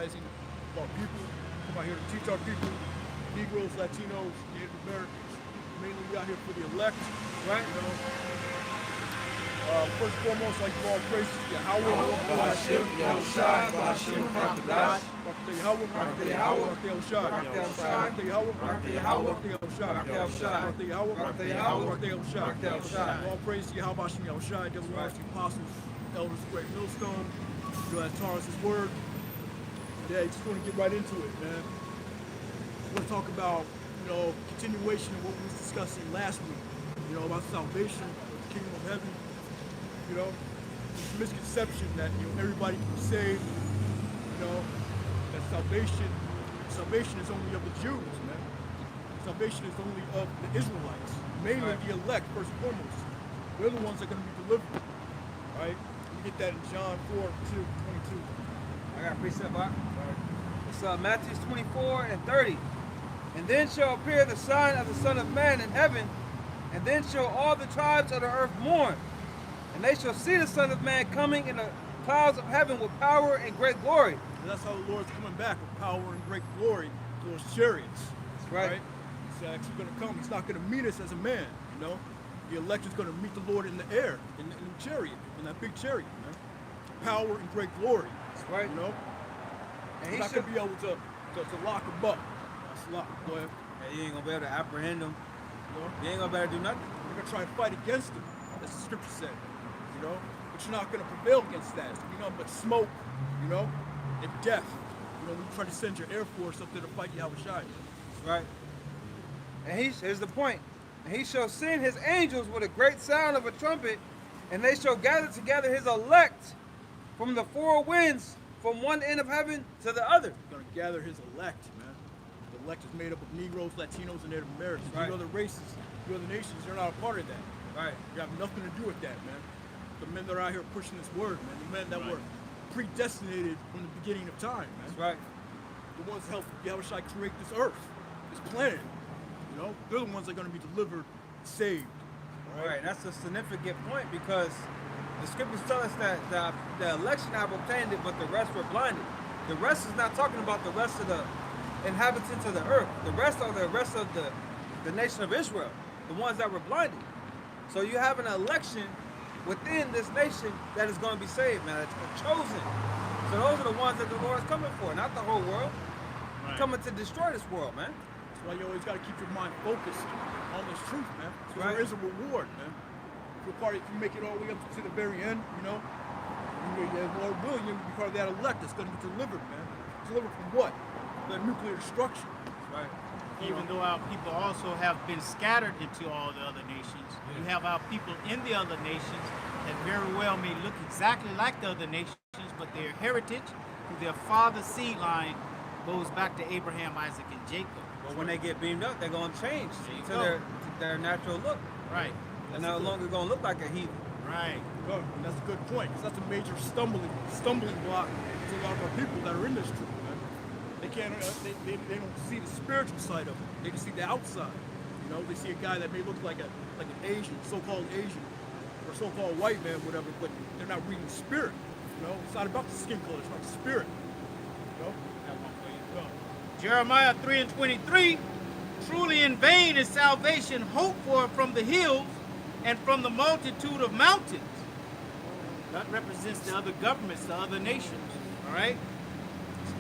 baptizing our people. Come out here to teach our people, Negroes, Latinos, Native Americans. Mainly we out here for the elect, right? You know. First and foremost, like all praises to Yahweh, Bashim, Yahushai, Bashim, Rakadash, Yahweh, all praise to Yahweh, Bashim, Yahushai, the apostles, elders, great millstone. You know, as far as his word. Yeah, just want to get right into it, man. We're going to talk about, you know, continuation of what we was discussing last week. You know, about salvation, the kingdom of heaven. You know, there's a misconception that, you know, everybody can be saved. You know, that salvation is only of the Jews, man. Salvation is only of the Israelites, mainly the elect, first and foremost. They're the ones that are going to be delivered, right? You get that in John 4:22. I got a precept, Bob. It's Matthew 24:30. And then shall appear the sign of the Son of Man in heaven, and then shall all the tribes of the earth mourn. And they shall see the Son of Man coming in the clouds of heaven with power and great glory. And that's how the Lord's coming back, with power and great glory to those chariots. That's right. He's actually going to come. He's not going to meet us as a man, you know. The elect is going to meet the Lord in the air, in the chariot, in that big chariot, man. Power and great glory. That's right. You know. And he's not going to be able to lock him up. That's lock. Go ahead. Yeah, you ain't going to be able to apprehend him. You know? You ain't going to be able to do nothing. You're going to try to fight against him, as the scripture said. You know, but you're not going to prevail against that. It's going to be nothing but smoke, you know, and death. You know, when you try to send your Air Force up there to fight Yahweh Shai. That's right. And here's the point. And he shall send his angels with a great sound of a trumpet, and they shall gather together his elect from the four winds, from one end of heaven to the other. He's going to gather his elect, man. The elect is made up of Negroes, Latinos, and Native Americans. Right. You other races, you other nations, they're not a part of that. Right. You have nothing to do with that, man. The men that are out here pushing this word, man. The men that were predestinated from the beginning of time, man. That's right. The ones that helped Yahweh Shai create this earth, this planet. You know, they're the ones that are going to be delivered, saved. Right. That's a significant point, because the scriptures tell us that the election have obtained it, but the rest were blinded. The rest is not talking about the rest of the inhabitants of the earth. The rest are the rest of the nation of Israel, the ones that were blinded. So you have an election within this nation that is going to be saved, man. It's chosen. So those are the ones that the Lord is coming for, not the whole world. Right. Coming to destroy this world, man. That's why you always got to keep your mind focused on this truth, man. So right. There is a reward, man. If you make it all the way up to the very end, you know, Lord willing, you'll be part of that elect that's going to be delivered, man. Delivered from what? The nuclear destruction. Right. Even though our people also have been scattered into all the other nations, you have our people in the other nations that very well may look exactly like the other nations, but their heritage through their father's seed line goes back to Abraham, Isaac, and Jacob. But when they get beamed up, they're going to change to their natural look. Right. They're no longer going to look like a heathen. Right. Good. And that's a good point, because that's a major stumbling block to a lot of our people that are in this truth, man. They can't. They don't see the spiritual side of it. They can see the outside. You know, they see a guy that may look like an Asian, so-called Asian, or so-called white man, whatever, but they're not reading the spirit. You know, it's not about the skin color; it's about the spirit. You know. Jeremiah 3:23. Truly in vain is salvation hoped for from the hills and from the multitude of mountains. That represents the other governments, the other nations. All right.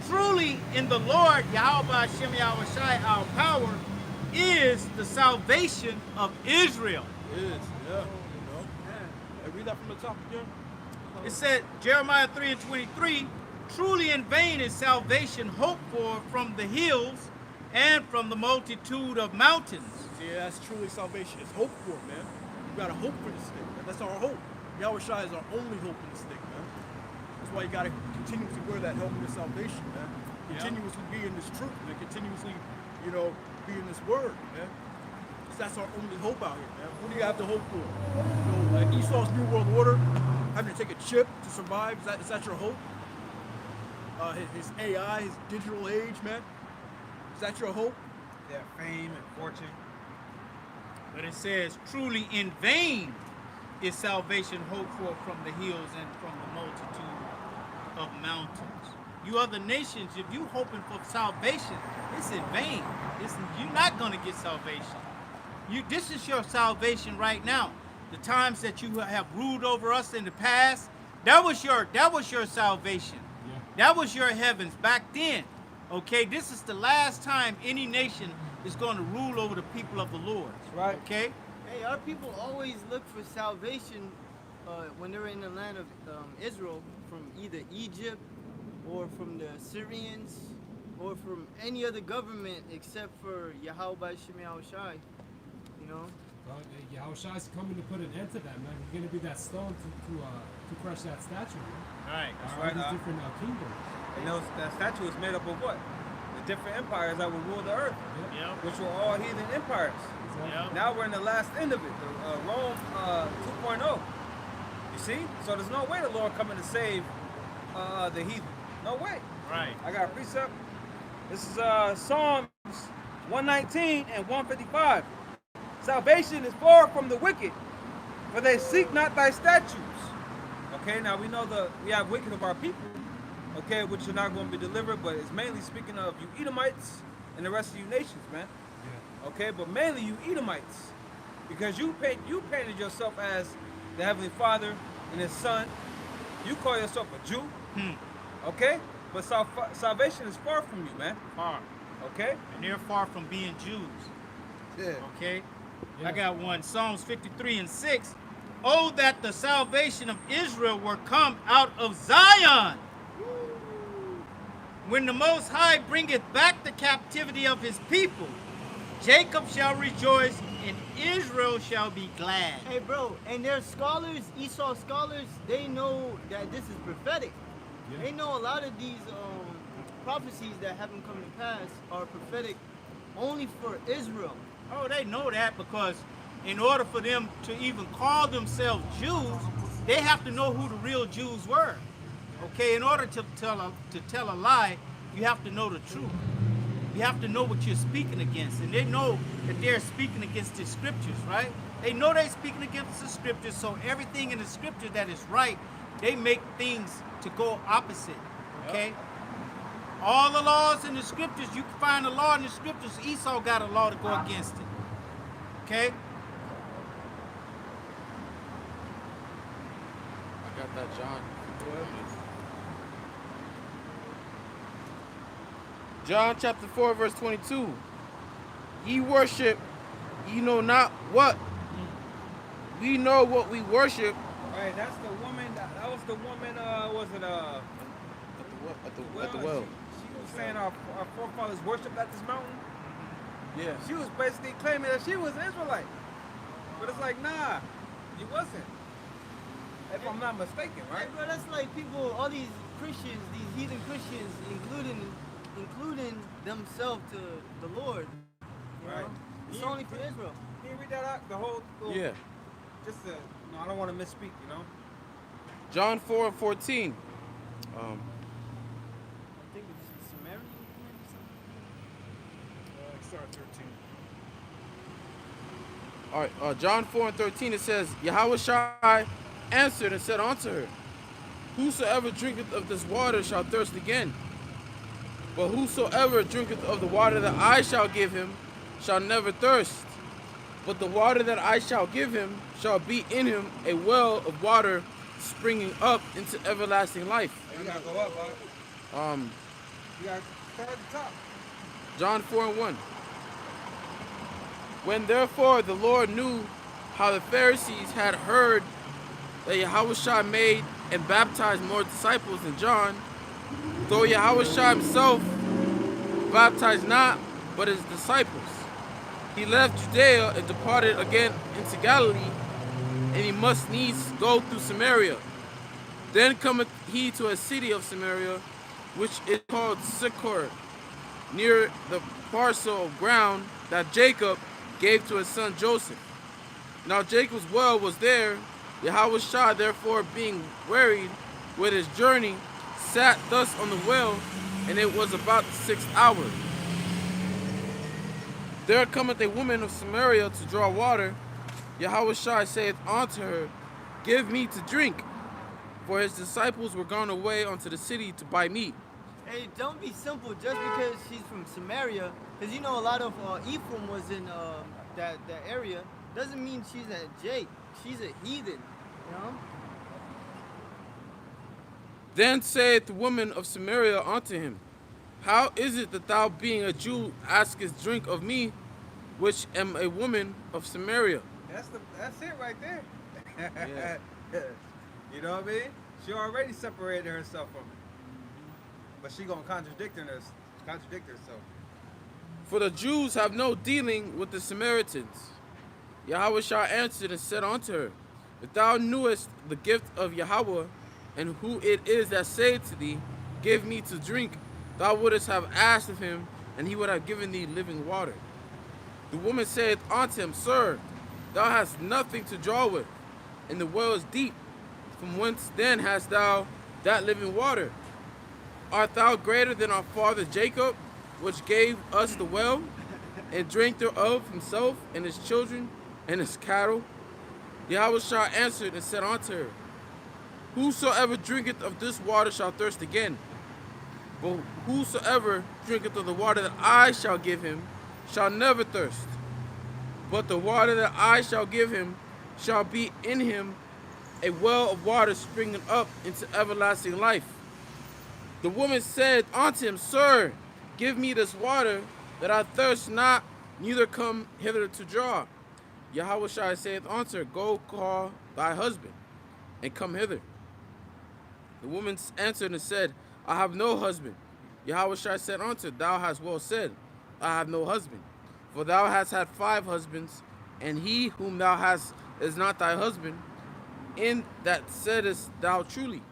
Truly in the Lord, Yahweh Hashem Yahweh Shai, our power, is the salvation of Israel. It is, yeah. You know. Hey, read that from the top again. It said, Jeremiah 3:23, truly in vain is salvation hoped for from the hills and from the multitude of mountains. Yeah, that's truly salvation. It's hope for, man. You gotta hope for this thing, man. That's our hope. Yahweh Shai is our only hope in this thing, man. That's why you gotta continuously wear that helmet of salvation, man. Continuously be in this truth, man. Continuously, you know, be in this word, man. Because that's our only hope out here, man. What do you have to hope for? You know, like Esau's New World Order, having to take a chip to survive, is that your hope? His AI, his digital age, man. Is that your hope? Yeah, fame and fortune. But it says, truly in vain is salvation hoped for from the hills and from the multitude of mountains. you other nations, if you hoping for salvation, it's in vain. You're not going to get salvation. This is your salvation right now. The times that you have ruled over us in the past, that was your salvation. Yeah. That was your heavens back then. Okay, this is the last time any nation is going to rule over the people of the Lord. That's right. Okay? Hey, our people always look for salvation when they're in the land of Israel from either Egypt or from the Syrians or from any other government except for Yahweh Shem Yahushai. You know? Well, Yahushua's coming to put an end to that, man. He's going to be that stone to crush that statue. Man. Right. That's All right. these different kingdoms. And that statue is made up of what? The different empires that will rule the earth, Yeah. which were all heathen empires. Exactly. Yeah. Now we're in the last end of it, the Rome 2.0. You see? So there's no way the Lord coming to save the heathen. No way. Right. I got a precept. This is Psalms 119 and 155. Salvation is far from the wicked, for they seek not thy statutes. Okay, now we know we have wicked of our people, okay, which are not going to be delivered, but it's mainly speaking of you Edomites and the rest of you nations, man. Yeah. Okay, but mainly you Edomites, because you painted yourself as the Heavenly Father and His Son. You call yourself a Jew, okay? But salvation is far from you, man. Far. Okay? And they're far from being Jews. Yeah. Okay? Yeah. I got one. Psalms 53 and 6. Oh, that the salvation of Israel were come out of Zion. When the Most High bringeth back the captivity of his people, Jacob shall rejoice and Israel shall be glad. Hey, bro, and their scholars, Esau scholars, they know that this is prophetic. Yeah. They know a lot of these prophecies that haven't come to pass are prophetic only for Israel. Oh, they know that because in order for them to even call themselves Jews, they have to know who the real Jews were. Okay, in order to tell a lie, you have to know the truth. You have to know what you're speaking against. And they know that they're speaking against the scriptures, right? They know they're speaking against the scriptures, so everything in the scripture that is right, they make things to go opposite, okay? Yep. All the laws in the scriptures, you can find a law in the scriptures. Esau got a law to go against it, okay? I got that, John. John chapter 4, verse 22. Ye worship, ye know not what. We know what we worship. Right, that's the woman. That was the woman. Was it At the well. She was saying our forefathers worshipped at this mountain. Yeah. She was basically claiming that she was an Israelite, but it's like, nah, you wasn't. If I'm not mistaken, right? Hey, bro, that's like people, all these Christians, these heathen Christians, including themselves to the Lord. You Right. know? It's only for Israel. Can you read that out? The whole. Yeah. Just no, I don't want to misspeak. You know. John 4 and 14. I think it's Samaritan or something. Start 13. All right, John 4 and 13, it says, Yahushua answered and said unto her, Whosoever drinketh of this water shall thirst again. But whosoever drinketh of the water that I shall give him shall never thirst. But the water that I shall give him shall be in him a well of water springing up into everlasting life. You gotta go up, bud. You gotta start at the top. John 4 and 1. When therefore the Lord knew how the Pharisees had heard that Yahushua made and baptized more disciples than John, though Yahushua himself baptized not, but his disciples, he left Judea and departed again into Galilee, and he must needs go through Samaria. Then cometh he to a city of Samaria, which is called Sychar, near the parcel of ground that Jacob gave to his son Joseph. Now Jacob's well was there. Yahushua therefore being wearied with his journey, sat thus on the well, and it was about the 6th hour. There cometh a woman of Samaria to draw water. Yahushua saith unto her, Give me to drink. For his disciples were gone away unto the city to buy meat. Hey, don't be simple just because she's from Samaria, because you know a lot of Ephraim was in that area. Doesn't mean she's a Jake. She's a heathen, you know. Then saith the woman of Samaria unto him, How is it that thou, being a Jew, askest drink of me, which am a woman of Samaria? That's it right there. Yeah. You know what I mean? She already separated herself from it. But she gonna contradict herself. For the Jews have no dealing with the Samaritans. Yahweh answered and said unto her, If thou knewest the gift of Yahweh, and who it is that said to thee, Give me to drink, thou wouldest have asked of him, and he would have given thee living water. The woman said unto him, Sir, thou hast nothing to draw with, and the well is deep. From whence then hast thou that living water? Art thou greater than our father Jacob, which gave us the well, and drank thereof himself and his children and his cattle? Yahweh answered and said unto her, Whosoever drinketh of this water shall thirst again. But whosoever drinketh of the water that I shall give him shall never thirst. But the water that I shall give him shall be in him a well of water springing up into everlasting life. The woman said unto him, Sir, give me this water, that I thirst not, neither come hither to draw. Yahweh saith unto her, Go call thy husband, and come hither. The woman answered and said, I have no husband. Yahweh said unto her, Thou hast well said, I have no husband. For thou hast had 5 husbands, and he whom thou hast is not thy husband. In that saidest thou truly.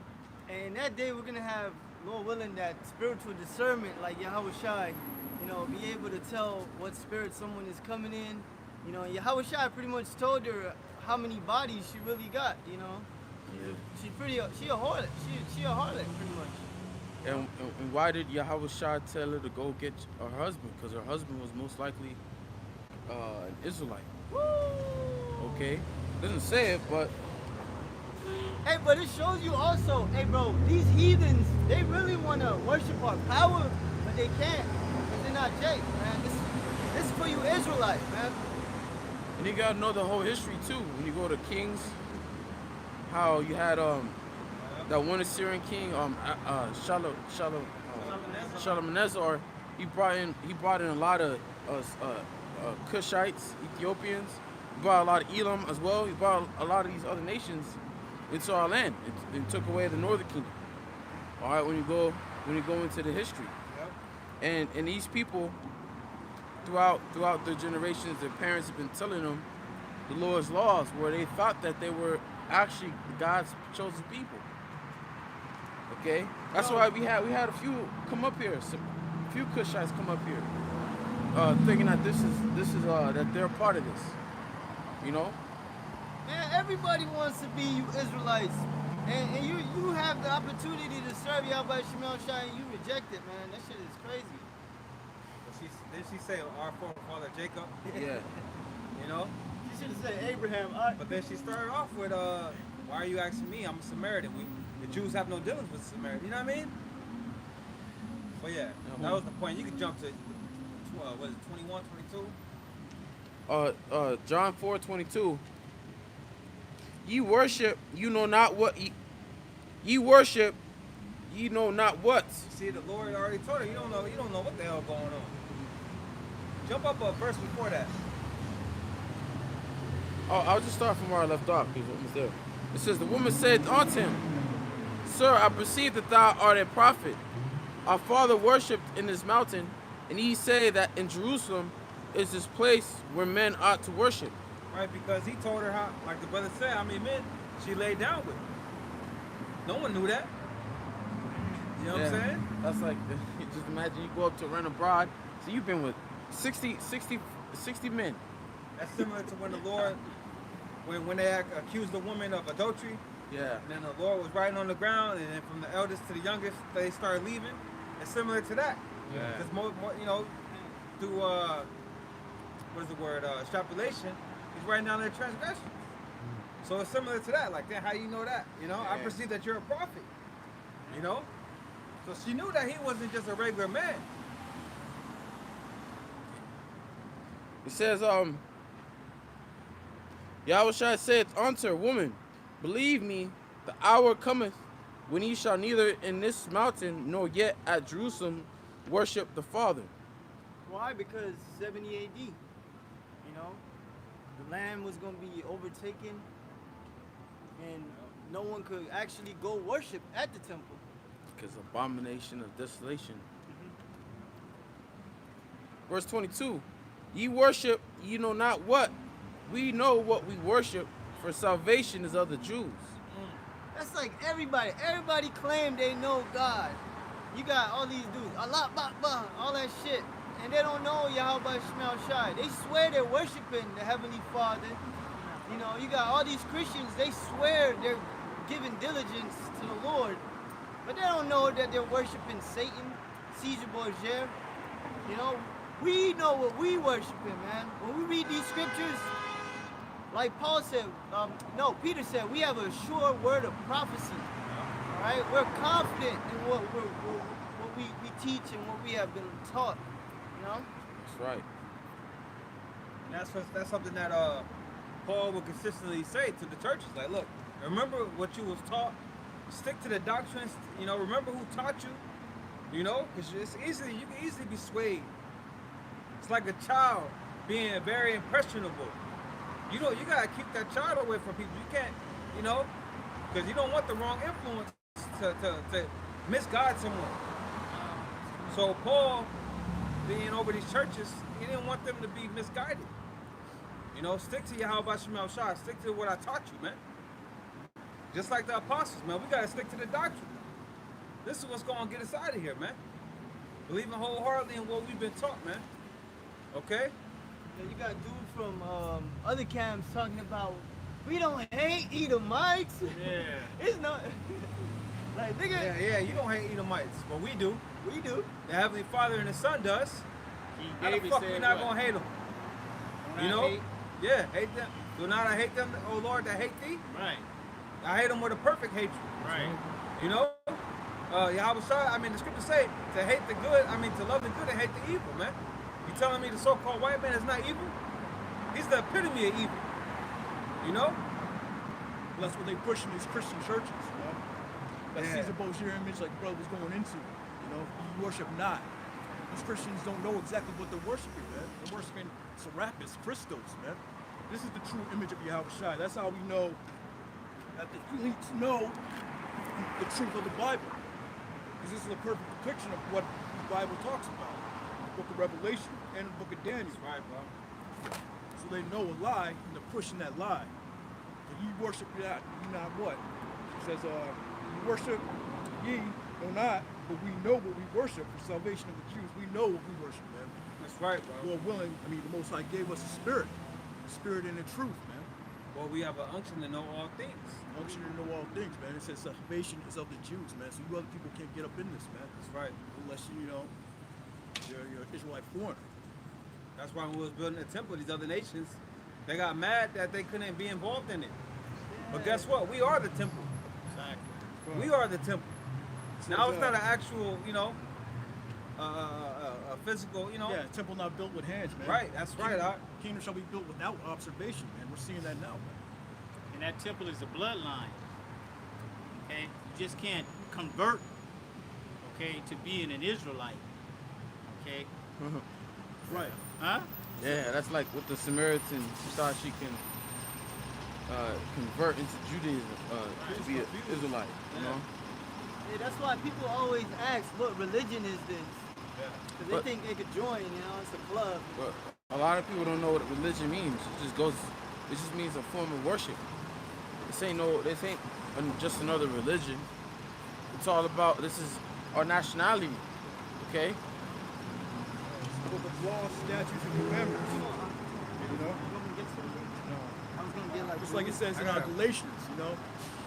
And that day we're gonna have, Lord willing, that spiritual discernment, like Yahweh Shai, you know, be able to tell what spirit someone is coming in. You know, Yahweh Shai pretty much told her how many bodies she really got. You know, she a harlot. She a harlot pretty much. And why did Yahweh tell her to go get her husband? Because her husband was most likely an Israelite. Woo! Okay, doesn't say it, but hey, but it shows you also, hey bro, these heathens, they really want to worship our power, but they can't, because they're not Jake, man. This is for you Israelites, man. and you gotta know the whole history too. When you go to Kings, how you had that one Assyrian king, Shalmaneser, he brought in a lot of Cushites, Ethiopians. He brought a lot of Elam as well. He brought a lot of these other nations into our land. It took away the northern kingdom. All right, when you go into the history, and these people throughout their generations, their parents have been telling them the Lord's laws, where they thought that they were actually God's chosen people. Okay, that's why we had a few come up here, a few Cushites come up here, thinking that this is that they're part of this. You know. Man, everybody wants to be you Israelites. And you have the opportunity to serve Yahweh Shemel Shai, and you reject it, man. That shit is crazy. Did she say our forefather Jacob? Yeah. You know? She should have said Abraham. But then she started off with, why are you asking me? I'm a Samaritan. The Jews have no dealings with Samaritan. You know what I mean? But yeah, that was the point. You could jump to, what is it, 21, 22? John 4:22. Ye worship, you know not what ye worship, ye know not what. See, the Lord already told her, you don't know what the hell going on. Jump up a verse before that. Oh, I'll just start from where I left off, because it was there. It says, the woman said unto him, Sir, I perceive that thou art a prophet. Our father worshipped in this mountain, and ye say that in Jerusalem is this place where men ought to worship. Right, because he told her how, like the brother said, how many men she laid down with. No one knew that. You know what I'm saying? That's like, just imagine you go up to rent abroad. So you've been with 60 men. That's similar to when the Lord, when they accused the woman of adultery. Yeah. And then the Lord was writing on the ground, and then from the eldest to the youngest, they started leaving. It's similar to that. Yeah. Because more, you know, through what is the word? Extrapolation. He's writing down their transgressions. So it's similar to that. Like, then how do you know that? You know, I perceive that you're a prophet. You know? So she knew that he wasn't just a regular man. It says, Yahushua saith unto her, Woman, believe me, the hour cometh when ye shall neither in this mountain nor yet at Jerusalem worship the Father. Why? Because 70 AD, you know, the land was going to be overtaken and no one could actually go worship at the temple. Because abomination of desolation. Verse 22, ye worship, ye know not what. We know what we worship, for salvation is of the Jews. That's like everybody. Everybody claim they know God. You got all these dudes, Allah, bah, all that shit. And they don't know Yahweh Shemel Shai. They swear they're worshiping the Heavenly Father. You know, you got all these Christians, they swear they're giving diligence to the Lord. But they don't know that they're worshiping Satan, Caesar Borgia. You know, we know what we worshiping, man. When we read these scriptures, like Paul said, Peter said, we have a sure word of prophecy. All right, we're confident in what we teach and what we have been taught. You know, That's right. And that's something that Paul would consistently say to the churches. Like, look, remember what you was taught. Stick to the doctrines. You know, remember who taught you. You know, because you can easily be swayed. It's like a child being very impressionable. You know, you gotta keep that child away from people. You can't, you know, because you don't want the wrong influence to misguide someone. So Paul, being over these churches, he didn't want them to be misguided. You know, stick to Yahweh Shemel Shai. Stick to what I taught you, man. Just like the apostles, man. We gotta stick to the doctrine. This is what's gonna get us out of here, man. Believing wholeheartedly in what we've been taught, man. Okay? yeah, you got dudes from other camps talking about we don't hate Edomites. Yeah. It's not like nigga. Yeah, you don't hate Edomites, but we do. We do. The Heavenly Father and the Son does. How the fuck we not gonna hate them? You know? Hate. Yeah, hate them. Do not I hate them, O Lord, that hate thee? Right. I hate them with a perfect hatred. Right. You know? Yahweh Shai, I mean, the scriptures say to hate the good, to love the good and hate the evil, man. You telling me the so-called white man is not evil? He's the epitome of evil. You know? Well, that's what they push in these Christian churches, you know? That Yeah. Caesar Borgia image like brother was going into, you know? You worship not. These Christians don't know exactly what they're worshiping, man. They're worshiping Serapis, Christos, man. This is the true image of Yahweh Shai. That's how we know that the elites know the truth of the Bible. Because this is a perfect depiction of what the Bible talks about. The book of Revelation and the book of Daniel. That's right, bro. So they know a lie and they're pushing that lie. If you worship that, you not what? It says, you worship ye or not, but we know what we worship for salvation of the Jews. We know what we worship, man. That's right, bro. Lord willing, the Most High gave us a spirit and the truth, man. Well, we have an unction to know all things. Unction to know all things, man. It says salvation is of the Jews, man. So you other people can't get up in this, man. That's right. Unless you're an Israelite foreigner. That's why when we was building the temple, these other nations, they got mad that they couldn't be involved in it. But guess what? We are the temple. Exactly. We are the temple. Now it's not an actual, a physical, Yeah, temple not built with hands, man. Right, that's right. Kingdom shall be built without observation, man. We're seeing that now, man. And that temple is a bloodline. Okay? You just can't convert, okay, to being an Israelite. Okay? Right. Huh? Yeah, that's like what the Samaritan thought she can convert into Judaism to be an Israelite, you know? Yeah, that's why people always ask, what religion is this? Because they But- think they could join, it's a club. But a lot of people don't know what religion means. It just means a form of worship. This ain't just another religion. It's all about, this is our nationality, okay? It's the book of laws, statutes, and commandments. You know? You want me to get something? No. I was going to get like Just like it says in Galatians,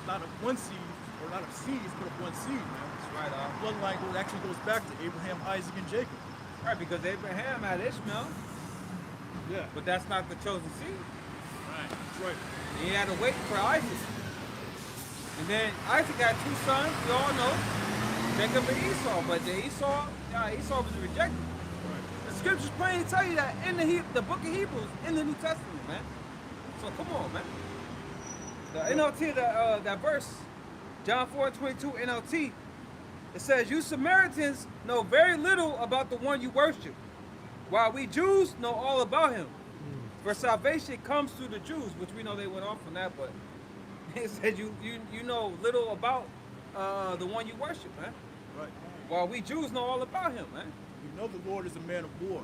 not of one seed, or not of seeds, but of one seed, man. That's right, Bloodline actually goes back to Abraham, Isaac, and Jacob. Right, because Abraham had Ishmael, Yeah, but that's not the chosen seed. Right. that's right. He had to wait for Isaac. And then Isaac had two sons, we all know. Jacob and Esau, but Esau was rejected. The scriptures plainly tell you that in the book of Hebrews, in the New Testament, man. So come on, man. The NLT, that verse, John 4:22 NLT, it says, "You Samaritans know very little about the one you worship, while we Jews know all about him. For salvation comes through the Jews," which we know they went off from that, but it said you know little about the one you worship, man. Right. While we Jews know all about him, man. You know the Lord is a man of war.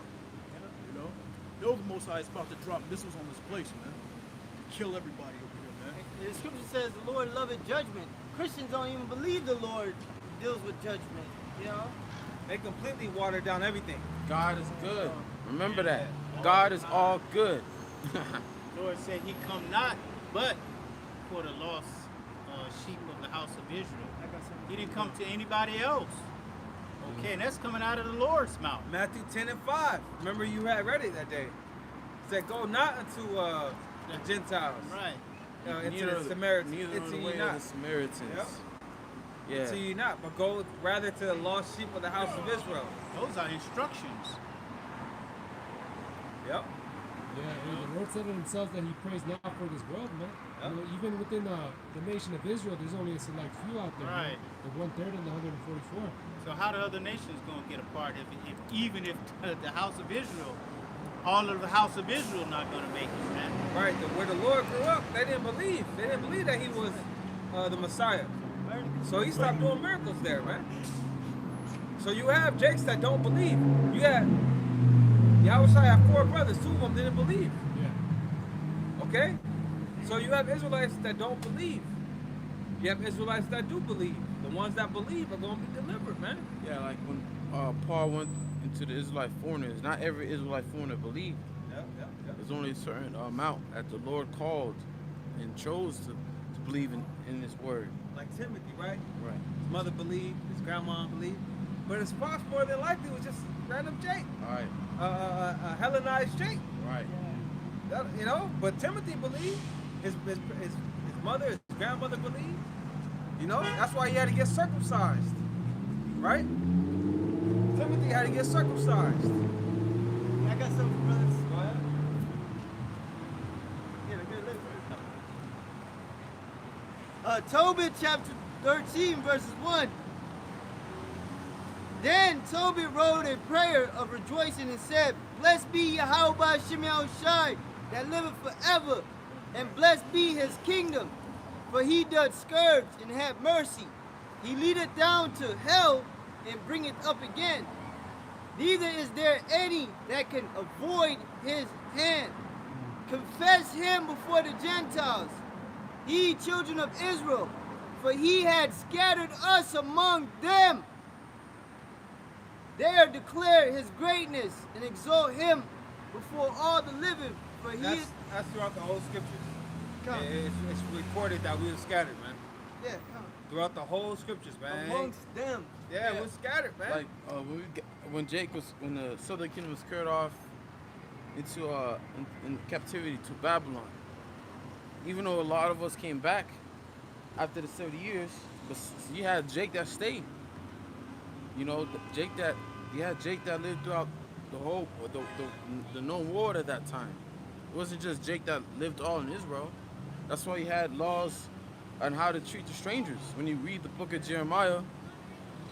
You know the Most High is about to drop missiles on this place, man. Kill everybody over here, man. The scripture says the Lord loveth judgment. Christians don't even believe the Lord deals with judgment, you know? They completely watered down everything. God is good. Remember that. God is all good. Lord said he come not but for the lost sheep of the house of Israel. He didn't come to anybody else. Okay, and that's coming out of the Lord's mouth. Matthew 10:5. Remember you had read it that day. It said, "Go not unto the Gentiles, Right. into the Samaritans, Neither into the ye way of not, the Samaritans. Yep. Yeah. into ye not, but go rather to the lost sheep of the house of Israel." Those are instructions. Yep. Yeah, the Lord said it himself that he prays not for this world, man. Yep. You know, even within the nation of Israel, there's only a select few out there. Right. Man. The 1/3 and the 144. So how the other nations going to get a part even if the house of Israel, all of the house of Israel not going to make it, man? Right. Where the Lord grew up, they didn't believe. They didn't believe that he was the Messiah. So he stopped doing miracles there, man. So you have Jakes that don't believe. You have Yahushua had 4 brothers. 2 of them didn't believe. Yeah. Okay? So you have Israelites that don't believe. You have Israelites that do believe. The ones that believe are going to be delivered, man. Yeah, like when Paul went into the Israelite foreigners, not every Israelite foreigner believed. Yep. There's only a certain amount that the Lord called and chose to believe in his word. Like Timothy, right? Right. His mother believed, his grandma believed. But his spouse more than likely was just random Jake. All right. Hellenized Jake. Right. That, you know, but Timothy believed. His mother, his grandmother believed. You know, that's why he had to get circumcised. Right? Timothy had to get circumcised. I got something for brothers. Go ahead. Yeah, good. Tobit chapter 13, verses 1. Then Tobit wrote a prayer of rejoicing and said, "Blessed be Yahweh by Shimei Shai, that liveth forever, and blessed be his kingdom. For he doth scourge and have mercy. He leadeth down to hell and bringeth up again. Neither is there any that can avoid his hand. Confess him before the Gentiles, ye children of Israel, for he had scattered us among them. There declare his greatness and exalt him before all the living, for he is..." That's throughout the whole scriptures. Come. It's recorded that we were scattered, man. Yeah, come. Throughout the whole scriptures, man. Amongst them. Yeah, we're scattered, man. Like when the southern kingdom was carried off into in captivity to Babylon. Even though a lot of us came back after the 70 years, but you had Jake that stayed. You know, Jake that lived throughout the whole the known world at that time. It wasn't just Jake that lived all in Israel. That's why he had laws on how to treat the strangers. When you read the book of Jeremiah,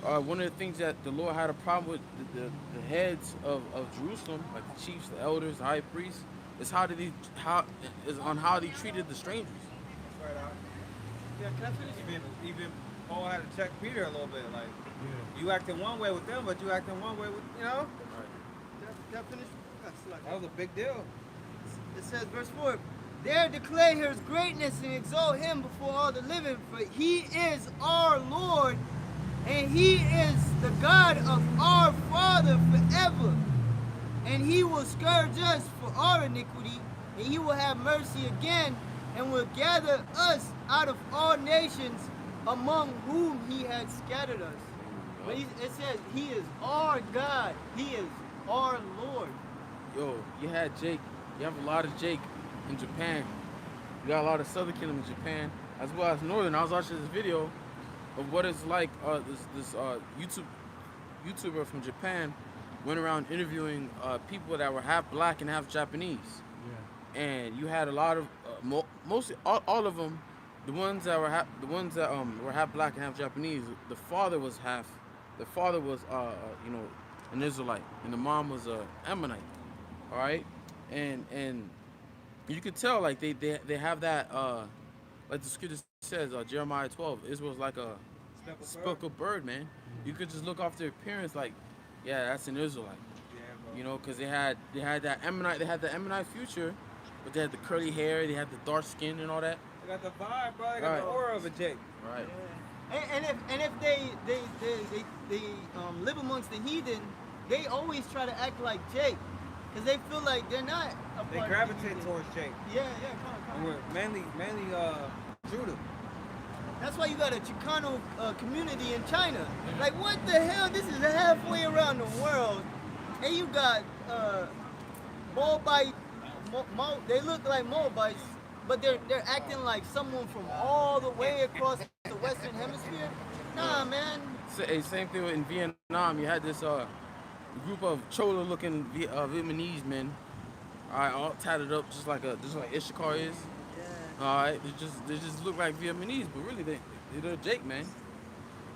one of the things that the Lord had a problem with the heads of Jerusalem, like the chiefs, the elders, the high priests, is how they treated the strangers. Right out. Yeah, can I finish? Even Paul had to check Peter a little bit. Like, you acting one way with them, but you acting one way with, you know? Can I finish? That was a big deal. It says, verse 4, "There declare his greatness and exalt him before all the living, for he is our Lord, and he is the God of our Father forever. And he will scourge us for our iniquity, and he will have mercy again, and will gather us out of all nations among whom he had scattered us." But it says he is our God. He is our Lord. Yo, you had Jake. You have a lot of Jake in Japan. You got a lot of Southern Kingdom in Japan, as well as Northern. I was watching this video. of what it's like. This YouTuber from Japan went around interviewing people that were half black and half Japanese, Yeah. and you had a lot of mostly all of them, the ones that were half black and half Japanese. The father was you know, an Israelite, and the mom was a Ammonite. All right, and you could tell like they have that like the scripture says, Jeremiah 12, Israel's like a speckled bird, man. You could just look off their appearance like, yeah, that's an Israelite. Yeah, bro. You know, because they had that Ammonite future, but they had the curly hair, they had the dark skin and all that. They got the vibe, bro. They got Right. the aura of a Jake. Right. And if they live amongst the heathen, they always try to act like Jake, because they feel like they're not a They part gravitate of the heathen. towards Jake. Yeah, come And on. we're mainly Judah. That's why you got a Chicano community in China. Like, what the hell? This is halfway around the world, and you got Moabite. They look like Moabites, but they're acting like someone from all the way across the Western Hemisphere. Nah, man. Same thing in Vietnam. You had this group of Chola-looking Vietnamese men, all right, all tatted up just like Ishikar is. Yeah. All right, they just look like Vietnamese, but really they're Jake, man.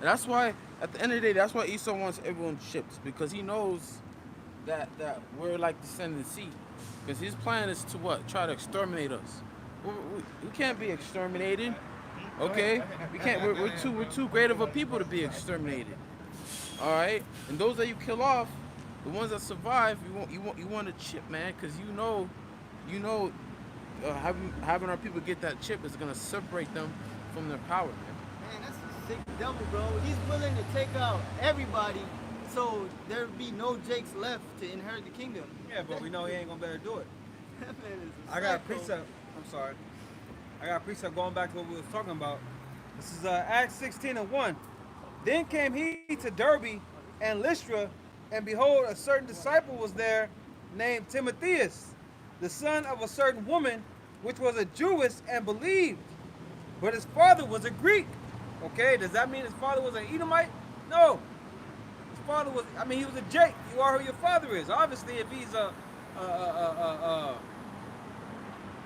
And that's why at the end of the day, that's why Esau wants everyone shipped, because he knows that we're like descendant seed. Because his plan is to what? Try to exterminate us. We can't be exterminated. Okay, we can't. We're too great of a people to be exterminated. All right, and those that you kill off, the ones that survive, you want a chip, man, because you know, having our people get that chip is gonna separate them from their power, man. Man, that's a sick devil, bro. He's willing to take out everybody, so there be no Jakes left to inherit the kingdom. Yeah, but we know he ain't gonna better do it. That man is a I got a psycho. precept. I'm sorry. I got a precept going back to what we was talking about. This is Acts 16:1. Then came he to Derbe and Lystra, and behold, a certain disciple was there named Timotheus, the son of a certain woman, which was a Jewess and believed. But his father was a Greek. Okay, does that mean his father was an Edomite? No. His father was, he was a Jake. You are who your father is. Obviously, if he's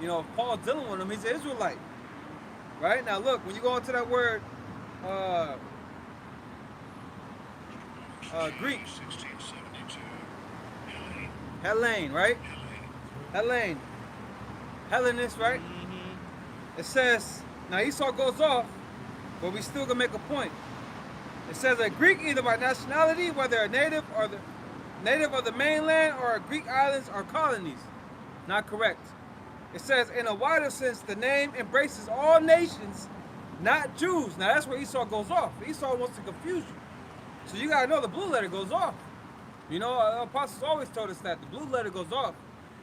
if Paul's dealing with him, he's an Israelite. Right? Now look, when you go into that word, Greek, Hellene, right? Hellene. Hellenist, right? It says, now Esau goes off, but we still gonna make a point. It says a Greek either by nationality, whether a native of the mainland or a Greek islands or colonies. Not correct. It says in a wider sense, the name embraces all nations, not Jews. Now that's where Esau goes off. Esau wants to confuse you. So you gotta know the blue letter goes off. You know, apostles always told us that the blue letter goes off.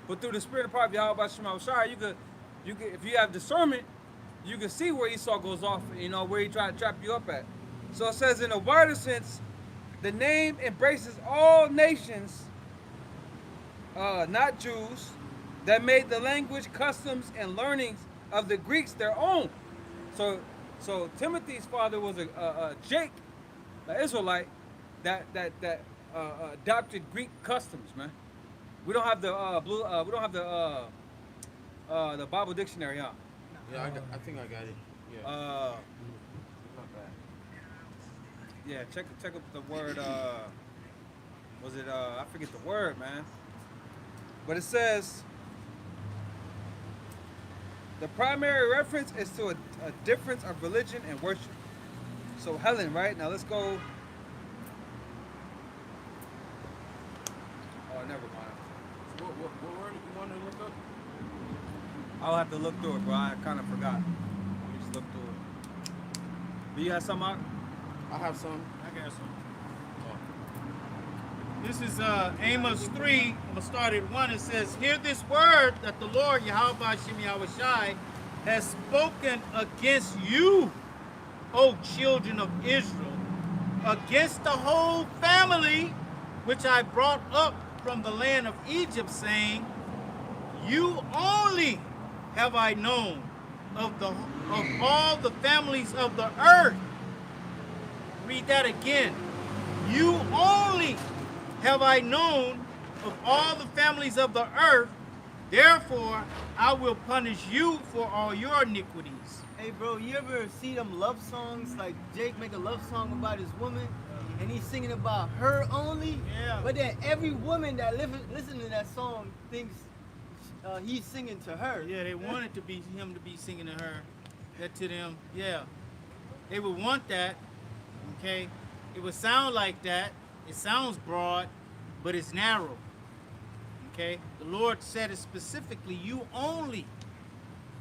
But through the spirit of prophet Yahweh Shema Shai, you could, if you have discernment, you can see where Esau goes off, where he tried to trap you up at. So it says in a wider sense, the name embraces all nations, not Jews, that made the language, customs, and learnings of the Greeks their own. So Timothy's father was a Jake, an Israelite, that adopted Greek customs, man. We don't have the the Bible dictionary, huh? Yeah, I think I got it. Yeah. Not bad. Yeah, check up the word. Was it? I forget the word, man. But it says the primary reference is to a difference of religion and worship. So Helen, right? Now let's go. Oh, never mind. So what word you want to look up? I'll have to look through it, bro. I kind of forgot. Let me just look through it. Do you have something out? I have some. I got some. This is Amos 3. I'm going to start at 1. It says, hear this word that the Lord, Yahweh Shem Yahweh Shai, has spoken against you, O children of Israel, against the whole family which I brought up from the land of Egypt, saying, you only have I known of all the families of the earth. Read that again. You only have I known of all the families of the earth. Therefore, I will punish you for all your iniquities. Hey, bro, you ever see them love songs? Like Jake make a love song about his woman, and he's singing about her only. Yeah. But then every woman that listen to that song thinks he's singing to her. Yeah, they wanted to be him to be singing to her, that to them. Yeah, they would want that. Okay, it would sound like that. It sounds broad, but it's narrow. Okay, the Lord said it specifically. You only.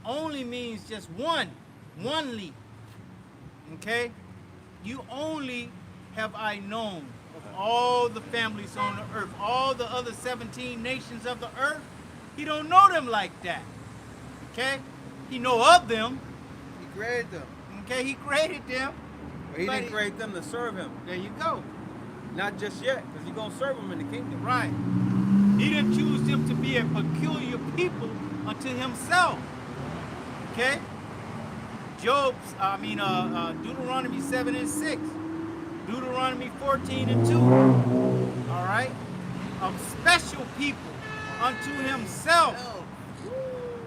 Only means just one. Onely. Okay, you only have I known of all the families on the earth, all the other 17 nations of the earth. He don't know them like that. Okay, he know of them. He created them. Okay, he created them. But he But didn't create them to serve him. There you go. Not just yet, because he's going to serve them in the kingdom. Right. He didn't choose them to be a peculiar people unto himself. Okay? Deuteronomy 7 and 6. Deuteronomy 14 and 2. All right? A special people unto himself.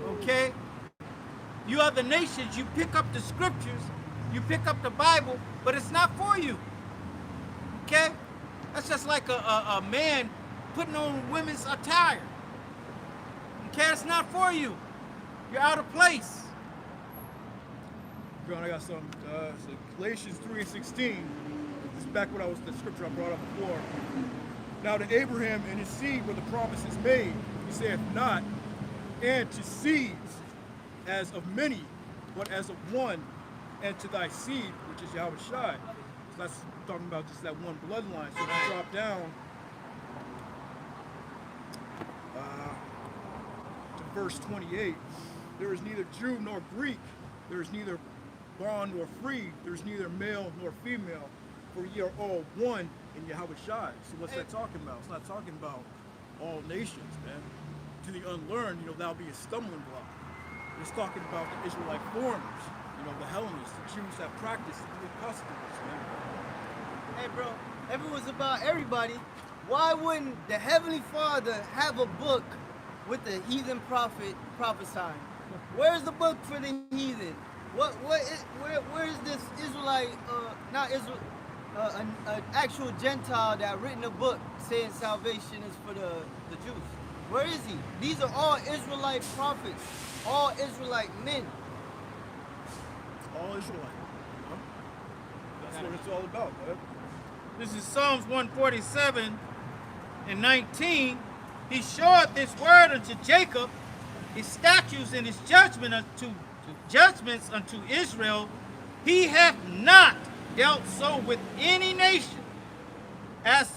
Okay? You other nations, you pick up the scriptures, you pick up the Bible, but it's not for you. Okay? That's just like a man putting on women's attire. Okay, it's not for you. You're out of place. John, I got some. So Galatians 3 and 16. This is back when the scripture I brought up before. Now to Abraham and his seed were the promises made. He saith not, and to seeds as of many, but as of one, and to thy seed, which is Yahweh Shai. So that's talking about just that one bloodline. So if you drop down to verse 28, there is neither Jew nor Greek, there is neither bond nor free, there is neither male nor female, for ye are all one in Yahweh Shai. So what's that talking about? It's not talking about all nations, man. To the unlearned, that'll be a stumbling block. It's talking about the Israelite foreigners, the Hellenists, the Jews that practice the customs, man. Hey, bro, if it was about everybody, why wouldn't the Heavenly Father have a book with the heathen prophet prophesying? Where's the book for the heathen? Where is this Israelite, not Israel, an actual Gentile that written a book saying salvation is for the Jews? Where is he? These are all Israelite prophets, all Israelite men. All Israelite. That's what it's all about, man. This is Psalms 147 and 19. He showeth this word unto Jacob, his statutes and his judgments unto Israel. He hath not dealt so with any nation, as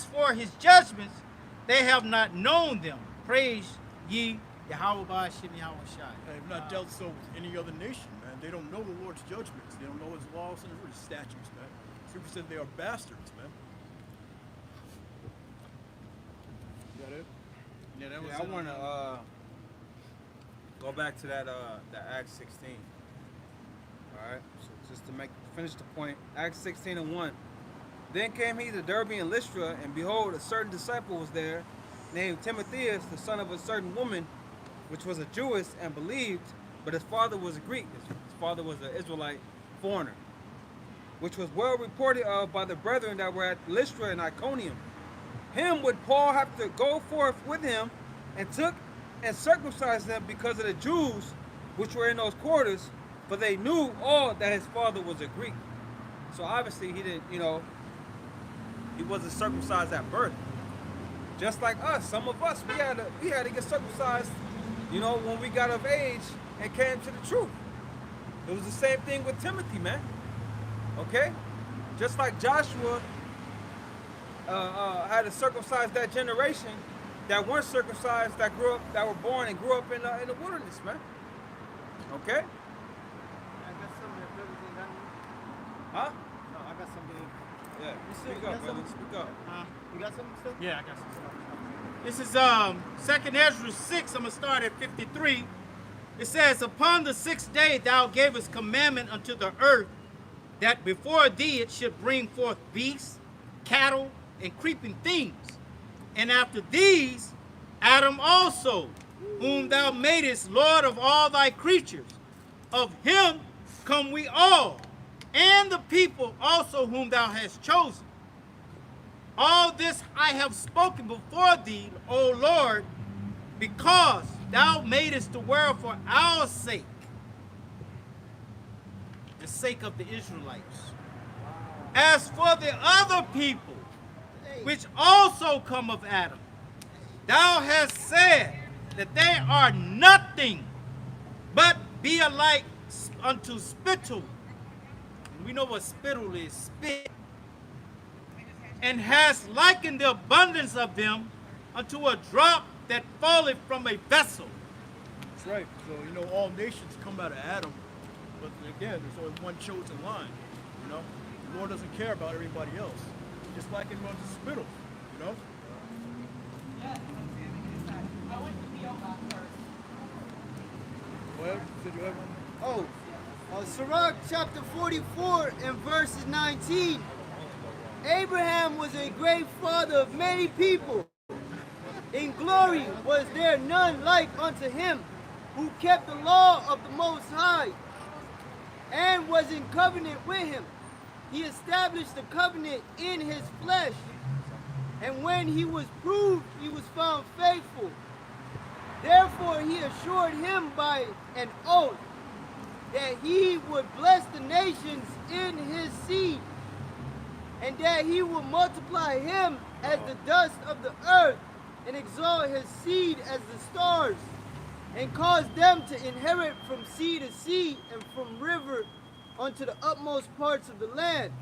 for his judgments, they have not known them. Praise ye Yahweh Ba'ashem Yahweh Shai. They have not dealt so with any other nation, man. They don't know the Lord's judgments. They don't know his laws and his statutes, man. Scripture said they are bastards, man. Is that it? Yeah, that was Yeah, I want to go back to that Acts 16. All right, so just to finish the point, Acts 16 and 1. Then came he to Derbe and Lystra, and behold, a certain disciple was there, named Timotheus, the son of a certain woman, which was a Jewess and believed, but his father was a Greek. His father was an Israelite foreigner, which was well reported of by the brethren that were at Lystra and Iconium. Him would Paul have to go forth with him, and took and circumcised them because of the Jews which were in those quarters, for they knew all that his father was a Greek. So obviously he didn't, he wasn't circumcised at birth. Just like us, some of us, we had to get circumcised, when we got of age and came to the truth. It was the same thing with Timothy, man. Okay? Just like Joshua had to circumcise that generation that weren't circumcised, that were born and grew up in the wilderness, man. Okay? I got something that everything got me. Huh? No, I got something. Yeah. Speak got up, brother. something? Speak up. You got something to say? Yeah, I got some stuff. This is 2nd Ezra 6. I'm going to start at 53. It says, upon the 6th day thou gavest commandment unto the earth that before thee it should bring forth beasts, cattle, and creeping things. And after these, Adam also, whom thou madest Lord of all thy creatures. Of him come we all, and the people also whom thou hast chosen. All this I have spoken before thee, O Lord, because thou madest the world for our sake, the sake of the Israelites. As for the other people, which also come of Adam, thou hast said that they are nothing, but be alike unto spittle. And we know what spittle is, spit. And hast likened the abundance of them unto a drop that falleth from a vessel. That's right. So, you know, all nations come out of Adam. But again, there's only one chosen line. You know, the Lord doesn't care about everybody else. Just like him runs a spittle. You know. Go ahead. Said you had one? Sirach chapter 44 and verses 19. Abraham was a great father of many people. In glory was there none like unto him, who kept the law of the Most High, and was in covenant with him. He established the covenant in his flesh, and when he was proved, he was found faithful. Therefore he assured him by an oath that he would bless the nations in his seed, and that he would multiply him as the dust of the earth, and exalt his seed as the stars, and cause them to inherit from sea to sea, and from river unto the utmost parts of the land.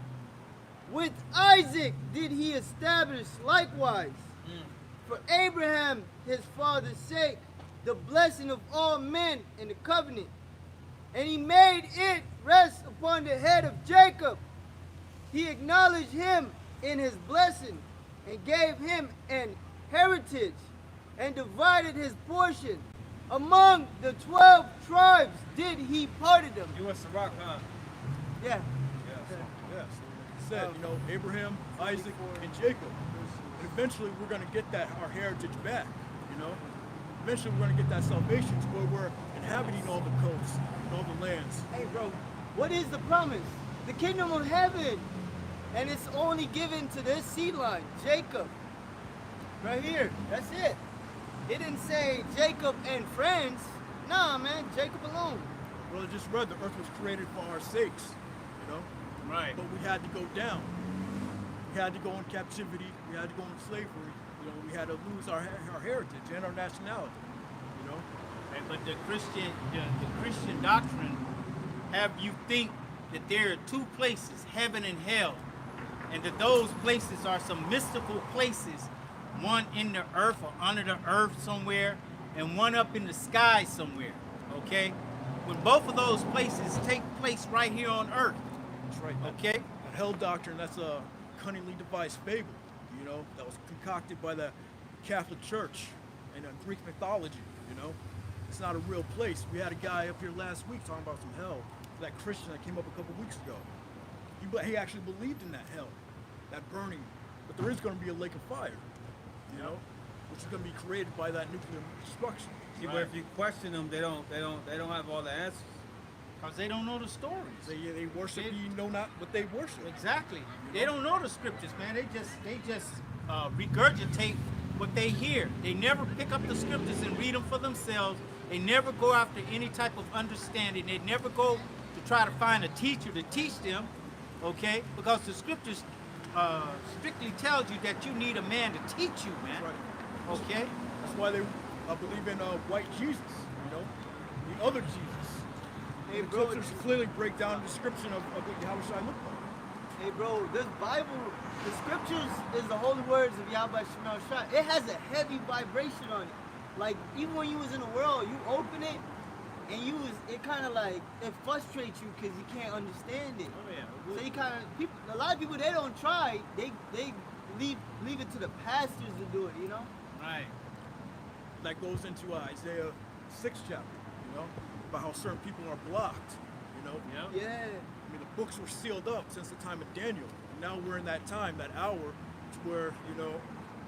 With Isaac did he establish likewise, for Abraham his father's sake, the blessing of all men in the covenant. And he made it rest upon the head of Jacob. He acknowledged him in his blessing, and gave him an heritage, and divided his portion. Among the 12 tribes did he parted them. You was Sirach, huh? Yeah. Yeah, so like you said, you know, Abraham, Isaac, and Jacob. And eventually we're going to get that, our heritage back, you know. Eventually we're going to get that salvation to where we're inhabiting all the coasts and all the lands. Hey, bro, what is the promise? The kingdom of heaven. And it's only given to this seed line, Jacob. Right here. That's it. It didn't say Jacob and friends. Nah, man, Jacob alone. Well, I just read the earth was created for our sakes, you know. Right. But we had to go down. We had to go in captivity. We had to go into slavery. You know, we had to lose our heritage and our nationality. You know. Right, but the Christian doctrine have you think that there are two places, heaven and hell, and that those places are some mystical places, one in the earth or under the earth somewhere, and one up in the sky somewhere. Okay, when both of those places take place right here on earth. That's right. Okay. That hell doctrine, that's a cunningly devised fable, you know, that was concocted by the Catholic Church and Greek mythology, you know. It's not a real place. We had a guy up here last week talking about some hell. That Christian that came up a couple weeks ago. He actually believed in that hell, that burning. But there is going to be a lake of fire, you know, which is going to be created by that nuclear destruction. See, but if you question them, they don't have all the answers. Because they don't know the stories. They worship you know not what they worship. Exactly. They don't know the scriptures, man. They just regurgitate what they hear. They never pick up the scriptures and read them for themselves. They never go after any type of understanding. They never go to try to find a teacher to teach them, okay? Because the scriptures strictly tells you that you need a man to teach you, man. Right. Okay? That's why they believe in white Jesus, you know, the other Jesus. Hey, The bro, scriptures clearly break down the description of what Yahweh Shai looked like. hey, bro, this Bible, the scriptures is the holy words of Yahweh Shemel Shai. It has a heavy vibration on it. Like, even when you was in the world, you open it, and it kind of like, it frustrates you because you can't understand it. Oh, yeah. So you kind of, a lot of people, they don't try. They leave it to the pastors to do it, you know? Right. That goes into Isaiah 6th chapter, you know, about how certain people are blocked, you know? Yeah. Yeah. I mean, the books were sealed up since the time of Daniel. And now we're in that time, that hour, where, you know,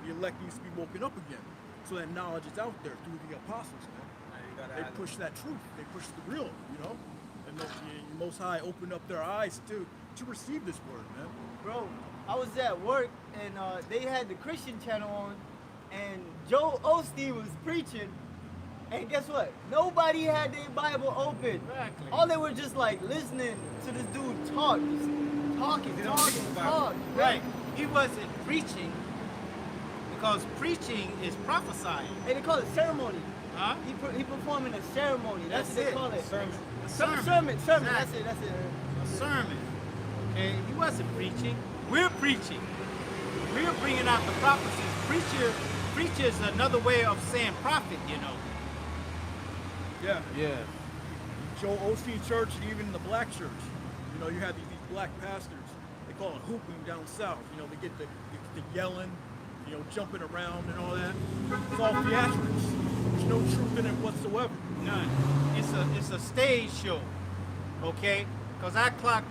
the elect needs to be woken up again. So that knowledge is out there through the apostles, man. They push that truth. They push the real, you know? And the Most High opened up their eyes to receive this word, man. Bro, I was at work and they had the Christian channel on, and Joe Osteen was preaching. And guess what? Nobody had their Bible open. Exactly. All they were just like listening to this dude talk, just talk. Right. He wasn't preaching because preaching is prophesying. And they call it ceremony. Huh? He performing a ceremony. That's what they it. call it. Sermon. A Sermon. Exactly. That's it. A sermon. Okay, he wasn't preaching. We're preaching. We're bringing out the prophecies. Preacher is another way of saying prophet, you know. Yeah. Yeah. Joel Osteen Church, and even in the black church, you know, you have these black pastors. They call it hooping down south. You know, they get the yelling, you know, jumping around and all that. It's all theatrics. There's no truth in it whatsoever. None. It's a stage show. Okay? Because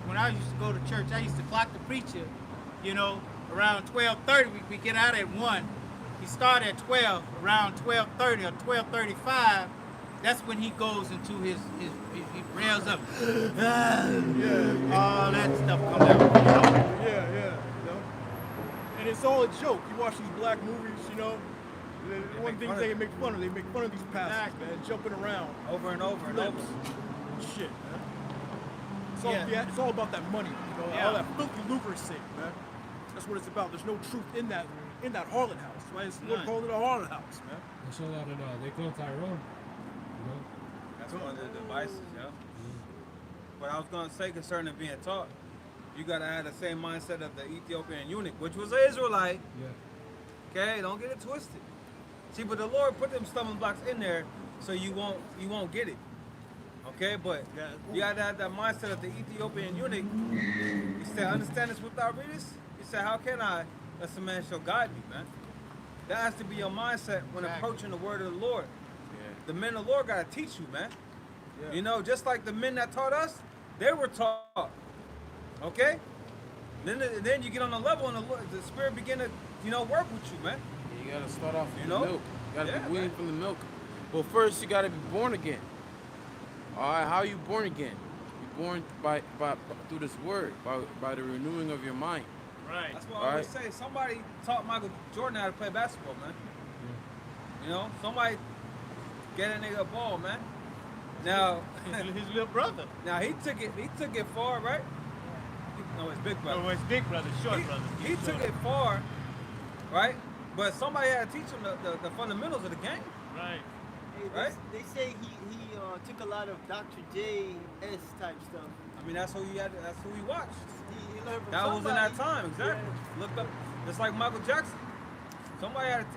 when I used to go to church, I used to clock the preacher, you know, around 12:30. We get out at 1. He started at 12. Around 12:30 or 12:35, that's when he goes into he rails up. All that stuff comes out. Yeah. You know? And it's all a joke. You watch these black movies, you know. One thing they make fun of these pastors, Exactly. man, jumping around. Over and over and over. Shit, man. It's all about that money, you know, Yeah. all that filthy lucre's sake, man. That's what it's about. There's no truth in that harlot house, right? It's what None. called it a harlot house, man. They show that in Lake Tyrone. You know? That's one of the devices, yeah. But I was gonna say concerning being taught, you gotta have the same mindset of the Ethiopian eunuch, which was an Israelite. Yeah. Okay, don't get it twisted. See, but the Lord put them stumbling blocks in there so you won't get it. Okay, but you gotta have that mindset of the Ethiopian eunuch. He said, understand this without readers? He said, how can I unless a man shall guide me, man? That has to be your mindset when approaching the word of the Lord. Yeah. The men of the Lord gotta teach you, man. Yeah. You know, just like the men that taught us, they were taught. Okay? Then you get on the level and the Spirit begin to, work with you, man. You gotta start off with You the know? milk. You gotta Yeah, be weaned man. from the milk. Well, first you gotta be born again. All right, how are you born again? You're born by through this word, by the renewing of your mind. Right. That's what I always say. Somebody taught Michael Jordan how to play basketball, man. You know, somebody get a nigga a ball, man. Now, His little brother. now he took it far, right? No, his big brother. Oh, his big brother, short brother. He took it far, right? But somebody had to teach him the fundamentals of the game. Right. Hey, Right? They say he took a lot of Dr. J.S. type stuff. I mean, that's who he watched. He learned from That was in that somebody. time, exactly. Yeah. Looked up, just like Michael Jackson.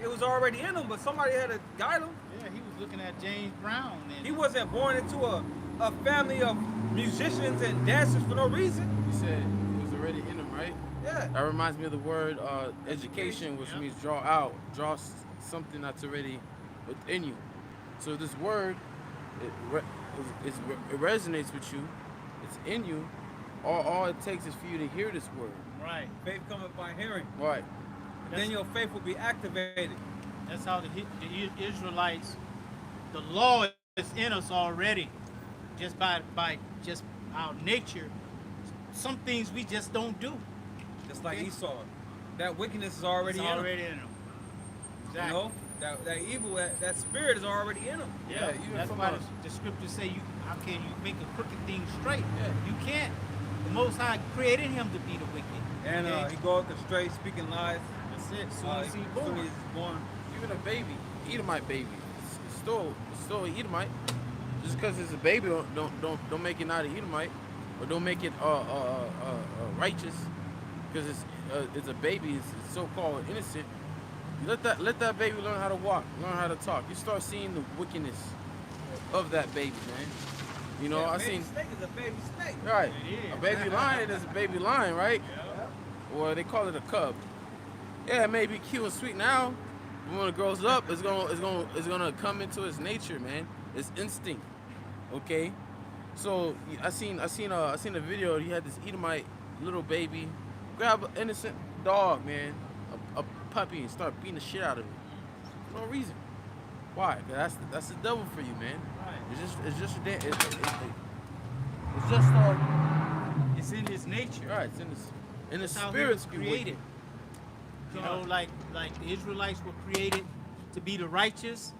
It was already in him, but somebody had to guide him. Yeah, he was looking at James Brown. And He wasn't born into a family of musicians and dancers for no reason. You said it was already in them, right? Yeah. That reminds me of the word education, which yeah. means draw out, something that's already within you. So this word, it resonates with you. It's in you. All it takes is for you to hear this word. right. Faith cometh by hearing. Right. Then your faith will be activated. That's how the Israelites, the law is in us already, just by just our nature. Some things we just don't do. Just like Okay. Esau. That wickedness is already It's in him. already in them. You Exactly. know? That evil, that spirit is already in him. Yeah, even that's from why a- the scriptures say, how can you make a crooked thing straight? Yeah. You can't. The Most High created him to be the wicked. And okay? he go up the straight speaking lies. That's it. Soon As as he soon born. as he's born. Even a baby, Edomite baby, it's still an Edomite. Just because it's a baby, don't make it not an Edomite, or don't make it righteous. Because it's a baby, it's so-called innocent. You let that baby learn how to walk, learn how to talk. You start seeing the wickedness of that baby, man. You know, Yeah, I baby seen snake is a baby snake. right. It is. A baby lion is a baby lion, right? Or they call it a cub. Yeah, it may be cute and sweet now, but when it grows up, it's gonna come into its nature, man. Its instinct. Okay? So I seen a video. He had this Edomite little baby grab an innocent dog, man, a puppy, and start beating the shit out of it. For no reason. Why? 'Cause that's the devil for you, man. Right. It's just It's in his nature. right. It's in the That's how he spirit was created. You know, like the Israelites were created to be the righteous.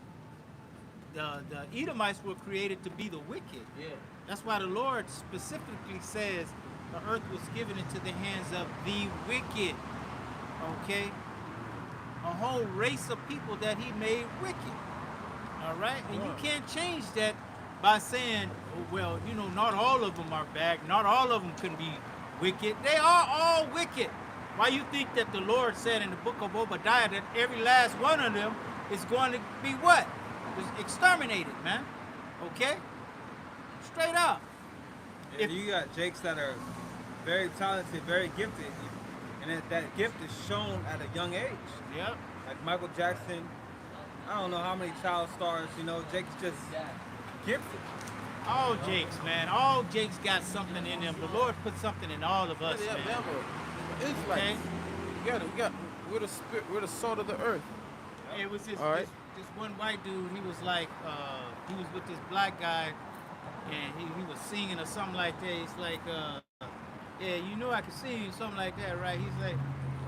The Edomites were created to be the wicked. Yeah. That's why the Lord specifically says the earth was given into the hands of the wicked. Okay? A whole race of people that he made wicked. All right? And you can't change that by saying, oh, well, you know, not all of them are bad. Not all of them can be wicked. They are all wicked. Why you think that the Lord said in the book of Obadiah that every last one of them is going to be what? Exterminated, man. Okay? Straight up. And you got Jakes that are very talented, very gifted, and that gift is shown at a young age. Yep. Like Michael Jackson, I don't know how many child stars, you know, Jake's just gifted. All Jakes, man. All Jakes got something in them. The Lord put something in all of us, man. It's Okay? like we're the spirit, we're the salt of the earth. It was this, All right. this one white dude. He was like, he was with this black guy, and he was singing or something like that. He's like, yeah, you know I can sing something like that, right? He's like,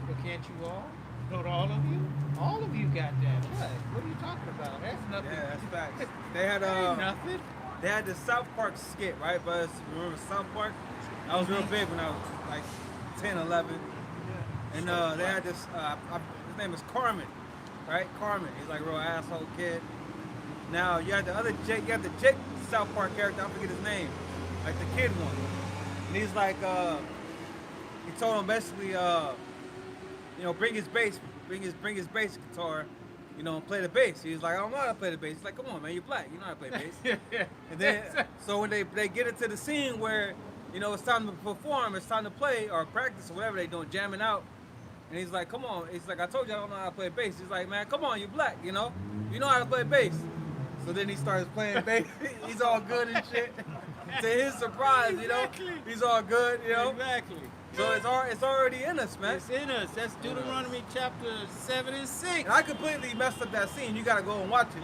well, can't you all? Not all of you? All of you got that. What are you talking about? That's nothing. Yeah, that's facts. They had That ain't nothing. They had the South Park skit, right? But remember South Park? I was real big when I was like 10, 11. And they had this, his name is Carmen, right? Carmen. He's like a real asshole kid. Now you have the other Jake, you have the Jake South Park character, I forget his name, like the kid one. And he's like, he told him basically, you know, bring his bass guitar, you know, and play the bass. He's like, I don't know how to play the bass. He's like, come on, man, you're black, you know how to play bass. And then, so when they get into the scene where, you know, it's time to perform, it's time to play or practice or whatever they doing, jamming out. And he's like, come on. He's like, I told you I don't know how to play bass. He's like, man, come on, you black, you know how to play bass. So then he starts playing bass. He's all good and shit. To his surprise, you know, he's all good, you know. Exactly. So it's already in us, man. It's in us. That's Deuteronomy chapter 7 and 6. And I completely messed up that scene. You gotta go and watch it.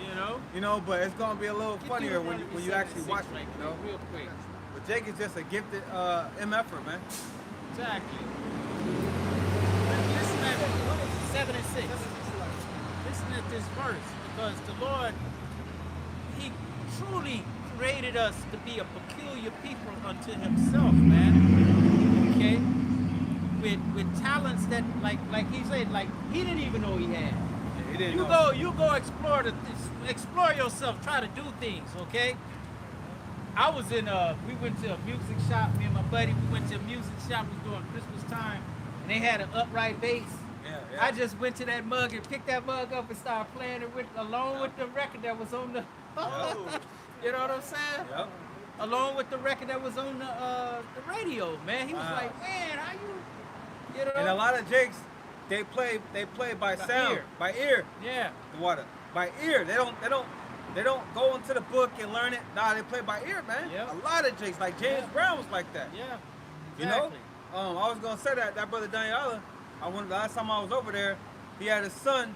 You know? But it's gonna be a little Get funnier when Deuteronomy you 7 actually and 6 watch right it, you know. Real quick. But Jake is just a gifted MFer, man. Exactly. Listen at 7 and 6. Listen at this verse, because the Lord, He truly created us to be a peculiar people unto Himself, man. Okay? With talents that, like He said, like He didn't even know He had. Yeah, he didn't know. You go explore yourself, try to do things, okay? I was in we went to a music shop, me and my buddy, we went to a music shop, it was during Christmas time, and they had an upright bass. Yeah. I just went to that mug and picked that mug up and started playing it along with the record that was on the you know what I'm saying? Yep. Along with the record that was on the radio, man. He was Wow. like, man, how you know? And a lot of Jakes, they play by sound, ear. by ear. Yeah. The water, by ear. They don't go into the book and learn it. Nah, they play by ear, man. Yep. A lot of Jakes, like James Brown was like that. Yeah. You know? Exactly. I was gonna say that brother Daniela, last time I was over there, he had his son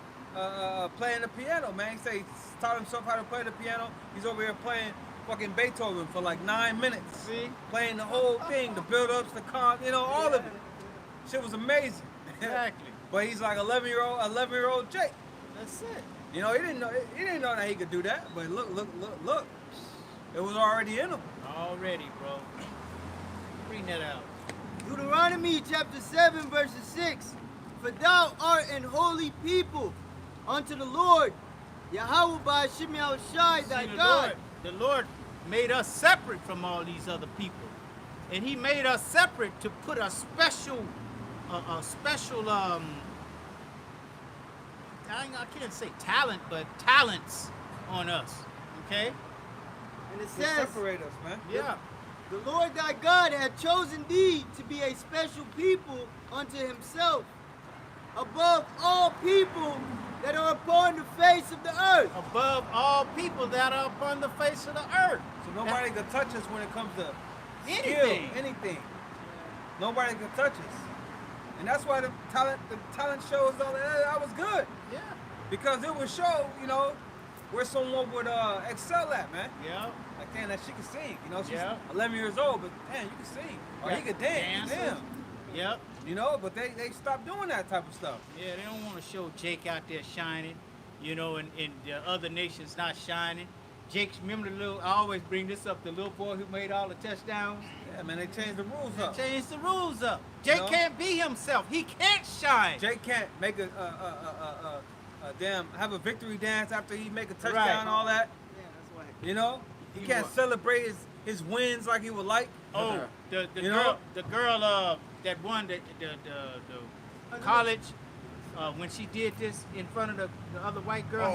playing the piano, man. He said he taught himself how to play the piano. He's over here playing fucking Beethoven for like 9 minutes. See? Playing the whole thing, the build-ups, the you know, all of it. Shit was amazing. Exactly. But he's like 11-year-old Jake. That's it. You know, he didn't know that he could do that. But look. It was already in him. Already, bro. Bring that out. Deuteronomy chapter 7 verses 6. For thou art an holy people unto the Lord, Yahweh by Shem Shai thy See, God. The Lord made us separate from all these other people. And He made us separate to put a special I can't say talent, but talents on us. Okay? And it To says, separate us, man. Yeah. the Lord thy God hath chosen thee to be a special people unto Himself, above all people that are upon the face of the earth. Above all people that are upon the face of the earth. So nobody can touch us when it comes to Anything. skill, anything. Nobody can touch us. And that's why the talent shows all that was good. Yeah. Because it would show, you know, where someone would excel at, man. Yeah. Like, damn, that she can sing. You know, she's Yeah. 11 years old, but damn, you can sing. Or he could dance. Dances. Damn. Yep. You know, but they stopped doing that type of stuff. Yeah, they don't want to show Jake out there shining, you know, and the other nations not shining. Jake's, remember the little, I always bring this up, the little boy who made all the touchdowns? Yeah, man, they changed the rules up. Changed the rules up. Jake know? can't be himself. He can't shine. Jake can't make a damn, have a victory dance after he make a touchdown Right. and all that. Yeah, that's why. You know? He He can't wa- celebrate his wins like he would like. Oh, the You girl, know? the girl that won the college, when she did this in front of the other white girl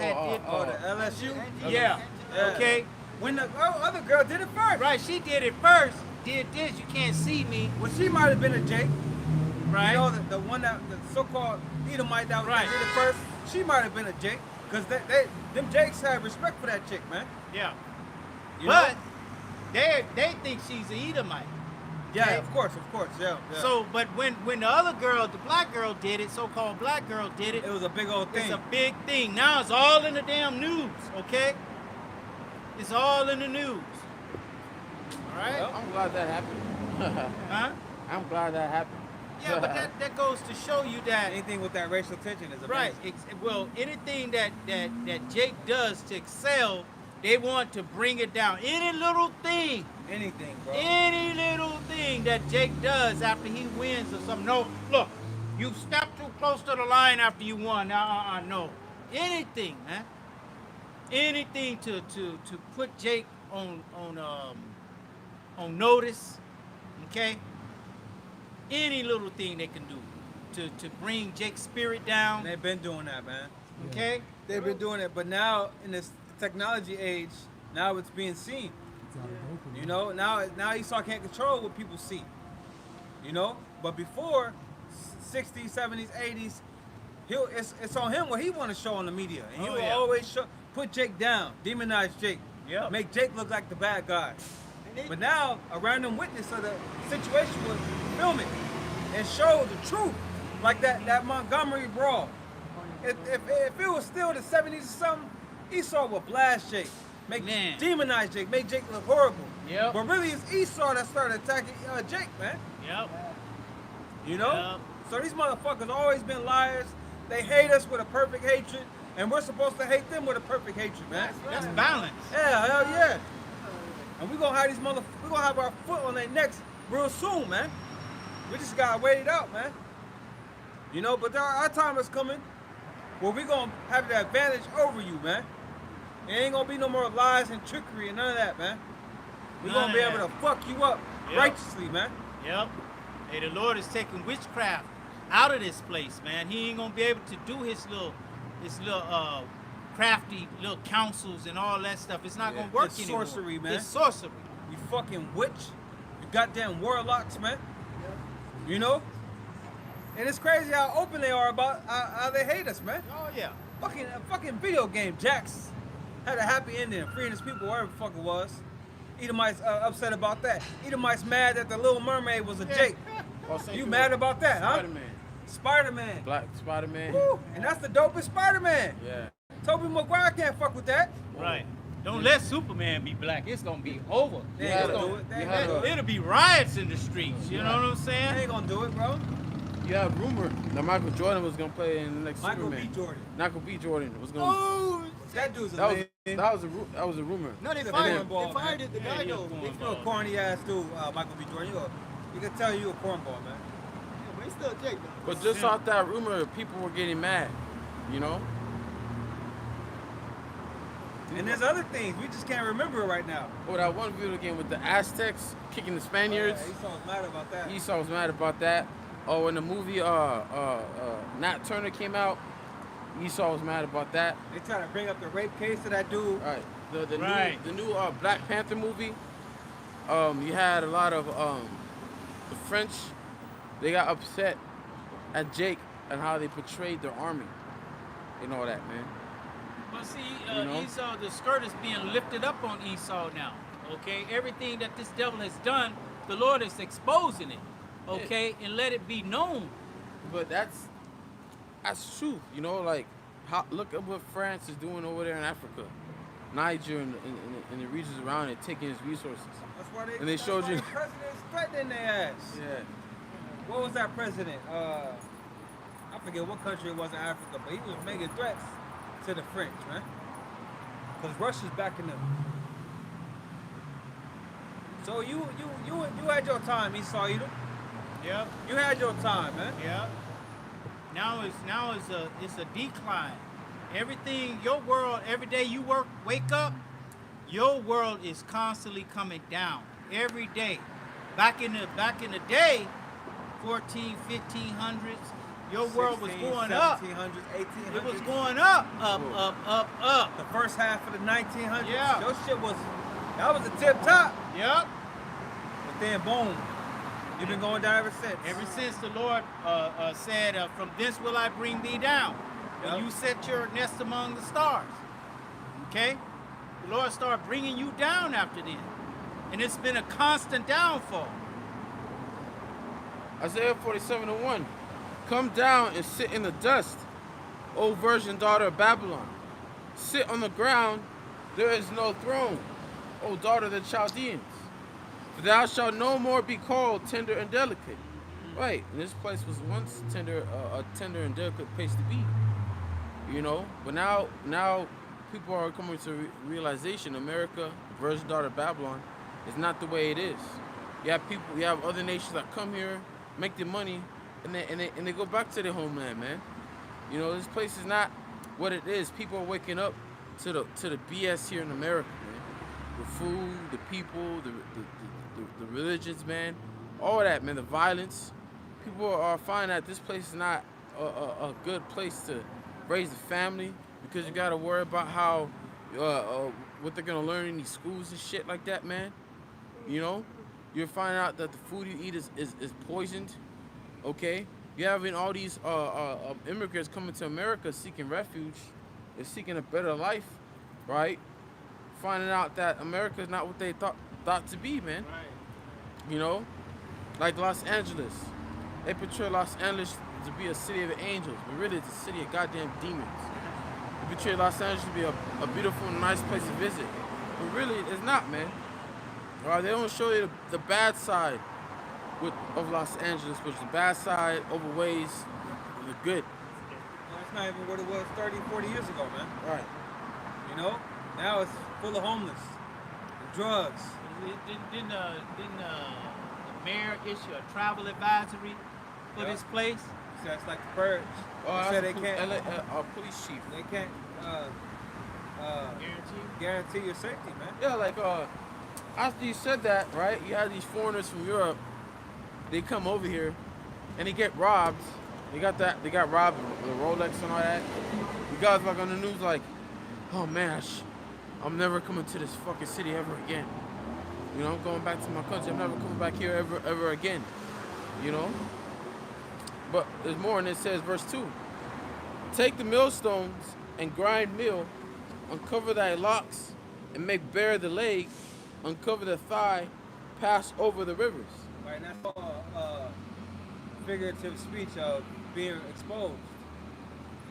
Oh, The LSU. Yeah. Yeah. Okay. When the other girl did it first. Right. She did it first. Did this. You can't see me. Well, she might have been a Jake. Right. You know, the one that the so-called Edomite that Right. did it first. She might have been a Jake, cause them Jakes had respect for that chick, man. Yeah. You But know? they think she's an Edomite. Yeah, okay. of course, yeah. So, but when the other girl, the black girl did it, so-called black girl did it, it was a big old thing. it's a big thing. Now it's all in the damn news, okay? It's all in the news. All right? Well, I'm glad that happened. Huh? I'm glad that happened. Yeah, but that goes to show you that, Anything with that racial tension is amazing. right? Well, anything that Jake does to excel, they want to bring it down. Any little thing. Anything, bro. Any little thing that Jake does after he wins or something. No, look, you stepped too close to the line after you won. No. Anything, man. Anything to put Jake on notice, okay? Any little thing they can do to bring Jake's spirit down, And they've been doing that, man. okay? They've been doing it, but now in this technology age, now it's being seen. It's out of open, You know, now Esau can't control what people see. You know, but before 60s, 70s, 80s, it's on him what he want to show on the media, and he Oh, will yeah. always put Jake down, demonize Jake, Yep. make Jake look like the bad guy. And they, But now a random witness of the situation would film it and show the truth, like that Montgomery brawl. If it was still the 70s or something, Esau would blast Jake, Man. demonize Jake, make Jake look horrible. Yep. But really, it's Esau that started attacking Jake, man. Yep. You know? Yep. So these motherfuckers always been liars. They hate us with a perfect hatred, and we're supposed to hate them with a perfect hatred, man. That's balance. Yeah, hell yeah. And we gonna have we gonna have our foot on their necks real soon, man. We just gotta wait it out, man. You know, but our time is coming where we gonna have the advantage over you, man. It ain't gonna be no more lies and trickery and none of that, man. We None gonna of be that. able to fuck you up Yep. righteously, man. Yep. Hey, the Lord is taking witchcraft out of this place, man. He ain't gonna be able to do his little crafty little councils and all that stuff. It's not Yeah, gonna work it's anymore. sorcery, man. It's sorcery. You fucking witch. You goddamn warlocks, man. You know? And it's crazy how open they are about how they hate us, man. Oh yeah. Fucking video game, Jax had a happy ending, freeing his people, wherever the fuck it was. Edomites upset about that. Edomites mad that the Little Mermaid was a Jake. You mad about that, huh? Spider-Man. Spider-Man. Black Spider-Man. Woo, and that's the dopest Spider-Man. Yeah. Tobey Maguire can't fuck with that. Right. Don't let Superman be black. It's gonna be over. They Yeah, ain't gonna though. do it. They You ain't had gonna do it. It'll be riots in the streets. You know what I'm They saying? ain't gonna do it, bro. You have rumor that Michael Jordan was gonna play in the next Michael Superman. B. Jordan. Michael B. Jordan was gonna. oh, That dude's a that was lame. that was a rumor. no, they He's a fired, cornball, they fired man. the guy though. cornball. You a corny ass dude, Michael B. Jordan. You can tell you a cornball, man. But he's still Jake though. But just off that rumor, people were getting mad. You know. And there's other things we just can't remember it right now. Or that one video game with the Aztecs kicking the Spaniards. Yeah, Esau's mad about that. Esau was mad about that. Oh, when the movie Nat Turner came out, Esau was mad about that. They try to bring up the rape case of that dude. All right. The Right. new Black Panther movie. You had a lot of the French. They got upset at Jake and how they portrayed their army. and all that, man. But see, You know? Esau, the skirt is being lifted up on Esau now. Okay, everything that this devil has done, the Lord is exposing it. Okay, and let it be known. But that's truth, you know. Like, look at what France is doing over there in Africa, Niger, and the regions around it, taking its resources. That's why they. And they that's showed why you- the president's threatening their ass. Yeah. What was that president? I forget what country it was in Africa, but he was making threats to the French, man. Because Russia's backing them. So you had your time, Esau Edom. Yep. You had your time, man. Yeah. Now it's a decline. Everything, your world, every day you wake up, your world is constantly coming down every day. Back in the day, 14, 1500s, your world was 16, going up. 1700s, 1800s. It was going up. The first half of the 1900s. Yeah. Your shit was, that was the tip top. Yep. But then boom, you've been going down ever since. Ever since the Lord said, from this will I bring thee down. When Yep. you set your nest among the stars. Okay? The Lord started bringing you down after then. And it's been a constant downfall. Isaiah 47:1. Come down and sit in the dust, O virgin daughter of Babylon. Sit on the ground, there is no throne, O daughter of the Chaldeans. For thou shalt no more be called tender and delicate. Right, and this place was once a tender and delicate place to be. You know, but now people are coming to realization. America, virgin daughter of Babylon, is not the way it is. You have other nations that come here, make their money, and they go back to their homeland, man. You know, this place is not what it is. People are waking up to the BS here in America, man. The food, the people, the religions, man, all that, man. The violence. People are finding that this place is not a good place to raise a family, because you gotta worry about how what they're gonna learn in these schools and shit like that, man. You know, you're finding out that the food you eat is poisoned. Okay, you're having all these immigrants coming to America seeking refuge, they're seeking a better life, right? Finding out that America is not what they thought to be, man. You know, like Los Angeles, they portray Los Angeles to be a city of angels, but really it's a city of goddamn demons. They portray Los Angeles to be a beautiful and nice place to visit, but really it's not, man. They don't show you the bad side of Los Angeles, which the bad side overweighs the good. That's not even what it was 30, 40 years ago, man. Right. You know, now it's full of homeless, and drugs. Didn't the mayor issue a travel advisory for this place? So it's like the purge. They said they can't. Police chief. They can't guarantee your safety, man. Yeah, like after you said that, right? You have these foreigners from Europe. They come over here, and they get robbed. They got robbed with a Rolex and all that. You guys back on the news like, oh man, I'm never coming to this fucking city ever again. You know, I'm going back to my country. I'm never coming back here ever again. You know? But there's more, and it says, verse 2. Take the millstones and grind meal, uncover thy locks, and make bare the leg, uncover the thigh, pass over the rivers. Right, and that's all figurative speech of being exposed.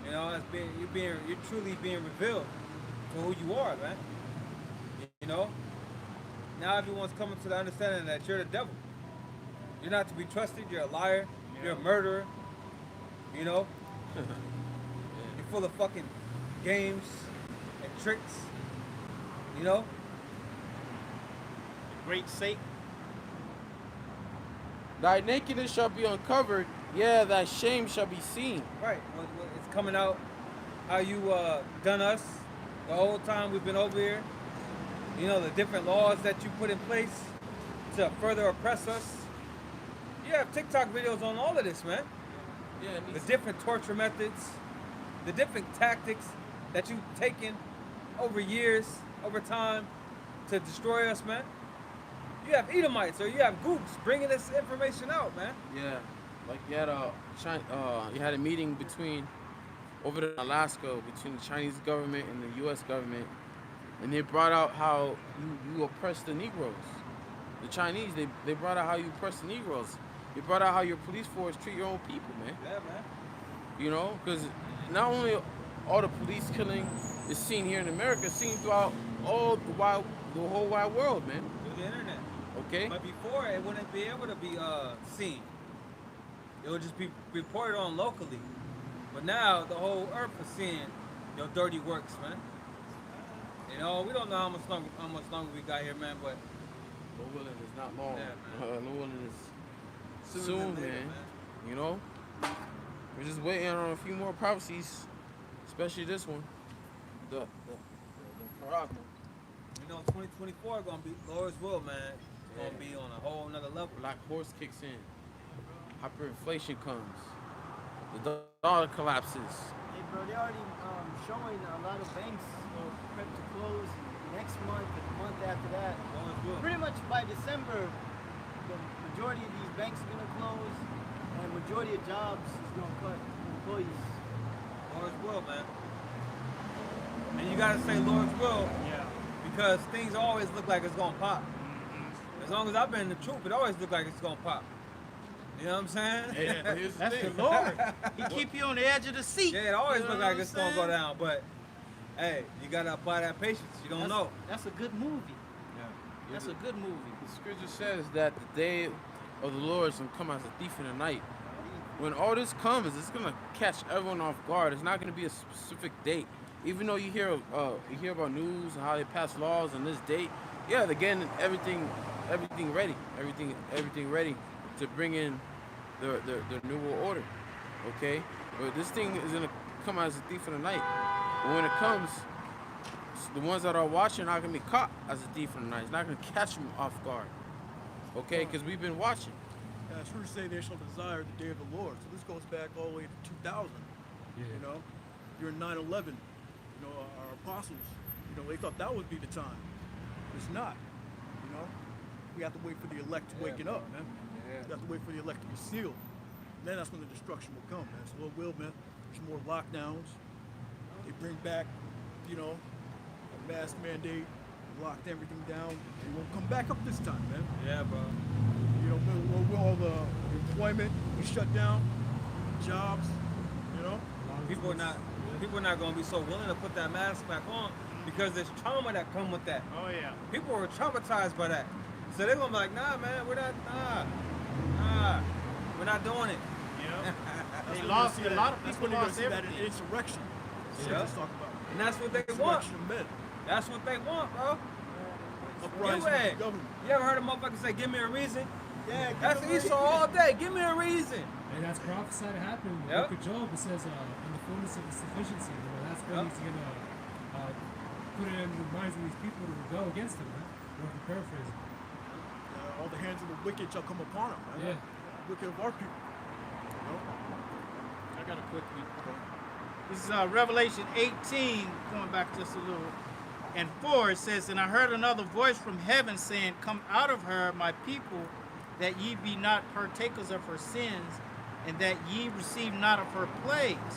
You know, as you're truly being revealed to who you are, man. You know? Now everyone's coming to the understanding that you're the devil. You're not to be trusted, you're a liar, you're a murderer, you know? You're full of fucking games and tricks, you know? Great Satan. Thy nakedness shall be uncovered, yeah, thy shame shall be seen. Right, it's coming out how you done us the whole time we've been over here. You know, the different laws that you put in place to further oppress us. You have TikTok videos on all of this, man. Yeah, The different torture methods, the different tactics that you've taken over years, over time, to destroy us, man. You have Edomites or you have Gooks bringing this information out, man. Yeah, like you had a meeting between over there in Alaska between the Chinese government and the U.S. government, and they brought out how you oppress the Negroes. The Chinese, they brought out how you oppress the Negroes. They brought out how your police force treat your own people, man. Yeah, man. You know, because not only all the police killing is seen here in America, it's seen throughout the whole wide world, man. Through the internet. Okay? But before, it wouldn't be able to be seen. It would just be reported on locally. But now the whole earth is seeing your dirty works, man. You know, we don't know how much longer we got here, man. But Lord willing is not long. Yeah, Lord willing is Sooner soon, than later, man. You know, we're just waiting on a few more prophecies, especially this one, the Quran. you know, 2024 gonna be Lord's will, man. It's gonna be on a whole nother level. Black horse kicks in, hyperinflation comes, the dollar collapses. Hey, bro, they're already showing a lot of banks prep to close next month and the month after that. Lord's will. Pretty much by December, the majority of these banks are going to close, and majority of jobs is going to cut employees. Lord's will, man. And you gotta say Lord's will Yeah. because things always look like it's gonna pop. As long as I've been in the troop, it always looked like it's gonna pop. You know what I'm saying? Hey, but here's the That's the thing. Lord. He keep you on the edge of the seat. Yeah, it always You know look what like I'm it's gonna go saying? down, but hey, you gotta apply that patience. You don't know. That's a good movie. Yeah. That's a good movie. The scripture says that the day of the Lord is going to come as a thief in the night. When all this comes, it's going to catch everyone off guard. It's not going to be a specific date. Even though you hear about news and how they pass laws on this date, yeah, they're getting everything ready. Everything ready to bring in the new world order. Okay? But this thing is going to come as a thief in the night. But when it comes, the ones that are watching are going to be caught as a thief in the night. It's not going to catch them off guard. Okay? Because we've been watching. As who say they shall desire the day of the Lord. So this goes back all the way to 2000. Yeah. You know, during 9/11, you know, our apostles, you know, they thought that would be the time. It's not. You know, we have to wait for the elect waking up, man. Yeah. We have to wait for the elect to be sealed. Then that's when the destruction will come, man. So Lord will, man. There's more lockdowns. They bring back, you know, a mask mandate, locked everything down. It won't come back up this time, man. Yeah, bro. You know, with all the employment we shut down, jobs, you know. People are not gonna be so willing to put that mask back on because there's trauma that come with that. Oh yeah. People are traumatized by that. So they're gonna be like, nah, man, we're not doing it. Yeah. That's They when lost you're a gonna lot of that's people when you're lost gonna see that everything. insurrection. That's Yeah. what let's talk about. And that's what they want. Insurrection of men. That's what they want, bro. Uprising Hey, of the government. you ever heard a motherfucker say, give me a reason? Yeah, That's Esau all day. Give me a reason. And that's prophesied to happen. In the Yep. book of Job, it says, in the fullness of his sufficiency, you know, that's when Yep. he's going to put it in the minds of these people to rebel against him, right? Or if you paraphrase it. All the hands of the wicked shall come upon them. Right? Yeah. Wicked of our people. You know? I got a quick one. This is Revelation 18, going back just a little. And 4, it says, And I heard another voice from heaven saying, Come out of her, my people, that ye be not partakers of her sins, and that ye receive not of her plagues.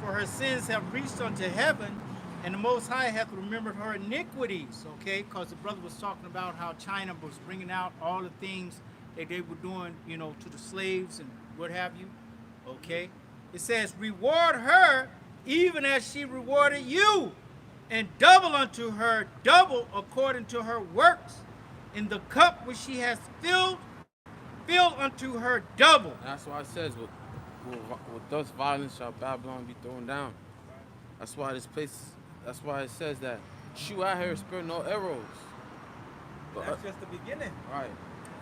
For her sins have reached unto heaven, and the Most High hath remembered her iniquities. Okay, because the brother was talking about how China was bringing out all the things that they were doing, you know, to the slaves and what have you. Okay, it says, Reward her even as she rewarded you, and double unto her, double according to her works. In the cup which she has filled, fill unto her double. That's why it says, with thus violence shall Babylon be thrown down. That's why that's why it says that shoot at her, spare no arrows. That's just the beginning. Right.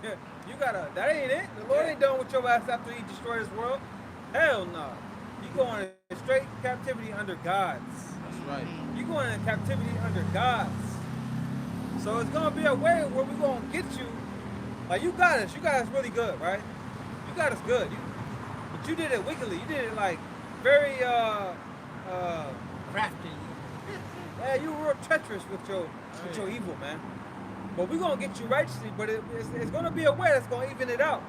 That ain't it. The Lord ain't done with your ass after he destroyed this world. Hell no. You going in straight captivity under God's. That's right. You going in captivity under God's. So it's gonna be a way where we're gonna get you. Like you got us really good, right? You got us good. But you did it wickedly. You did it like very Crafty. yeah, you were treacherous with your evil, man. But we're gonna get you righteously, but it's gonna be a way that's gonna even it out.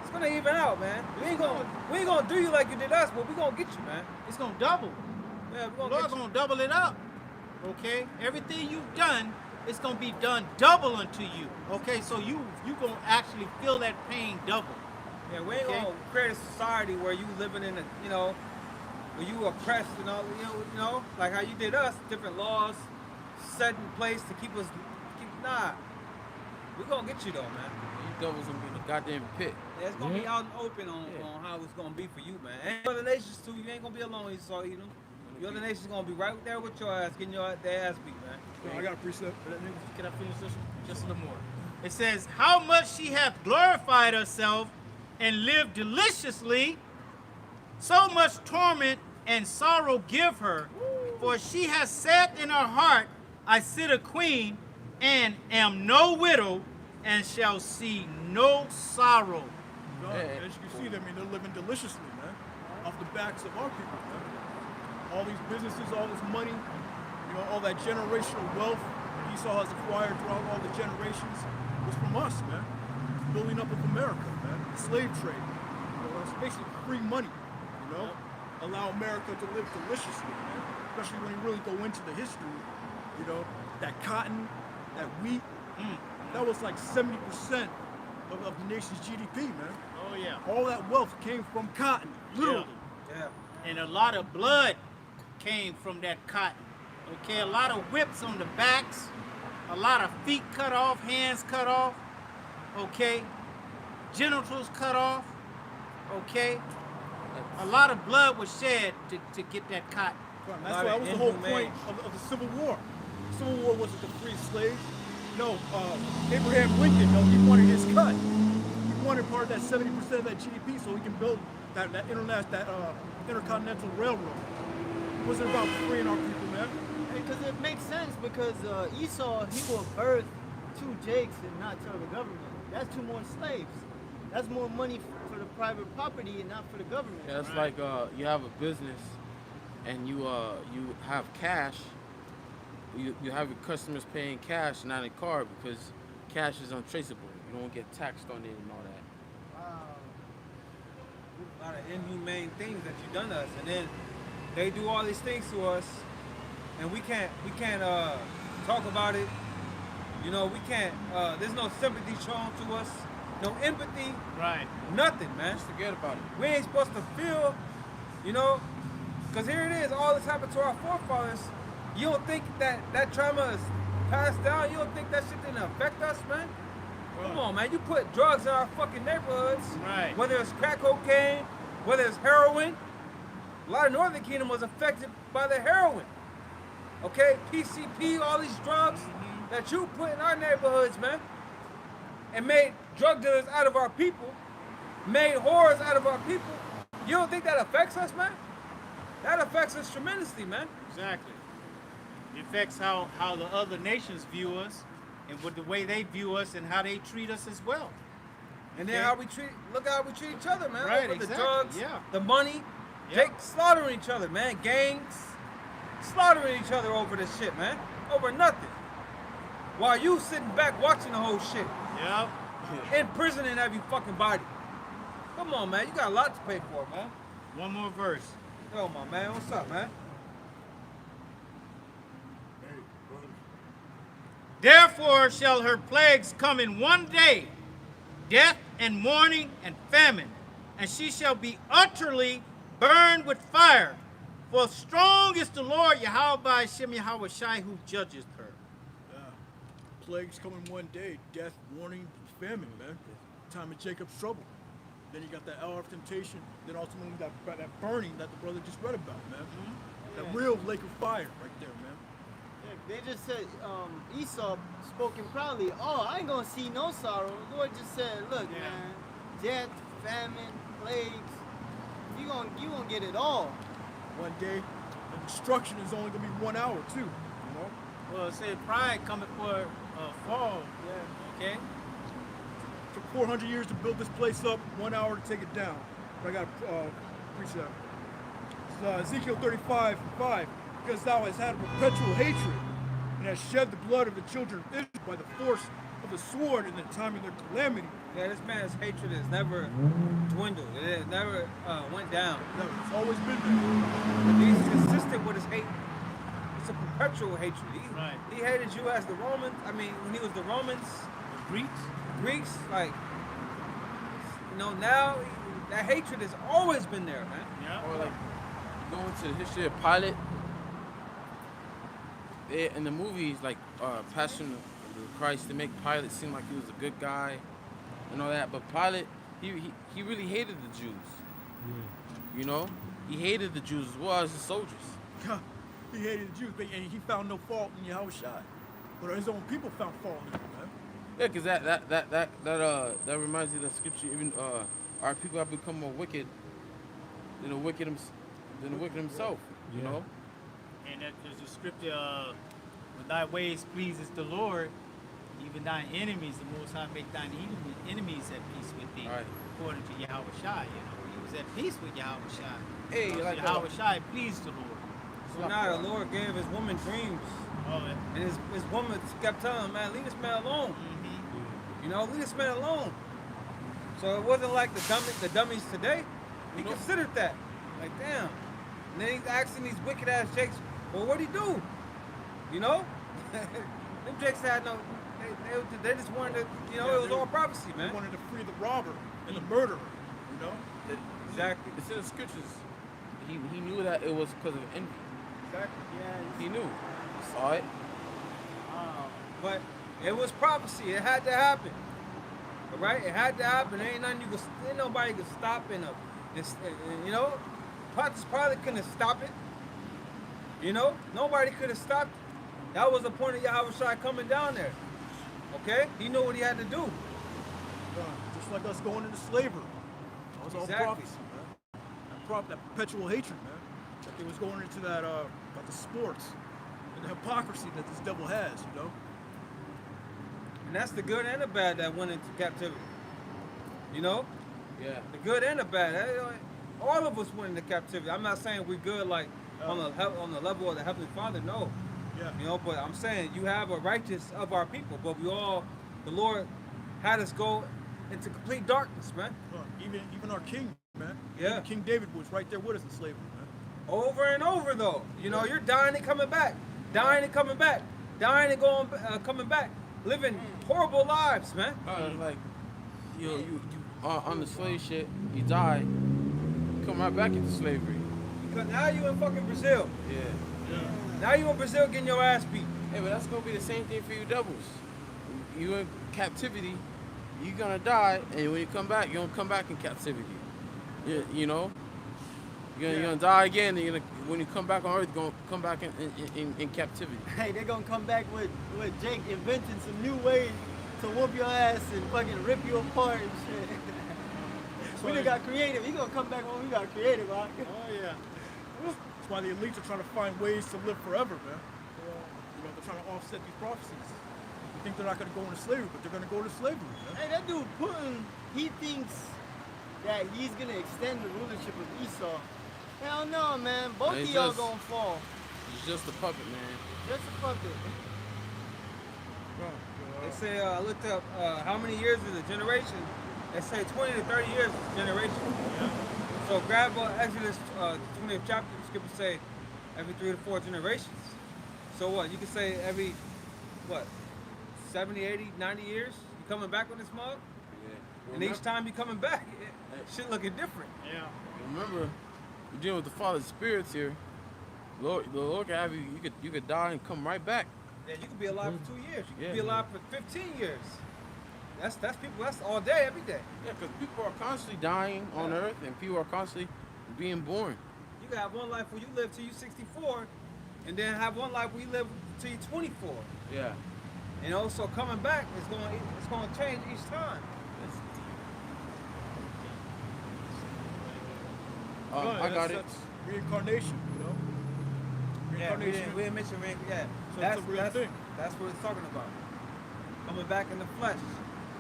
It's gonna even out, man. We ain't gonna do you like you did us, but we gonna get you, man. It's gonna double. Yeah, we The gonna Lord's get you. gonna double it up. Okay? Everything you've done, it's gonna be done double unto you. Okay, so you gonna actually feel that pain double. Yeah, we ain't Okay. gonna create a society where you living in a, where you oppressed and all, like how you did us, different laws set in place to keep us, nah. We gonna get you though, man. You devils gonna be in the goddamn pit. Yeah, it's gonna be out and open on how it's gonna be for you, man. And other nations too, you ain't gonna be alone, Esau, Edom. The other nations gonna be right there with your ass, getting their ass beat, man. So I got a precept for that nigga. Can I finish this one? Just a little more. It says, how much she hath glorified herself and lived deliciously, so much torment and sorrow give her. For she has said in her heart, I sit a queen and am no widow and shall see no sorrow. No, Hey. as you can see, I mean, they're living deliciously, man. Off the backs of our people, man. All these businesses, all this money, all that generational wealth that Esau has acquired throughout all the generations was from us, man. Building up of America, man. The slave trade. It's basically free money, Allow America to live deliciously, man. Especially when you really go into the history, that cotton, that wheat, that was like 70% of the nation's GDP, man. Oh, yeah. All that wealth came from cotton, literally. Yeah. And a lot of blood came from that cotton. Okay, a lot of whips on the backs, a lot of feet cut off, hands cut off, okay, genitals cut off, okay. A lot of blood was shed to get that cotton. Right, that's why that was the whole point of the Civil War. The Civil War wasn't to free slaves. No, Abraham Lincoln, he wanted his cut. He wanted part of that 70% of that GDP so he can build that intercontinental railroad. It wasn't about freeing our people, man. Because it makes sense because Esau, he will birth 2 Jakes and not tell the government. That's 2 more slaves. That's more money for the private property and not for the government. Yeah, it's like you have a business and you have cash. You have your customers paying cash, not in card, because cash is untraceable. You don't get taxed on it and all that. Wow. A lot of inhumane things that you done to us, and then they do all these things to us, and we can't talk about it. We can't. There's no sympathy shown to us, no empathy, Right. nothing, man. Just forget about it. We ain't supposed to feel, because here it is. All this happened to our forefathers. You don't think that trauma is passed down? You don't think that shit didn't affect us, man? Come on, man. You put drugs in our fucking neighborhoods. Right. Whether it's crack cocaine, whether it's heroin. A lot of Northern Kingdom was affected by the heroin. Okay? PCP, all these drugs that you put in our neighborhoods, man. And made drug dealers out of our people. Made whores out of our people. You don't think that affects us, man? That affects us tremendously, man. Exactly. It affects how the other nations view us and with the way they view us and how they treat us as well. And then Okay. look how we treat each other, man. Right, Over the exactly, drugs, yeah. the money, Yeah. Jake slaughtering each other, man. Gangs slaughtering each other over this shit, man. Over nothing. While you sitting back watching the whole shit. Yep. Imprisoning every fucking body. Come on, man. You got a lot to pay for, man. One more verse. Yo, my man. What's up, man? Therefore shall her plagues come in one day, death and mourning and famine, and she shall be utterly burned with fire. For strong is the Lord Yahweh Shem Yahweh Shai who judgeth her. Yeah. Plagues coming one day, death, warning, famine, man. Time of Jacob's trouble. Then you got that hour of temptation. Then ultimately that burning that the brother just read about, man. That real lake of fire right there, man. They just said, Esau spoken proudly, oh, I ain't gonna see no sorrow. The Lord just said, look, Yeah. man, death, famine, plagues, you gonna get it all. One day, the destruction is only gonna be 1 hour too. Well, it said pride cometh for fall. Yeah. Okay? Took 400 years to build this place up, 1 hour to take it down. But I got a precept. It's, Ezekiel 35:5. Because thou hast had a perpetual hatred, and hast shed the blood of the children of Israel by the force of the sword in the time of their calamity. Yeah, this man's hatred has never dwindled. It never went down. No, it's always been there. He's consistent with his hate. It's a perpetual hatred. Right. He hated you as the Romans. I mean, when he was the Romans, The Greeks. Greeks, like, now that hatred has always been there, man. Yeah. Or like going to the history of Pilate. In the movies, like Passion of Christ, they make Pilate seem like he was a good guy and all that. But Pilate, he really hated the Jews. You know, he hated the Jews as well as the soldiers. He hated the Jews, and he found no fault in Yahushua. But his own people found fault in him, man. Yeah, because that reminds me of that scripture. Even our people have become more wicked than the wicked himself. You know. And that there's a scripture, when thy ways pleases the Lord, even thine enemies, the Most High make thine enemies at peace with thee, Right. according to Yahushua. You know, he was at peace with Yahushua. Hey, Because like, Yahushua pleased the Lord. So now the Lord gave his woman dreams. Oh, yeah. And his woman kept telling him, man, leave this man alone. You know, leave this man alone. So it wasn't like the dummies today. He considered that. Like, damn. And then he's asking these wicked ass jakes, well, what'd he do? You know? Them jakes had no, they just wanted to, it was all prophecy, They man. wanted to free the robber and the murderer, you know? Exactly. It's in the scriptures. He knew that it was because of envy. Exactly. Yeah. He knew. He saw it. But it was prophecy. It had to happen. All right? It had to happen. Ain't nobody could stop it. Pontius Pilate couldn't stop it. Nobody could have stopped it. That was the point of Yahushua coming down there. Okay? He knew what he had to do. Just like us going into slavery. That was all Exactly. prophecy, man. That perpetual hatred, man. Like it was going into that, about the sports and the hypocrisy that this devil has, you know? And that's the good and the bad that went into captivity. Yeah. The good and the bad. All of us went into captivity. I'm not saying we're good like on the level of the Heavenly Father, no. Yeah. But I'm saying you have a righteous of our people, but the Lord had us go into complete darkness, man. Even our king, man. Yeah. Even King David was right there with us in slavery, man. Over and over, though. You're dying and coming back, dying and coming back, dying and coming back, living horrible lives, man. Like, you on the slave shit, you die, you come right back into slavery. Because now you in fucking Brazil. Yeah. Now you in Brazil getting your ass beat. Hey, but that's gonna be the same thing for you devils. You in captivity, you're gonna die, and when you come back, you're gonna come back in captivity. You know? You're gonna die again, and when you come back on earth, you're gonna come back in captivity. Hey, they're gonna come back with Jake inventing some new ways to whoop your ass and fucking rip you apart and shit. We done got creative. He gonna come back when we got creative, huh? Oh, yeah. That's why the elites are trying to find ways to live forever, man. They're trying to offset these prophecies. They think they're not going to go into slavery, but they're going to go into slavery, man. Hey, that dude Putin, he thinks that he's gonna extend the rulership of Esau. Hell no, man. Both of He's y'all just- gonna fall. It's just a puppet, man. Just a puppet. They say, I looked up how many years is a generation. They say 20 to 30 years is a generation. So grab Exodus 20th chapter, the scriptures say every 3 to 4 generations. So what, you can say every, 70, 80, 90 years? You coming back with this mug? Yeah. And each time you coming back, shit looking different. Yeah. Remember, you're dealing with the Father's spirits here. The Lord can have you. You could die and come right back. Yeah, you could be alive for 2 years. You could Yeah. be alive for 15 years. That's people, that's all day, every day. Yeah, because people are constantly dying on earth, and people are constantly being born. You can have one life where you live till you're 64, and then have one life where you live till you're 24. Yeah. So coming back is going to change each time. I got it. That's reincarnation, you know? Yeah, we Reincarnation. didn't mention yeah. So it's a real thing. That's what it's talking about. Coming back in the flesh.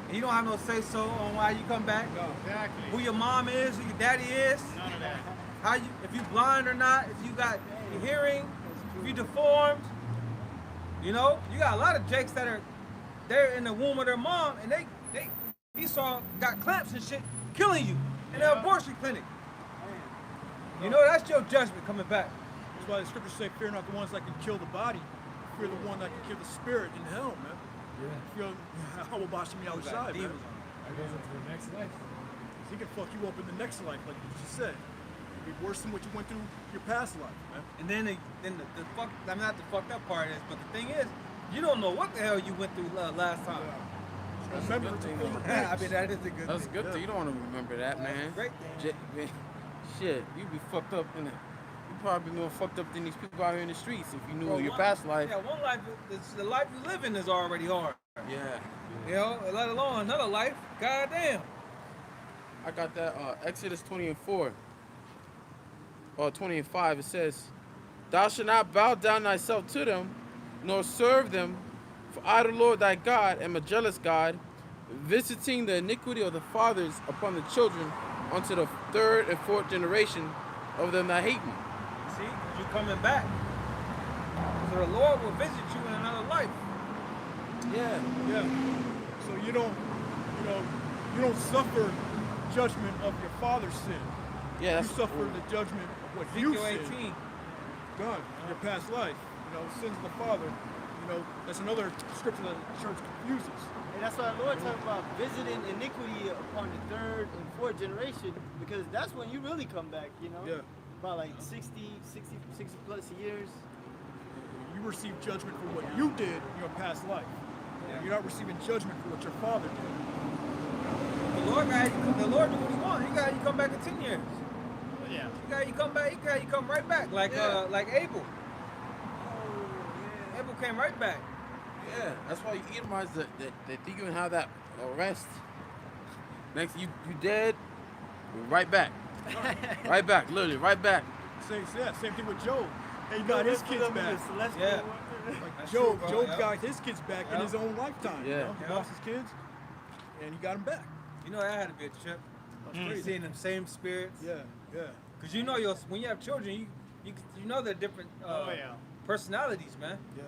And you don't have no say so on why you come back. Exactly. Who your mom is, who your daddy is, None of that. if you blind or not, if you got hearing, if you deformed. You got a lot of jakes that are they're in the womb of their mom, and Esau got clamps and shit, killing you in an abortion clinic. You know, that's your judgment coming back. That's why the scriptures say, fear not the ones that can kill the body, fear the one that can kill the spirit in hell, man. Yeah. Fear how about me outside, man. That goes into the next life. He can fuck you up in the next life, like you just said. It'd be worse than what you went through your past life, man. And then the fuck, I mean, not the fucked up part is, but the thing is, you don't know what the hell you went through last time. Yeah. Remember good thing, to though. I mean, that is a good That's a thing. good thing. You don't want to remember that, man. Great thing. Man. Shit, you'd be fucked up in it. You probably be more fucked up than these people out here in the streets if you knew Bro, your one- past life. Yeah, one life, the life you live in is already hard. Yeah. You know, let alone another life. Goddamn. I got that Exodus 20:4 or 20:5. It says, "Thou shalt not bow down thyself to them, nor serve them, for I, the Lord thy God, am a jealous God, visiting the iniquity of the fathers upon the children unto the third and fourth generation of them that hate me." See, you coming back. So the Lord will visit you in another life. Yeah. Yeah. So you don't suffer judgment of your father's sin. Yeah. You suffer the judgment of what you Ezekiel sinned. 18. God, in your past life. Sins of the father. That's another scripture that the church confuses. And that's why the Lord talks about visiting iniquity upon the third and fourth generation, because that's when you really come back, Yeah. About like 60 plus years. You receive judgment for what you did in your past life. Yeah. You're not receiving judgment for what your father did. The Lord do what he wants. He got you come back in 10 years. Yeah. He got you come back. He got you come right back, like Abel. Abel came right back. Yeah, that's why you Edomites that they think you can have that arrest. Next, you dead, right back, right back, literally right back. Same thing with Job. And he got his kids back. Yeah. Like That's Job, true, bro. Job Yep. got his kids back in his own lifetime. Yeah. He lost his kids, and he got them back. You know that had to be a trip. crazy. Seeing them same spirits. Yeah, yeah. Cause you know when you have children, you know they're different personalities, man. Yeah.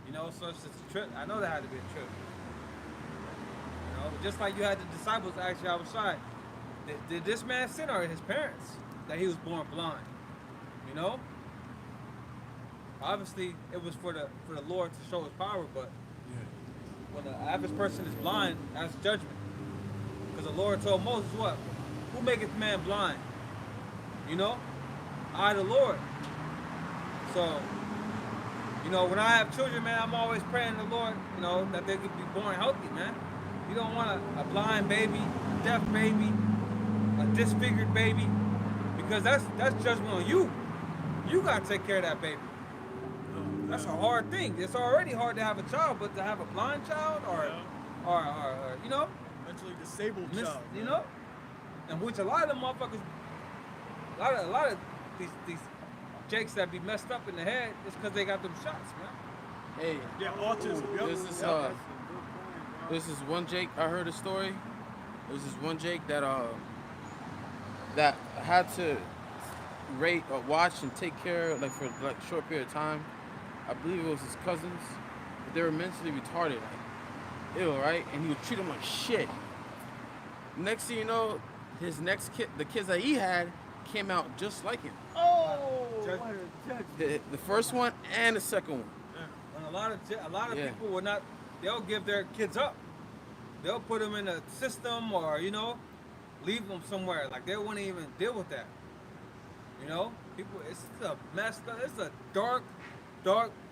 You know, so it's just a trip. I know that had to be a trip. You know, just like you had the disciples ask you outside, did this man sin or his parents that he was born blind? You know? Obviously, it was for the Lord to show his power, but when the average person is blind, that's judgment. Because the Lord told Moses, what? Who maketh man blind? You know? I, the Lord. So, you know, when I have children, man, I'm always praying to the Lord, you know, that they could be born healthy, man. You don't want a blind baby, a deaf baby, a disfigured baby, because that's judgment on you. You gotta take care of that baby. That's a hard thing. It's already hard to have a child, but to have a blind child or you know, Mentally disabled child. you know, and which a lot of them motherfuckers, a lot of these jakes that be messed up in the head is because they got them shots, man. Hey, Yeah, autism. Yep. this is one Jake. I heard a story. This is one Jake that that had to watch and take care for a short period of time. I believe it was his cousins. But they were mentally retarded, like ill, right? And he would treat them like shit. Next thing you know, his next kid, the kids that he had, came out just like him. Oh, Judge- what a judge. The first one and the second one. And a lot of Yeah. people will not. They'll give their kids up. They'll put them in a system or leave them somewhere. Like they won't even deal with that. You know, people. It's a messed up. It's a dark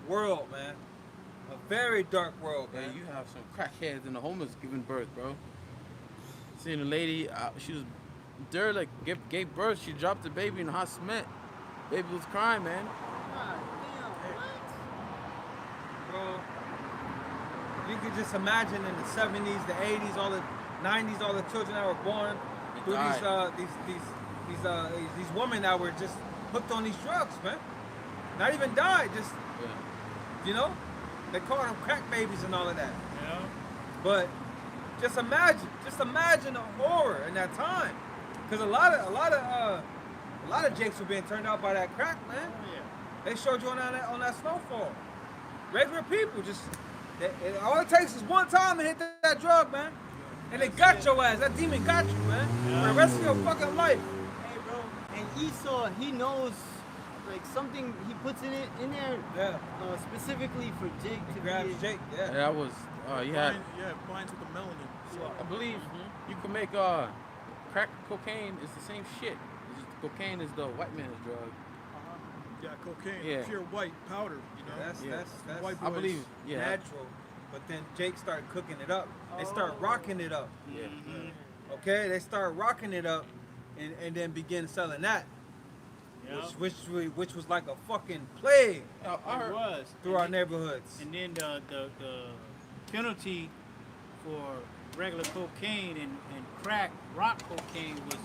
world, man. A very dark world, Yeah, man. you have some crackheads and the homeless giving birth, bro. Seeing a lady, she was there, like gave birth. She dropped the baby in the hot cement. Baby was crying, man. God damn, what? Bro, you could just imagine in the 70s, the 80s, all the 90s, all the children that were born through these women that were just hooked on these drugs, man. Not even died, just they call them crack babies and all of that. Yeah. But just imagine the horror in that time, because a lot of jakes were being turned out by that crack, man. Yeah. They showed you on that snowfall. Regular people just All it takes is one time to hit that drug, man. And it got your ass. That demon got you, man. For the rest of your fucking life. Hey, bro. And Esau, he knows, like, something he puts in there Yeah. specifically for Jake He to grabs be. Jake, yeah. That was, you had, Binds with the melanin. I believe you can make crack cocaine is the same shit. It's just cocaine is the white man's drug. Yeah, cocaine, Yeah. pure white powder, you know. That's White I believe, yeah. natural. But then Jake started cooking it up. They start rocking it up. Yeah. Okay, they start rocking it up, and then begin selling that, Yeah. which was like a fucking plague I It heard, was. through our neighborhoods. And then the penalty for regular cocaine and crack rock cocaine was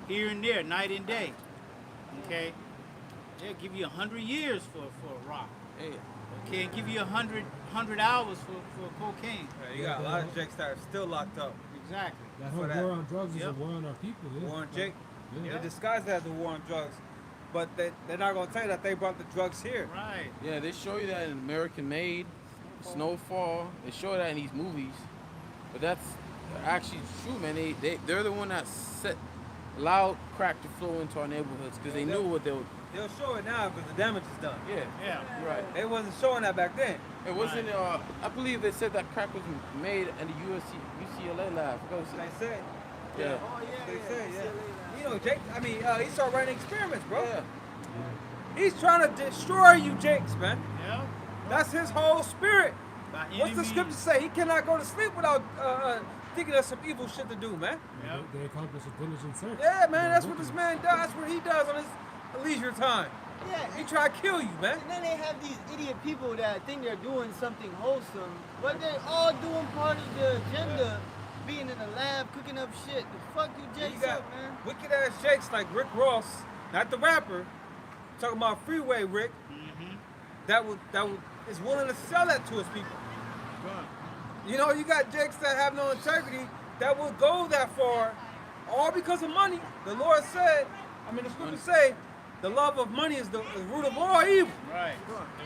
here and there, night and day. Okay? They'll give you 100 years for a rock. hey, Okay, and give you 100 hours for cocaine. Yeah, you got a lot of Jakes that are still locked up. Exactly. That For whole that. war on drugs is a Yep. war on our people. Yeah. War on Jake. Yeah. They disguise that as a war on drugs, but they're not gonna tell you that they brought the drugs here. Right. yeah, they show you that in American Made, Snowfall. They show that in these movies, but that's actually true, man. They're the one that allowed crack to flow into our neighborhoods because they knew what they would. They'll show it now because the damage is done. Yeah, Yeah. right. They wasn't showing that back then. It wasn't. I believe they said that crack was made in the UCLA lab. I forgot what They it say. said. Yeah. Oh, yeah, They yeah. say, yeah. UCLA. You know, Jake. I mean, he started running experiments, bro. Yeah. He's trying to destroy you, Jakes, man. Yeah. That's his whole spirit. By What's the enemies. scripture say? He cannot go to sleep without thinking of some evil shit to do, man. Yeah. They accomplish a diligent search. Yeah, man. They're That's what looking. this man does. That's what he does on his leisure time. Yeah. He try to kill you, man. And then they have these idiot people that think they're doing something wholesome, but they're all doing part of the agenda, being in the lab, cooking up shit. The fuck you You Jakes got up, man? wicked ass Jakes like Rick Ross, not the rapper, talking about Freeway Rick, that is willing to sell that to his people. You know, you got Jakes that have no integrity that will go that far, all because of money. The Lord said, the scriptures say, the love of money is the root of all evil. Right.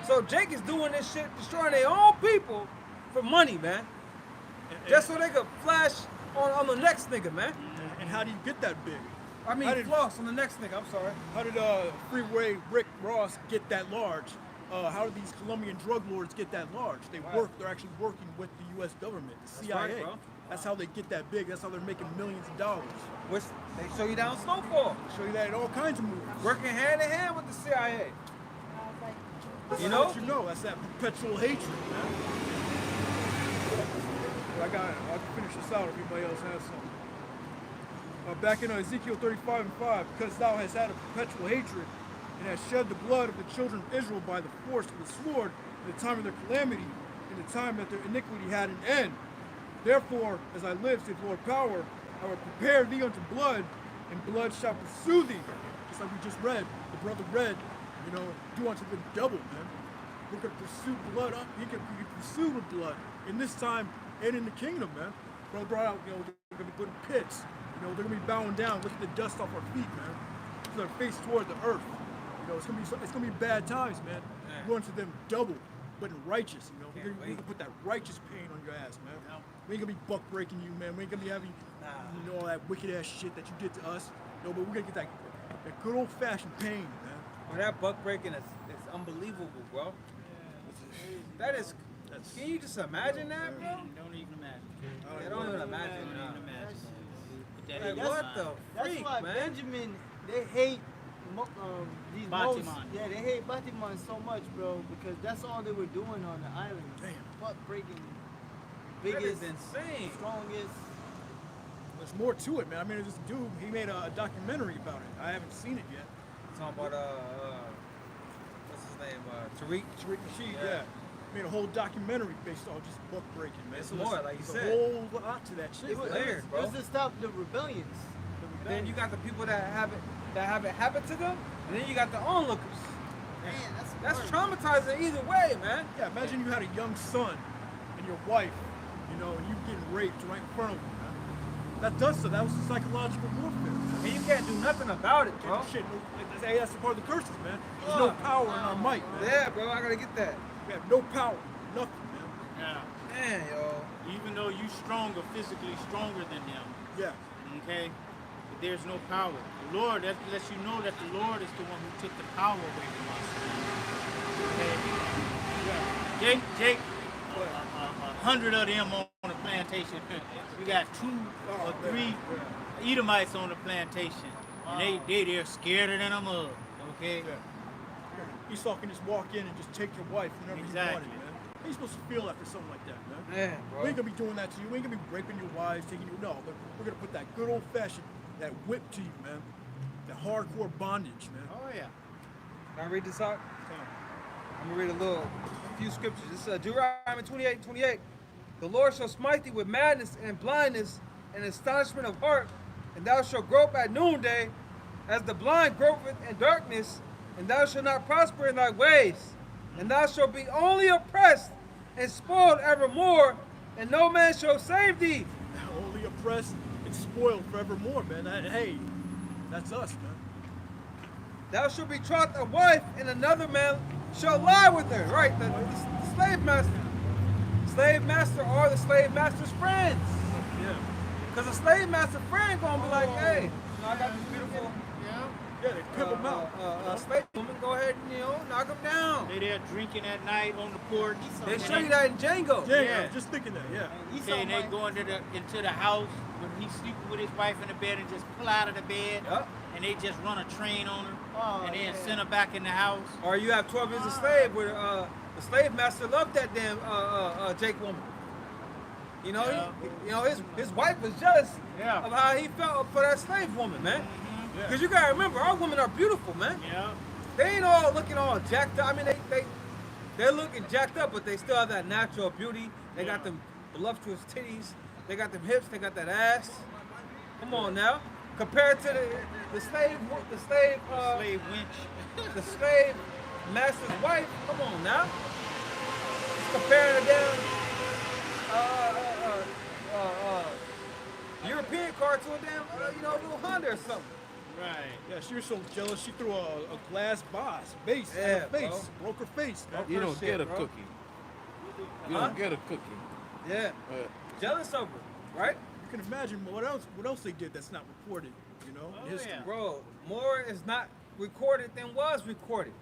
So Jake is doing this shit, destroying their own people for money, man. Just so they could flash on the next nigga, man. And how do you get that big? I mean, How did- floss on the next nigga, I'm sorry. How did Freeway Rick Ross get that large? How did these Colombian drug lords get that large? They're actually working with the U.S. government, the CIA. right, bro. That's how they get that big. That's how they're making millions of dollars. Which they show you down Snowfall. Show you that in all kinds of movies. Working hand in hand with the CIA. You know? What you know, that's that perpetual hatred, man. I'll finish this out if anybody else has something. Back in Ezekiel 35:5, because thou hast had a perpetual hatred and hast shed the blood of the children of Israel by the force of the sword in the time of their calamity, in the time that their iniquity had an end. Therefore, as I live, saith Lord Power, I will prepare thee unto blood, and blood shall pursue thee. Just like we just read, the brother read, do unto them double, man. We're going to pursue blood up. You can pursue with blood in this time and in the kingdom, man. Brother brought out, they're going to be put in pits. They're going to be bowing down, lifting the dust off our feet, man. With their face toward the earth. It's going to be bad times, man. We're unto them double, but in righteous, We're going to put that righteous pain on your ass, man. We ain't going to be buck breaking you, man. We ain't going to be having, all that wicked ass shit that you did to us. But we're going to get that good old fashioned pain, man. Well, that buck breaking is unbelievable, bro. That is. Can you just imagine that, bro? Don't even imagine. I don't even imagine. Don't nah. even imagine. Put that Like, in your what mind. the That's freak, why man? Benjamin, they hate these Batiman. most. Yeah, they hate Batiman so much, bro, because that's all they were doing on the island. Damn. Butt breaking, That is biggest, insane. strongest. There's more to it, man. I mean, this dude, he made a documentary about it. I haven't seen it yet. Talking about what's his name? Tariq. Tariq Nasheed, yeah. Made a whole documentary based on just buck breaking, man. It's So more, there's- like you there's said. a whole lot to that shit. It's man. layered, bro. Just to stop the rebellions. Then you got the people that have it happen to them, and then you got the onlookers. Man, That's worse. traumatizing either way, man. Yeah, imagine you had a young son and your wife, and you getting raped right in front of them, man. That does so. That was psychological warfare, man. And you can't do nothing about it, bro. Shit, that's the part of the curses, man. There's no power in our might, man. Yeah, bro, I gotta get that. We have no power, nothing, man. Yeah. Man, yo. Even though you stronger, physically stronger than them, Yeah. okay? But there's no power. The Lord, that lets you know that the Lord is the one who took the power away from us. Okay? Jake, 100 of them on the plantation. We got 2 or 3 Edomites on the plantation. And they're scared than a mug. Okay? Yeah. Esau can just walk in and just take your wife whenever he Exactly. wanted, man. How you supposed to feel after something like that, man? Man, bro. We ain't gonna be doing that to you. We ain't gonna be raping your wives, taking you. No, but we're gonna put that good old fashioned, that whip to you, man. That hardcore bondage, man. Oh, yeah. Can I read this out? Come on. I'm gonna read a few scriptures. This is Deuteronomy 28:28. The Lord shall smite thee with madness and blindness and astonishment of heart, and thou shalt grope at noonday, as the blind gropeth in darkness, and thou shalt not prosper in thy ways, and thou shalt be only oppressed and spoiled evermore, and no man shall save thee. Only oppressed and spoiled forevermore, man. Hey, that's us, man. Thou shalt betroth a wife, and another man shall lie with her. Right, the slave master. Slave master or the slave master's friends. Yeah. Because the slave master friend gonna be like, hey, I got this beautiful Yeah, they pimp them out. slave woman, go ahead and, knock him down. They there drinking at night on the porch. They show you that in Django. Yeah, Yeah. I was just thinking that, yeah. Okay, and they go into the house when he's sleeping with his wife in the bed and just pull out of the bed. Yup. And they just run a train on her. Oh, and then yeah. send her back in the house. Or you have 12 years a slave where the slave master loved that damn Jake woman. You know, Yeah. his wife was jealous Yeah. of how he felt for that slave woman, man. Yeah. Because you gotta remember, our women are beautiful, man. Yeah. They ain't all looking all jacked up. I mean, they're looking jacked up, but they still have that natural beauty. They got them voluptuous titties. They got them hips. They got that ass. Come on now. Compared to the slave Slave wench. the slave master's wife. Come on now. Just comparing a damn European car to a damn little Honda or something. Right. Yeah, she was so jealous, she threw a glass vase at Yeah, her face. bro. Broke her face, man. You don't shit, get a bro. cookie. You Huh? don't get a cookie. Yeah. Jealous of her, right? You can imagine what else they did that's not reported, you know, Oh, in history. yeah. Bro, more is not recorded than was recorded.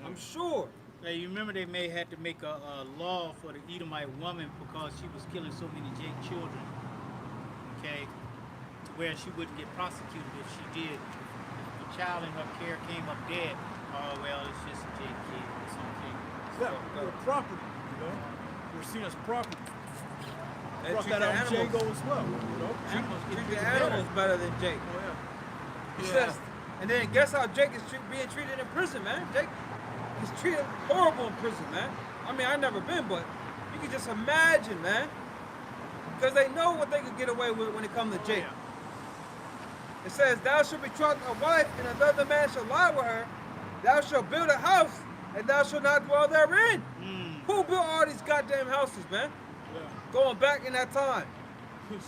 I'm sure. Hey, you remember they may had to make a law for the Edomite woman because she was killing so many Jake children. Okay, to where she wouldn't get prosecuted if she did. If a child in her care came up dead, oh well, it's just a Jake kid. It's okay. Yeah, we're property, you know. We're seen as property. They Brought treat that the out in animals- Django as well, you know. Animals get Treat treated the animals better than Jake. Oh yeah. It Yeah. says, and then guess how Jake is being treated in prison, man? Jake is treated horrible in prison, man. I mean, I've never been, but you can just imagine, man. Because they know what they could get away with when it comes to Jake. It says, thou shalt betroth a wife, and another man shall lie with her. Thou shalt build a house, and thou shalt not dwell therein. Who built all these goddamn houses, man? Yeah. Going back in that time.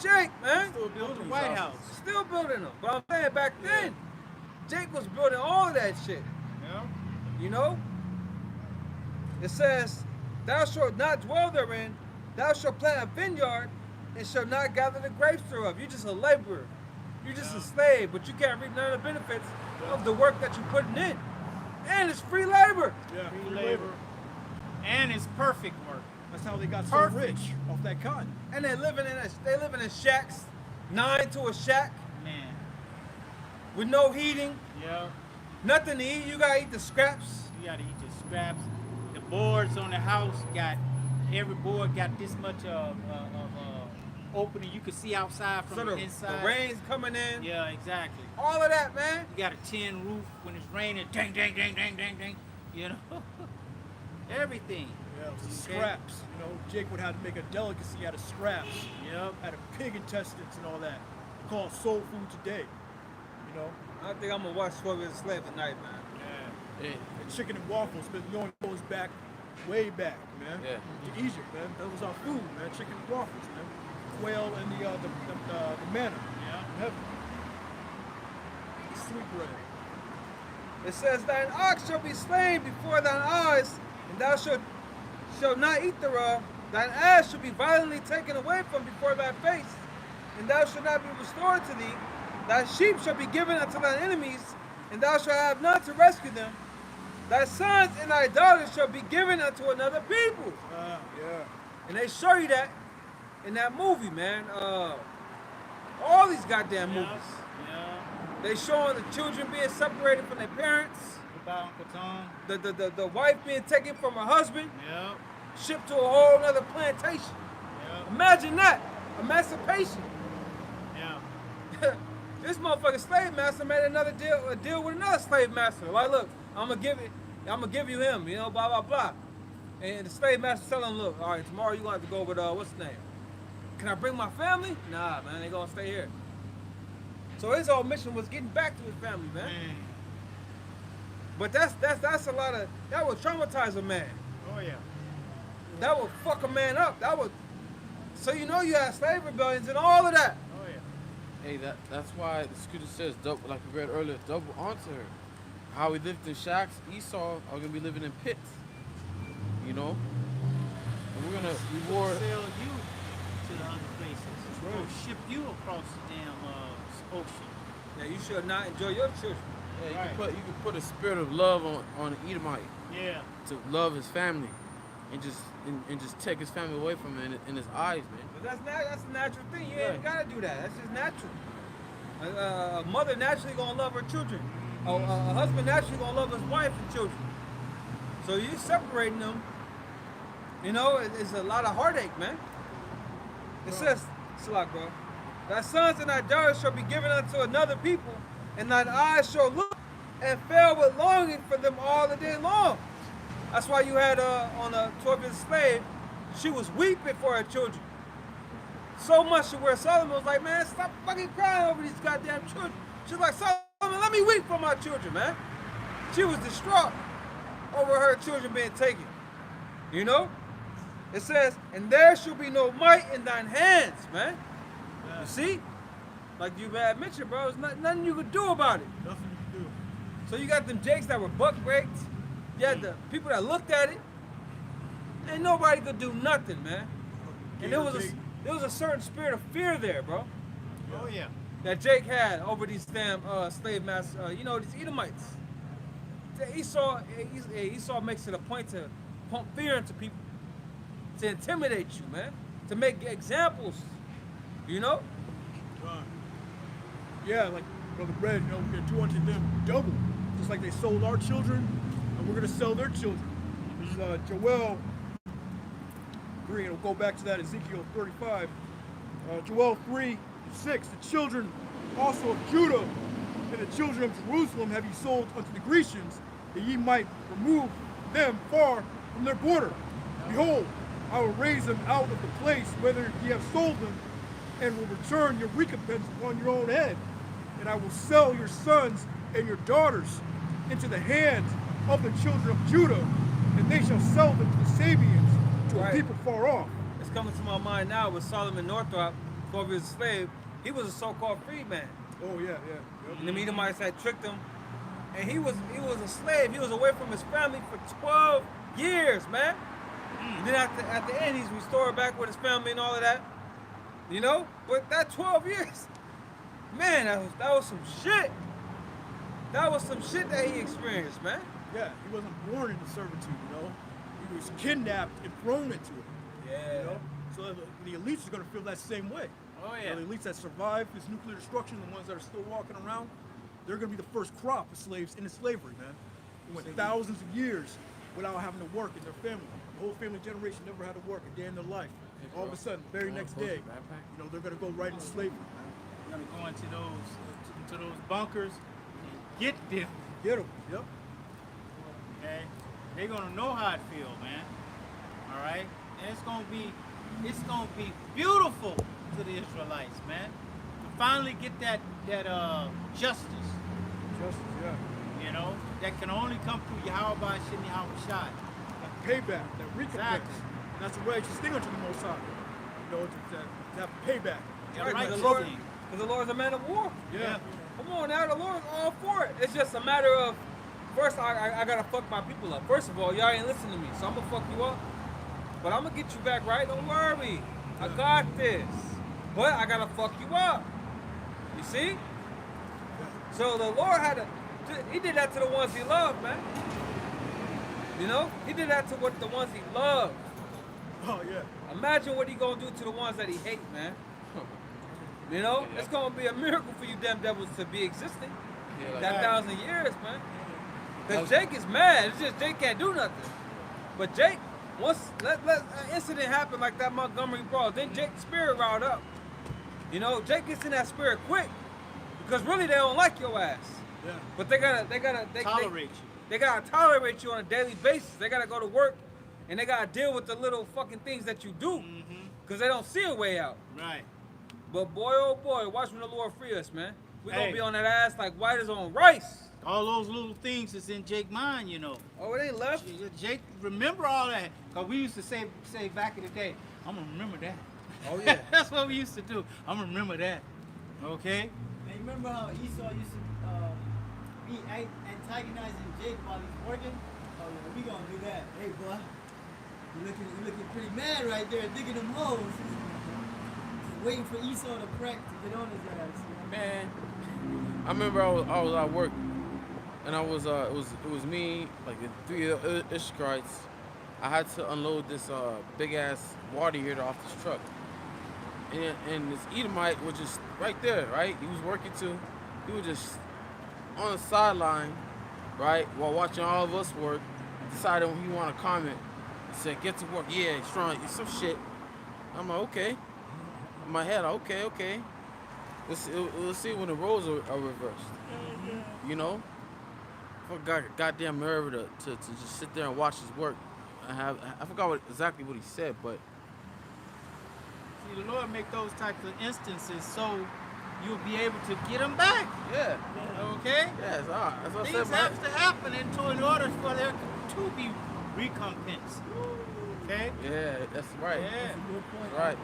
Jake, man. Still Built building the these White houses. House. Still building them. But I'm saying back then, Jake was building all of that shit. Yeah. You know? It says, thou shalt not dwell therein, thou shalt plant a vineyard, and shalt not gather the grapes thereof. You're just a laborer. You're just a slave, but you can't reap none of the benefits of the work that you're putting in. And it's free labor. Yeah, Free free labor. labor. And it's perfect work. That's how they got so Perfect. rich off that cotton. And they living in shacks, 9 to a shack, Man. with no heating, Yeah. nothing to eat. You gotta eat the scraps. You gotta eat the scraps. The boards on the house every board got this much of opening. You could see outside from So the the inside. rain's coming in. Yeah, exactly. All of that, man. You got a tin roof when it's raining. Dang, dang, dang, dang, dang, dang. You know, everything. Yeah, it was the Okay. scraps. You know, Jake would have to make a delicacy out of scraps. Yep. Out of pig intestines and all that. Called soul food today. You know, I think I'm gonna watch 12 Years a Slave tonight, man. Yeah. and chicken and waffles, but you know it goes back, way back, man. Yeah. To Egypt, man. That was our food, man. Chicken and waffles, man. Quail and the manna. Yeah. in heaven. Sweet bread. It says, thine ox shall be slain before thine eyes, and thou shalt not eat thereof, Thine ass shall be violently taken away from before thy face, and thou shalt not be restored to thee. Thy sheep shall be given unto thine enemies, and thou shalt have none to rescue them. Thy sons and thy daughters shall be given unto another people. Yeah. And they show you that in that movie, man. All these goddamn movies. Yeah. They showing the children being separated from their parents, About Uncle Tom. the wife being taken from her husband, Yeah. shipped to a whole other plantation. Yeah. Imagine that. Emancipation. Yeah. This motherfucking slave master made a deal with another slave master. Like, look, I'm gonna give you him, you know, blah blah blah. And the slave master telling him, look, all right, tomorrow you gonna have to go with what's his name? Can I bring my family? Nah, man, they gonna stay here. So his whole mission was getting back to his family, man. But that's a lot of that would traumatize a man. Oh yeah. That would fuck a man up. That would. So you know you had slave rebellions and all of that. Oh yeah. Hey, that's why the scripture says, double, like we read earlier, double onto her. How we lived in shacks, Esau are gonna be living in pits. You know? And we're gonna reward. Sell you to the other places. We're gonna ship you across the damn ocean. Yeah, you should not enjoy your children. Yeah, Right. you can put a spirit of love on an Edomite Yeah. to love his family, and just take his family away from him in his eyes, man. But that's a natural thing. You ain't Right. gotta do that. That's just natural. A mother naturally gonna love her children. A husband naturally gonna love his wife and children. So you separating them, you know, it's a lot of heartache, man. It says, Salak, bro, thy sons and thy daughters shall be given unto another people, and thine eyes shall look and fail with longing for them all the day long. That's why you had on a 12-year slave, she was weeping for her children. So much to where Solomon was like, man, stop fucking crying over these goddamn children. She was like, Solomon, let me weep for my children, man. She was distraught over her children being taken. You know? It says, and there shall be no might in thine hands, man. Yeah. You see? Like you had mentioned, bro, there's nothing you could do about it. Nothing you can do. So you got them jakes that were buck raked. You had the people that looked at it. Ain't nobody could do nothing, man. And there was a certain spirit of fear there, bro, Oh yeah. that Jake had over these damn slave masters, you know, these Edomites. Esau makes it a point to pump fear into people, to intimidate you, man, to make examples, you know? Yeah, like Brother Red, you know, we're gonna do unto them double. Just like they sold our children, and we're gonna sell their children. This is Joel 3, and we'll go back to that, Ezekiel 35. Joel 3:6, the children also of Judah and the children of Jerusalem have ye sold unto the Grecians, that ye might remove them far from their border. Behold, I will raise them out of the place whither ye have sold them, and will return your recompense upon your own head. And I will sell your sons and your daughters into the hands of the children of Judah, and they shall sell them to the Sabians, to a Right. people far off. It's coming to my mind now with Solomon Northrop, 12 years a slave. He was a so-called freedman. Oh yeah, yeah. And the Edomites had tricked him. And he was a slave. He was away from his family for 12 years, man. And then at the end, he's restored back with his family and all of that. You know? But that 12 years, man, that was some shit. That was some shit that he experienced, man. Yeah, he wasn't born into servitude, you know. He was kidnapped and thrown into it. Yeah. You know? So the elites are gonna feel that same way. Oh You yeah. know, the elites that survived this nuclear destruction, the ones that are still walking around, they're gonna be the first crop of slaves into slavery, man. Who went thousands of years without having to work in their family. The whole family generation never had to work a day in their life. All of a sudden, the very next day, you know, they're gonna go right into slavery, man. We're gonna go into those bunkers and get them. Get them. Yep. Okay. They're gonna know how it feels, man. All right. And it's gonna be beautiful to the Israelites, man. To finally get that justice. Justice, yeah. You know, that can only come through Yahweh Shem Yahweh Shai. That payback, that recompense. Exactly. And that's a righteous thing unto the Most High. You know, to have payback. Yeah, Right, right, because the Lord, thing. because the Lord's a man of war. Yeah. Come on now, the Lord's all for it. It's just a matter of, first I gotta fuck my people up. First of all, y'all ain't listening to me, so I'm gonna fuck you up. But I'm gonna get you back right. Don't worry. I got this. But I gotta fuck you up. You see? So the Lord he did that to the ones he loved, man. You know? He did that to the ones he loved. Oh yeah. Imagine what he gonna do to the ones that he hate, man. You know? Yeah. It's gonna be a miracle for you damn devils to be existing. Yeah, like That that. 1,000 years, man. Because Jake is mad. It's just Jake can't do nothing. But Jake, once let an incident happen like that Montgomery Brawl, then Jake's spirit riled up. You know, Jake gets in that spirit quick. Because really they don't like your ass. Yeah. But they gotta Tolerate you. They gotta tolerate you on a daily basis. They gotta go to work and they gotta deal with the little fucking things that you do. Because they don't see a way out. Right. But boy, oh boy, watch when the Lord free us, man. We gonna Hey. be on that ass like white as on rice. All those little things is in Jake's mind, you know. Oh, it ain't left. Jake, remember all that. Because we used to say back in the day, I'm going to remember that. Oh, yeah. That's what we used to do. I'm going to remember that. Okay? Hey, remember how Esau used to be antagonizing Jake while he's working? Oh yeah, we gonna do that. Hey boy, you looking pretty mad right there, digging them holes. Just waiting for Esau to crack to get on his ass. Man, I remember I was at work, and I was it was me, like the 3 Ishkarites. I had to unload this big ass water heater off this truck, and this Edomite was just right there, right? He was working too. He was just on the sideline, right, while watching all of us work. Decided when he want to comment. He said, "Get to work." Yeah, strong. Some shit. I'm like, okay. In my head, okay. Let's see when the roles are reversed. You know? Goddamn nerve to just sit there and watch his work. I forgot exactly what he said, but See, the Lord make those types of instances so you'll be able to get them back. yeah. Okay? Yeah, that's what I Things said, have man. to happen in order for there to be recompense. Okay? Yeah, that's right. Yeah. That's right.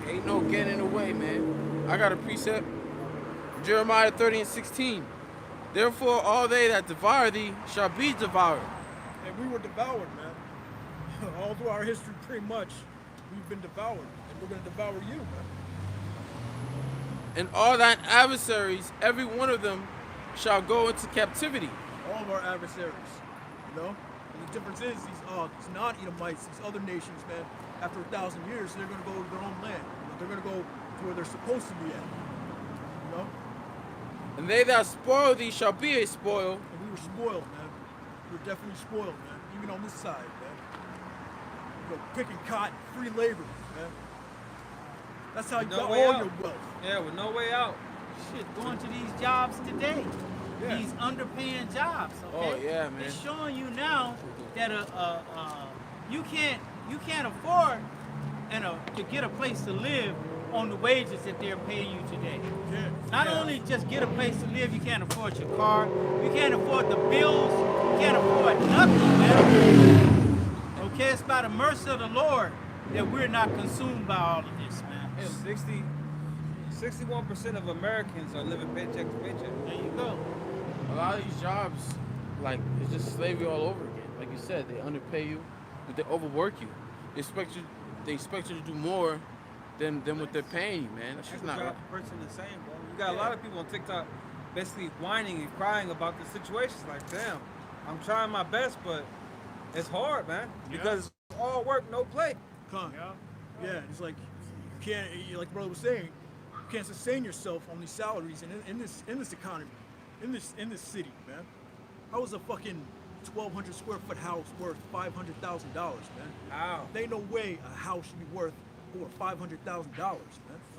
Ain't no getting in the way, man. I got a precept. Jeremiah 30:16. Therefore, all they that devour thee shall be devoured. And we were devoured, man. All through our history, pretty much, we've been devoured, and we're gonna devour you, man. And all thine adversaries, every one of them, shall go into captivity. All of our adversaries, you know. And the difference is these non-Edomites, these other nations, man. After 1,000 years, they're gonna go to their own land. They're gonna go to where they're supposed to be at. You know. And they that spoil thee shall be a spoil. And we were spoiled, man. We were definitely spoiled, man. Even on this side, man. You know, picking cotton, free labor, man. That's how you No got way all out. your wealth. Yeah, with no way out. Shit, going to these jobs today. Yeah. These underpaying jobs, okay? Oh, yeah, man. It's showing you now that you can't afford to get a place to live on the wages that they're paying you today. Yeah. Not only just get a place to live, you can't afford your car, you can't afford the bills, you can't afford nothing, man. Okay, it's by the mercy of the Lord that we're not consumed by all of this, man. 61% of Americans are living paycheck to paycheck. There you go. A lot of these jobs, like, it's just slavery all over again. Like you said, they underpay you, but they overwork you. They expect you to do more than what they're paying you, man. That's just Every not job right. person the same, bro. You got a lot of people on TikTok basically whining and crying about the situations. Like, damn, I'm trying my best, but it's hard, man. Because it's all work, no play. Con. Yeah, it's like you can't, like brother was saying, you can't sustain yourself on these salaries and in this economy, in this city, man. How is a fucking 1,200 square foot house worth $500,000, man? How? There ain't no way a house should be worth over $500,000, man.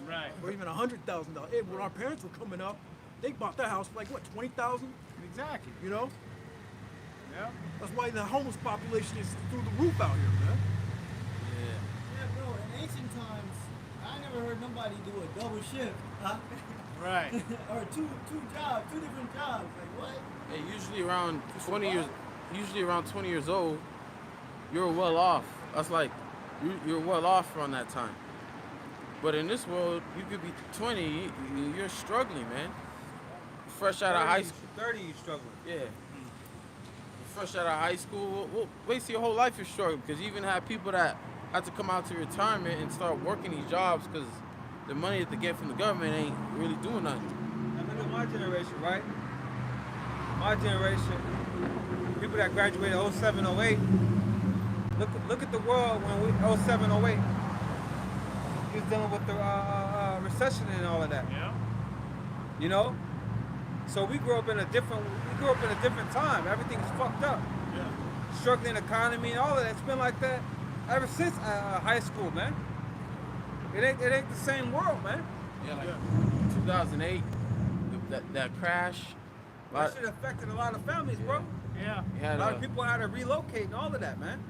Right. Or even $100,000. Hey, when our parents were coming up, they bought their house for like what, 20,000? Exactly. You know? Yeah. That's why the homeless population is through the roof out here, man. Yeah, bro. In ancient times, I never heard nobody do a double shift, huh? Right. or two different jobs. Like what? Hey, usually around 20 years old, you're well off. That's like you're well off around that time. But in this world, you could be 20, you're struggling, man. Fresh out of high school. 30, you struggling. Yeah. fresh out of high school, well, basically your whole life you're struggling because you even have people that have to come out to retirement and start working these jobs because the money that they get from the government ain't really doing nothing. And look at my generation, right? My generation, people that graduated 07, 08, look at the world when we 07, 08. He was dealing with the recession and all of that. Yeah. You know? So we grew up in a different time. Everything's fucked up. Yeah. Struggling economy and all of that. It's been like that ever since high school, man. It ain't the same world, man. Yeah, like 2008, that crash. That shit affected a lot of families, bro. Yeah. A lot of people had to relocate and all of that, man.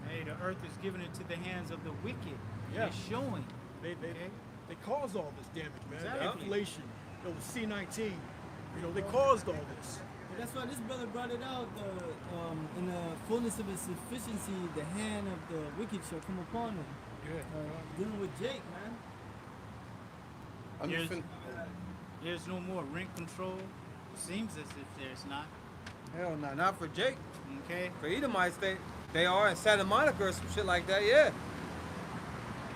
Hey, the earth is given into the hands of the wicked. Yeah. It's showing. They caused all this damage, man. The Exactly. inflation, the C-19, they caused all this. And that's why this brother brought it out. In the fullness of his sufficiency, the hand of the wicked shall come upon him. Dealing with Jake, man. I'm just There's no more rent control. Seems as if there's not. Hell no, not for Jake. Okay. For Edomites, they are in Santa Monica or some shit like that, yeah.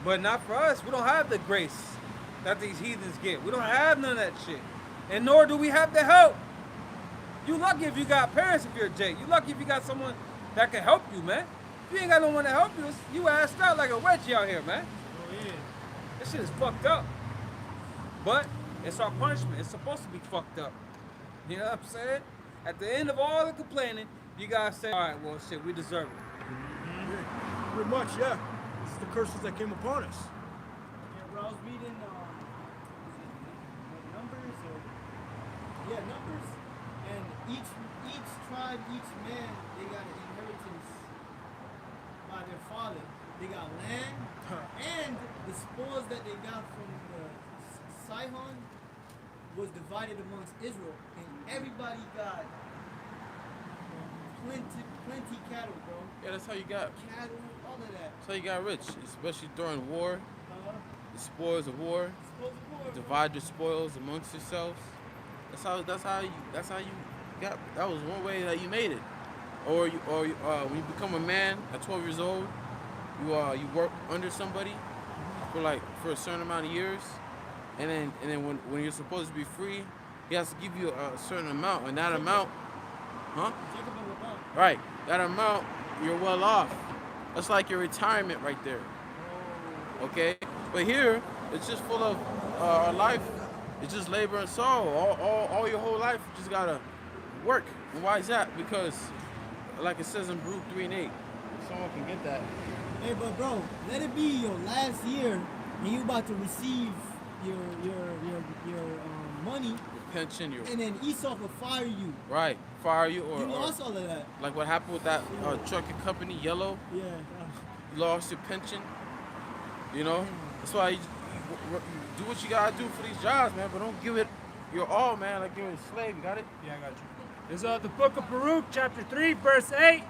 But not for us. We don't have the grace that these heathens get. We don't have none of that shit. And nor do we have the help. You lucky if you got parents if you're Jake. You lucky if you got someone that can help you, man. If you ain't got no one to help you, you assed out like a wedgie out here, man. Oh yeah. This shit is fucked up. But it's our punishment. It's supposed to be fucked up. You know what I'm saying? At the end of all the complaining, you guys say, all right, well, shit, we deserve it. Yeah. Pretty much, yeah. This is the curses that came upon us. Yeah, bro, I was reading Numbers, and each tribe, each man, they got an inheritance by their father. They got land, and the spoils that they got from the Sihon was divided amongst Israel, and everybody got plenty cattle, bro. yeah, that's how you got. Cattle, all of that. That's how you got rich, especially during war. The spoils of war. Spoils of war, bro. Divide your spoils amongst yourselves. That's how you got. That was one way that you made it. Or when you become a man at 12 years old, you work under somebody for a certain amount of years, and then when you're supposed to be free, he has to give you a certain amount, and that amount, right? That amount, you're well off. That's like your retirement right there. Okay, but here it's just full of our life. It's just labor and sorrow. All your whole life, you just gotta work. And why is that? Because, like it says in Baruch 3:8, someone can get that. Hey, but bro, let it be your last year, and you about to receive your money, Your pension, and then Esau will fire you. right, fire you, You lost all of that. like what happened with that trucking company, Yellow. Yeah. You lost your pension. You know, that's why you do what you gotta do for these jobs, man. But don't give it your all, man. Like you're a slave. You got it? Yeah, I got you. This is the book of Baruch, chapter 3, verse 8.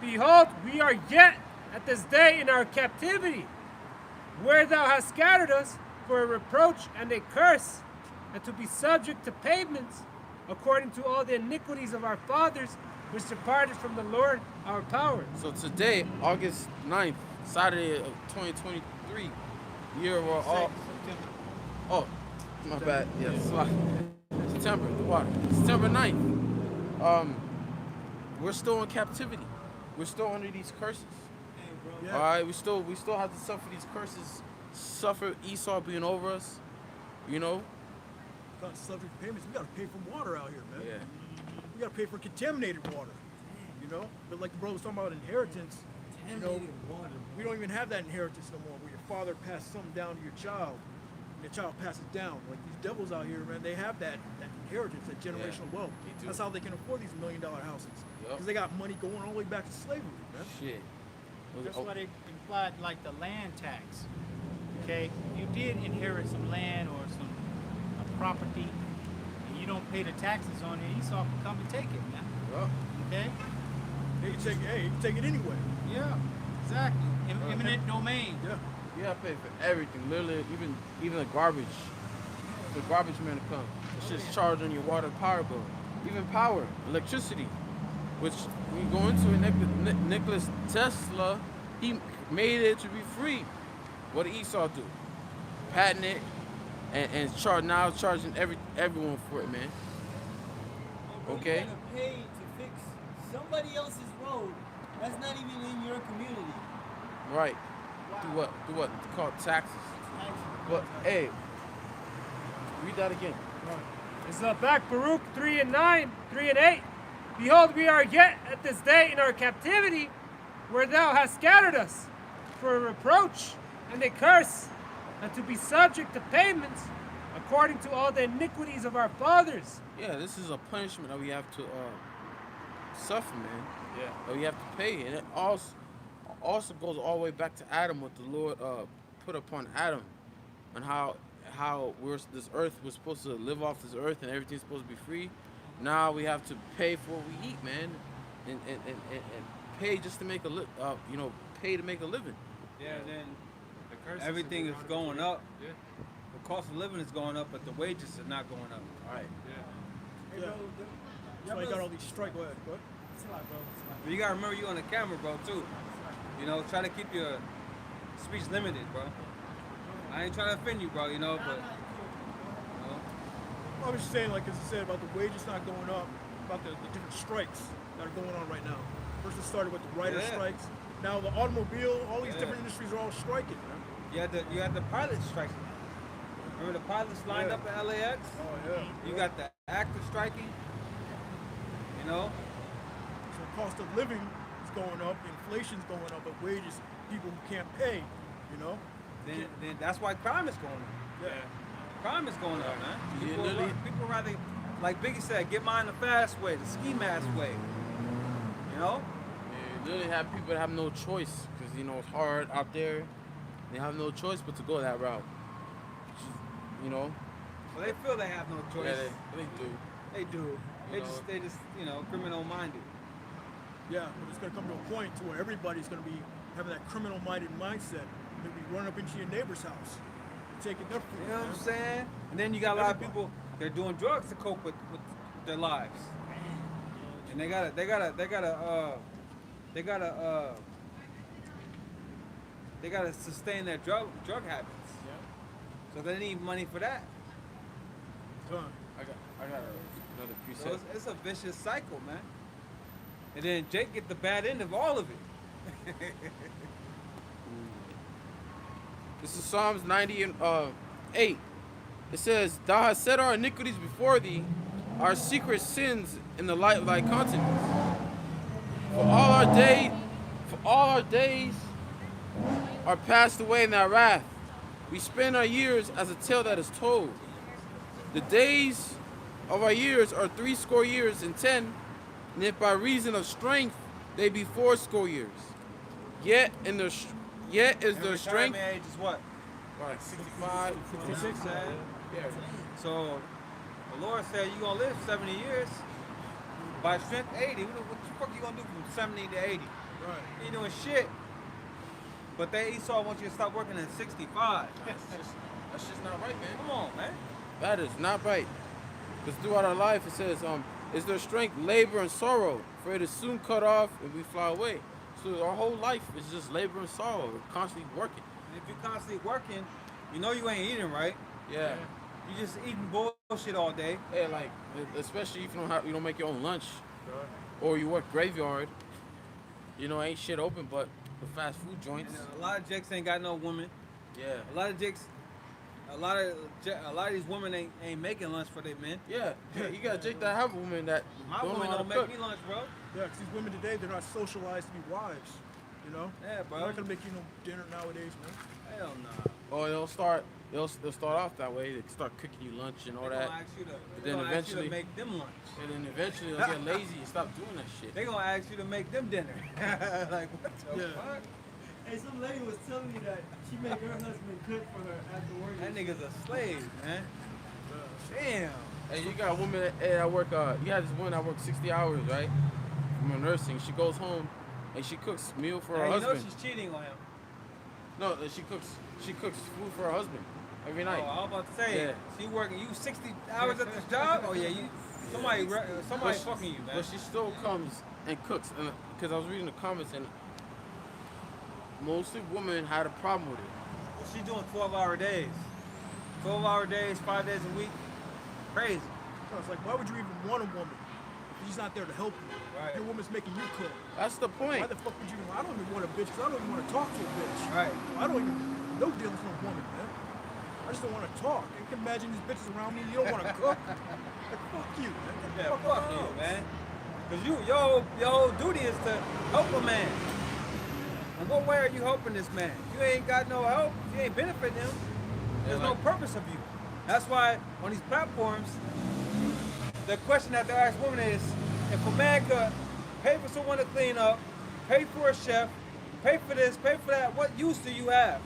Behold, we are yet at this day in our captivity, where thou hast scattered us for a reproach and a curse, and to be subject to pavements, according to all the iniquities of our fathers, which departed from the Lord our power. So today, August 9th, Saturday of 2023, year of our all. Oh, my bad. Yeah, September, the water. September 9th. We're still in captivity. We're still under these curses. Hey, bro. Yeah. All right, we still have to suffer these curses. Suffer Esau being over us. You know. Got subject to payments. We gotta pay for water out here, man. Yeah. We gotta pay for contaminated water. But like the brother was talking about inheritance. Contaminated water. We don't even have that inheritance no more. Where your father passed something down to your child, and the child passes down. Like these devils out here, man, they have that inheritance, that generational wealth. they do. That's how they can afford these $1 million houses. Yup. Because they got money going all the way back to slavery, man. Shit. That's why they implied like the land tax. Okay, you did inherit some land or some property, and you don't pay the taxes on it. Esau can come and take it now. Yup. Okay. You can take it anyway. Yeah. Exactly. Eminent domain. Yeah. You gotta pay for everything, literally, even the garbage. The garbage man to come. It's just charged on your water power bill. Even power, electricity. which we go into it, Nicholas Tesla, he made it to be free. What did Esau do? Patent it and now charging everyone for it, man. Okay. You're gonna pay to fix somebody else's road that's not even in your community. Right. Do what? It's called taxes. But hey, read that again. It's back Baruch 3 and 9, 3 and 8. Behold, we are yet at this day in our captivity, where thou hast scattered us, for a reproach and a curse, and to be subject to payments according to all the iniquities of our fathers. Yeah, this is a punishment that we have to suffer, man. Yeah. That we have to pay, and it also goes all the way back to Adam, what the Lord put upon Adam, and how this earth was supposed to live off this earth and everything's supposed to be free. Now we have to pay for what we eat, man, and pay just to make pay to make a living. Yeah, then everything is going up. Yeah. The cost of living is going up, but the wages are not going up. All right. Yeah. That's why you got all these strike. Go ahead. But you gotta remember you on the camera, bro, too. You know, try to keep your speech limited, bro. I ain't trying to offend you, bro, but, I was just saying, like, as I said, about the wages not going up, about the different strikes that are going on right now. First it started with the writer strikes. Now the automobile, all these different industries are all striking, man. You had the pilots striking. Remember the pilots lined up at LAX? Oh, yeah. You got the actors striking. So cost of living is going up, inflation's going up, but wages, people who can't pay, Then that's why crime is going up. Yeah. Crime is going up, man. Yeah, People rather, like Biggie said, get mine the fast way, the ski mask way. Yeah, you literally have people that have no choice because it's hard out there. They have no choice but to go that route. Well, they feel they have no choice. Yeah, they do. They do. They just criminal minded. Yeah, but it's going to come to a point to where everybody's going to be having that criminal-minded mindset. They'll be running up into your neighbor's house, taking their food. You know what I'm saying? And then you got a lot of people, they're doing drugs to cope with their lives. And they gotta sustain their drug habits. Yeah. So they need money for that. Done. I got another preset. So it's a vicious cycle, man. And then Jake get the bad end of all of it. This is Psalms 90 and 8. It says, "Thou hast set our iniquities before thee, our secret sins in the light of thy countenance. For all our days are passed away in thy wrath. We spend our years as a tale that is told. The days of our years are 80 years and 10, and if by reason of strength they be 80 years. Yet is their strength." Retirement age is what? Like 65, 56, man. Yeah. So the Lord said you're gonna live 70 years. By strength 80. What the fuck you gonna do from 70 to 80? Right. You ain't doing shit. But Esau wants you to stop working at 65. That's just not right, man. Come on, man. That is not right. Because throughout our life it says, is their strength labor and sorrow, for it is soon cut off and we fly away. So our whole life is just labor and sorrow. We're constantly working. And if you're constantly working, you ain't eating right. Yeah. You just eating bullshit all day. Yeah, like especially if you don't make your own lunch, or you work graveyard. Ain't shit open but the fast food joints. And a lot of jakes ain't got no woman. Yeah. A lot of these women ain't making lunch for their men. Yeah. You got Jake that have a woman that My don't woman know how don't to make cook. me lunch, bro. Yeah, because these women today, they're not socialized to be wives, Yeah, bro. They're not going to make you no dinner nowadays, man. Hell nah. Or they'll start off that way. They start cooking you lunch and all They that. gonna ask you to, But they then gonna ask you eventually- to make them lunch. And then eventually they'll get lazy and stop doing that shit. They gonna ask you to make them dinner. Like what the Yeah. fuck? Hey, some lady was telling me that she made her husband cook for her after work. That nigga's a slave, man. Damn. Hey, you got a woman that work. You had this woman that works 60 hours, right? From her nursing. She goes home and she cooks meal for her Yeah, you know husband. she's cheating on him. No, she cooks food for her husband every night. Oh, I was about to say, Yeah. she working you 60 hours at this job? Oh yeah, somebody But fucking you, man. But she still comes and cooks, because I was reading the comments and mostly women had a problem with it. Well, she's doing 12-hour days. 12-hour days, 5 days a week. Crazy. So it's like, why would you even want a woman if she's not there to help you? Right. Your woman's making you cook. That's the point. Why the fuck would you? I don't even want a bitch because I don't even want to talk to a bitch. Right. I don't even no dealings with a woman, man. I just don't want to talk. You can imagine these bitches around me. You don't want to cook. Like, fuck you, man. Get the Yeah, fuck fuck out. you, man. Because your whole duty is to help a man. In what way are you helping this man? You ain't got no help. You ain't benefiting him. There's no purpose of you. That's why on these platforms, the question that they ask women is, if a man could pay for someone to clean up, pay for a chef, pay for this, pay for that, what use do you have?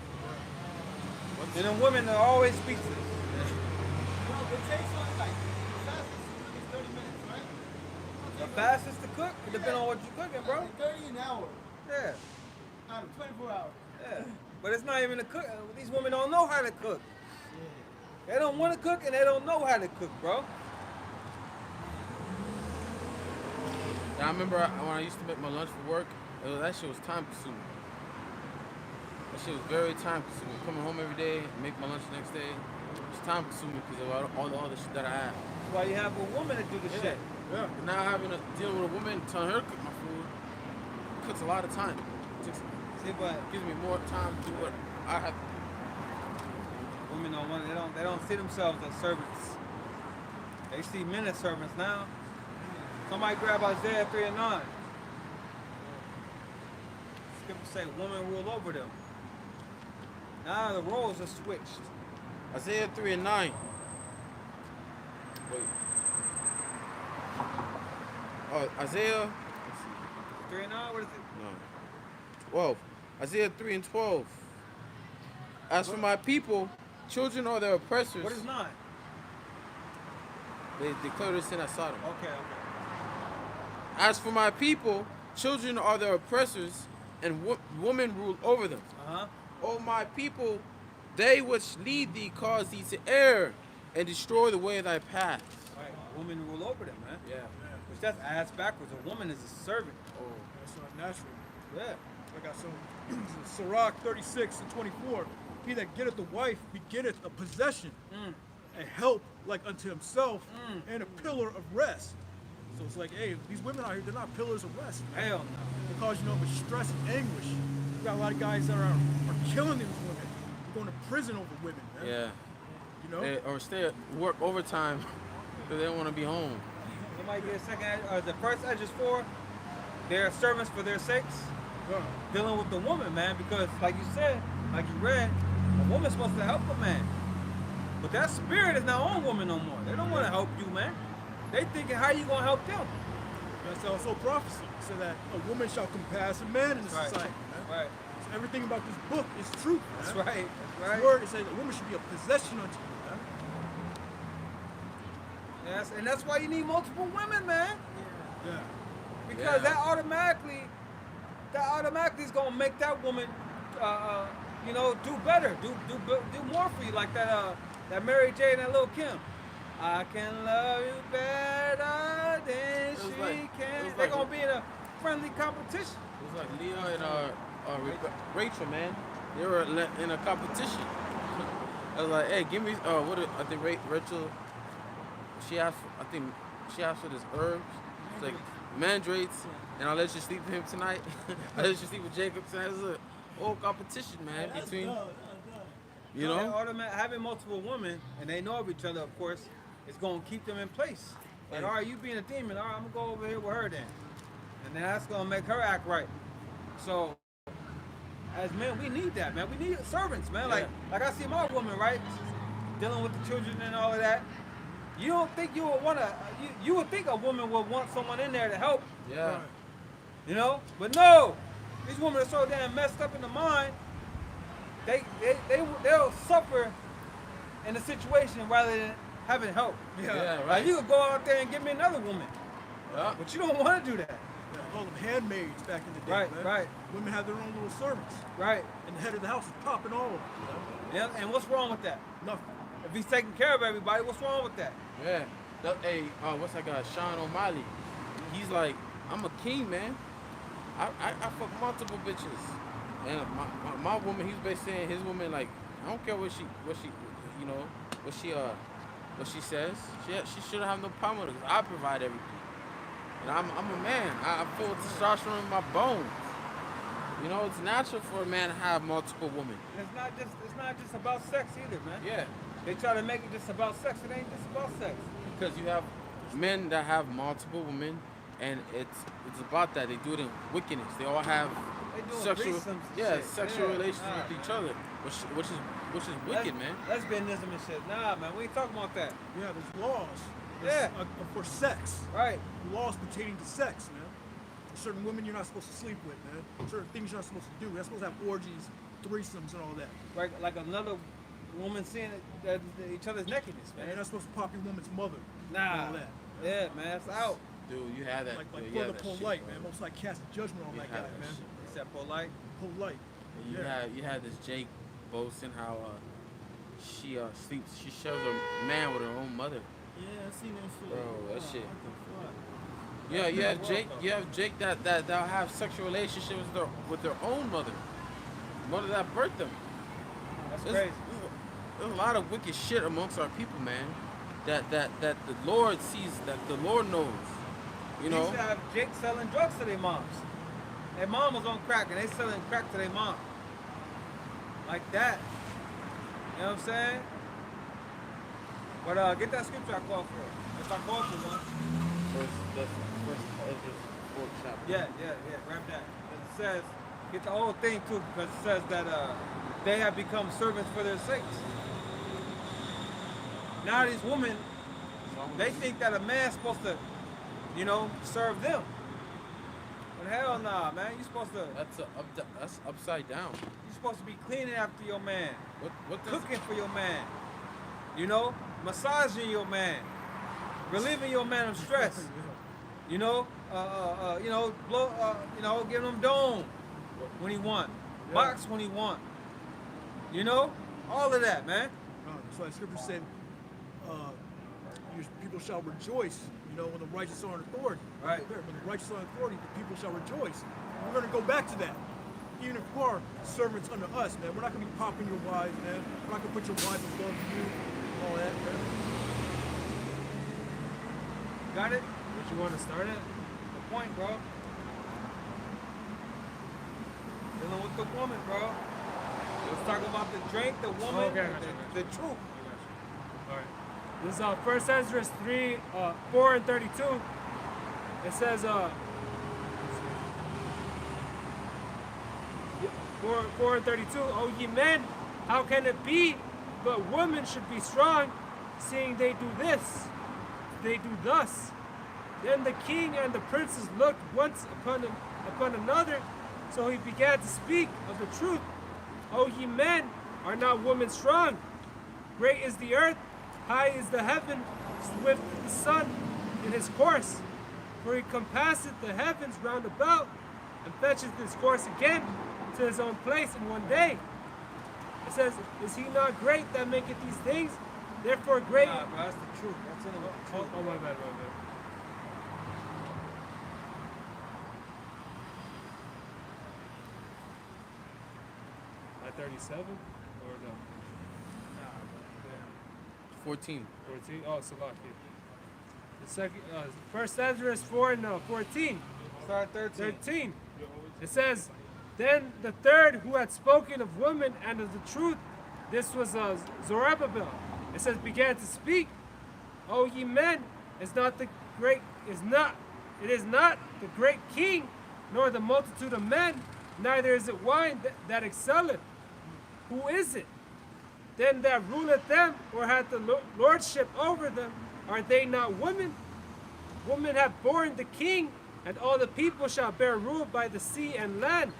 And then women are always speechless. Well, it takes on like fastest 30 minutes, right? The fastest to cook, it depends on what you're cooking, bro. 30 an hour Yeah, out of 24 hours. yeah. But it's not even a cook. These women don't know how to cook. They don't want to cook and they don't know how to cook, bro. I remember when I used to make my lunch for work, that shit was time consuming. That shit was very time consuming. Coming home every day, make my lunch the next day. It's time consuming because of all the other shit that I have. That's why you have a woman to do the shit. Yeah. And now having to deal with a woman, telling her to cook my food, cooks a lot of time. See, but Gives me more time to do what I have. women don't want. They don't see themselves as servants. They see men as servants now. Somebody grab Isaiah 3 and 9. Scripture say, "Women rule over them." Now the roles are switched. Isaiah 3 and 9. Wait. Oh, Isaiah. Let's see. 3 and 9. What is it? No. 12. Isaiah 3 and 12. As for my people, children are their oppressors. What is 9? They declare their sin as Sodom. Okay. As for my people, children are their oppressors, and women rule over them. O my people, they which lead thee cause thee to err, and destroy the way of thy path. Right. Women rule over them, man. Yeah. Which that's ass backwards. A woman is a servant. Oh, that's not natural. Yeah. I got some Sirach 36 and 24. He that getteth a wife begetteth a possession, and help like unto himself, and a pillar of rest. So it's like, hey, these women out here, they're not pillars of rest. Man. Hell no. They cause with stress and anguish. You got a lot of guys that are killing these women. They're going to prison over women, man. Yeah. You know? Or stay at work overtime because they don't want to be home. Somebody get a second. The first edge is for their servants for their sakes. Yeah. Dealing with the woman, man, because like you said, like you read, a woman's supposed to help a man. But that spirit is not on woman no more. They don't want to help you, man. They thinking how you gonna help them. That's also prophecy. So that a woman shall compass a man in the Right. society. Man. Right. So everything about this book is truth. Man. That's right. That's right. The word, it says a woman should be a possession unto you, man. Yes, and that's why you need multiple women, man. Yeah. Because Yeah. that automatically is gonna make that woman, do better, do more for you, like that Mary J and that Lil Kim. I can love you better than she can. They're gonna be in a friendly competition. It was like Leah and Rachel, man. They were in a competition. I was like, hey, give me I think Rachel. She asked for this herbs. It's like mandrakes, and I'll let you sleep with him tonight. I'll let you sleep with Jacob tonight. It's a whole competition, man, between you know. Having multiple women and they know of each other, of course, is gonna keep them in place. Like, all right, you being a demon, all right, I'm gonna go over here with her then, and then that's gonna make her act right. So, as men, we need that, man. We need servants, man. Yeah. Like I see my woman, right, dealing with the children and all of that. You don't think you would want to? You would think a woman would want someone in there to help, Yeah. you know? But no, these women are so damn messed up in the mind. They'll suffer in the situation rather than having help. Yeah, right. Like you could go out there and get me another woman, Yeah. but you don't want to do that. Yeah, call them handmaids back in the day, Right, man. right. Women have their own little servants. Right. And the head of the house is popping all over. You know? And what's wrong with that? Nothing. If he's taking care of everybody, what's wrong with that? Yeah. Hey, what's that guy? Sean O'Malley. He's like, I'm a king, man. I fuck multiple bitches, and my woman, he's basically saying his woman, like, I don't care what she you know what she says. She shouldn't have no problem with it 'cause I provide everything, and I'm a man. I feel testosterone in my bones. You know, it's natural for a man to have multiple women. And it's not just about sex either, man. Yeah, They try to make it just about sex. It ain't just about sex. because you have men that have multiple women, and it's about that. They do it in wickedness. They all have They doing sexual, threesomes and yeah, shit. sexual Yeah, relations nah. with each other, which is wicked, man. Lesbianism and shit. Nah, man, we ain't talking about that. Yeah, there's laws. Yeah. For sex. Right. Laws pertaining to sex, man. There's certain women you're not supposed to sleep with, man. Certain things you're not supposed to do. You're not supposed to have orgies, threesomes, and all that. Right. Like another woman seeing each other's nakedness, And you're man. not supposed to pop your woman's mother. And Nah. all that. Yeah, man, it's out. Dude, you had that. Like you Brother had that shit, Polite, bro. man. Most like cast judgment on You that had guy, that man. shit. It's that polite. Polite. And Yeah. you had this Jake boasting how she sleeps. She shares a man with her own mother. Yeah, I seen that shit. Bro, that shit. What Yeah, you have Jake. You have Jake that'll have sexual relationships with their own mother, mother that birthed them. That's There's, crazy. there's a lot of wicked shit amongst our people, man. That the Lord sees, that the Lord knows. You They know. used to have Jake selling drugs to their moms. Their mom was on crack and they selling crack to their mom. Like that. You know what I'm saying? But get that scripture I called for. If I called for one. First Ezra 4th chapter. Yeah. Grab that. 'Cause it says, get the whole thing too, because it says that they have become servants for their sakes. Now these women, they think that a man's supposed to, serve them. But hell nah, man. You're supposed to. That's upside down. You're supposed to be cleaning after your man, What does cooking for your man, massaging your man, relieving your man of stress. Giving him dome when he want, box when he want. All of that, man. That's why the scripture said, people shall rejoice, when the righteous are in authority. Right. When the righteous are in authority, the people shall rejoice. We're going to go back to that. Even if you are servants under us, man, we're not going to be popping your wives, man. We're not going to put your wife above you, all that, man. Got it? Would you want to start it? The point, bro. Dealing with the woman, bro. Let's talk about the drink, the woman, Okay, I got you. the truth. All right. This is 1 Ezra 3, 4 and 32. It says, 4 and 32, O ye men, how can it be but women should be strong, seeing they do this, they do thus? Then the king and the princes looked once upon another, so he began to speak of the truth. O ye men, are not women strong? Great is the earth, high is the heaven, swift is the sun in his course. For he compasseth the heavens round about, and fetcheth his course again to his own place in one day. It says, is he not great that maketh these things? Therefore great. Nah, bro, that's the truth. That's in the truth. Oh, my bad. At 37? Or no? 14. 14? Oh, Salaki. The second, 1 Ezra 4 and 14. Start 13. 13. It says, then the third who had spoken of women and of the truth, this was Zerubbabel. It says, began to speak. O ye men, it is not the great king, nor the multitude of men, neither is it wine that excelleth. Who is it? Then that ruleth them, or hath the lordship over them, are they not women? Women have borne the king, and all the people shall bear rule by the sea and land.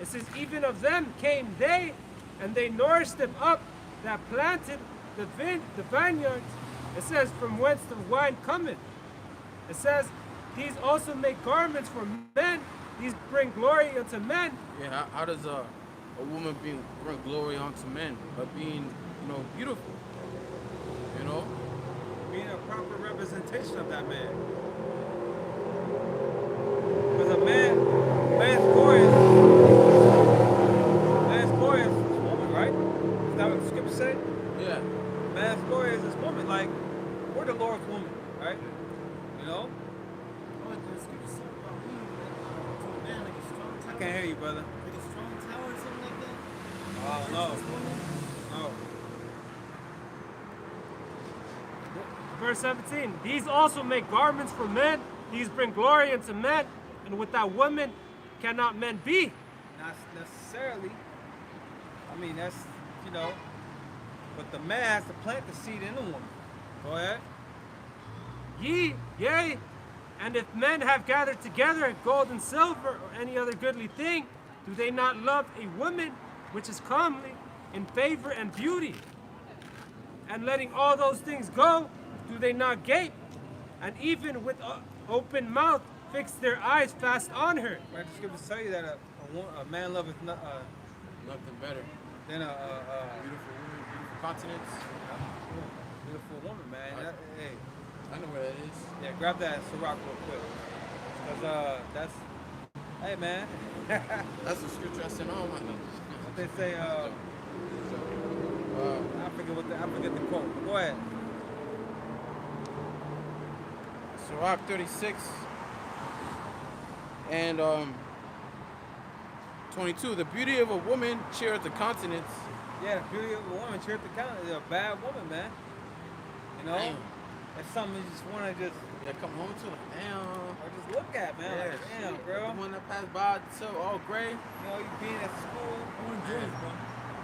It says, even of them came they, and they nourished them up that planted the vineyards. It says, from whence the wine cometh. It says, these also make garments for men. These bring glory unto men. Yeah, how does a woman bring glory onto men? By being, beautiful. Being a proper representation of that man. Because a man's glory is this woman, right? Is that what the scripture say? Yeah. Man's glory is this woman. Like, we're the Lord's woman, right? You know? What the scripture say about women, to a man like a strong I tower? can't hear you, brother. Like a strong tower or something like that? Oh, no. This woman? No. Verse 17. These also make garments for men. These bring glory unto men. And without women cannot men be. Not necessarily. I mean, that's, you know, but the man has to plant the seed in the woman. Go ahead. Yea, and if men have gathered together gold and silver or any other goodly thing, do they not love a woman which is comely in favor and beauty? And letting all those things go, do they not gape? And even with open mouth fix their eyes fast on her? Right, the scriptures tell you that a man loveth Nothing better. than a Beautiful woman, beautiful continents. beautiful woman, man. Hey, I know where that is. yeah, grab that Ciroc real quick. Cause that's, hey man. That's the scripture I sent on my What they say, I forget the quote. But go ahead. Sirach 36 and 22. The beauty of a woman cheereth the countenance. Yeah, the beauty of a woman, cheer the count is a bad woman, man. You know, Damn. it's something you just want to just Yeah, come home to like, damn. or just look at, man. Yeah, Like, damn, shit. girl. The one that passed by, so all gray. You know, you being at school, Enjoy it, bro.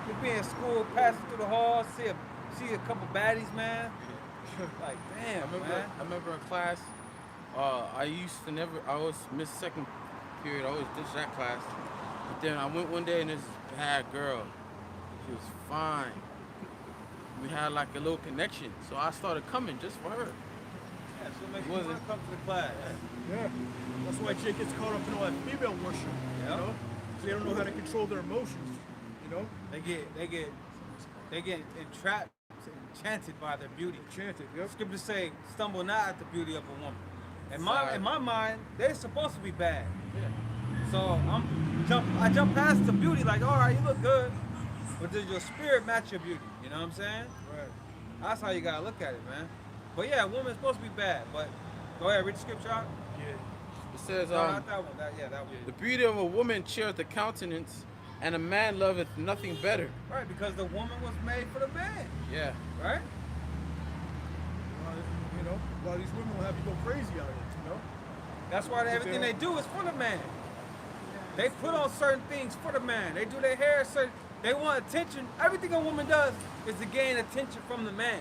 you be in school, passing through the hall, see a couple baddies, man. Like, damn, man. I remember in class, I always miss second period. I always ditch that class. But then I went one day and this bad girl, she was fine. We had like a little connection, so I started coming just for her. Yeah, she'll make you Was want it? to come to the class. Yeah. That's why Jake gets caught up in all that female worship. Yeah. You know? 'Cause they don't know how to control their emotions. You know? They get entrapped, enchanted by their beauty. Enchanted, yep. Scriptures say, stumble not at the beauty of a woman. In Sorry. my mind, they're supposed to be bad. Yeah. So I jump past the beauty, like, all right, you look good, but does your spirit match your beauty? You know what I'm saying? Right. That's how you gotta look at it, man. But yeah, a woman's supposed to be bad. But go ahead, read the scripture out. Yeah. It says, No, not that one. That one. the beauty of a woman cheereth the countenance, and a man loveth nothing better. Right, because the woman was made for the man, Yeah. right? You know, a lot of these women will have you go crazy out here, you know? That's why everything they do is for the man. They put on certain things for the man. They do their hair certain. They want attention. Everything a woman does is to gain attention from the man.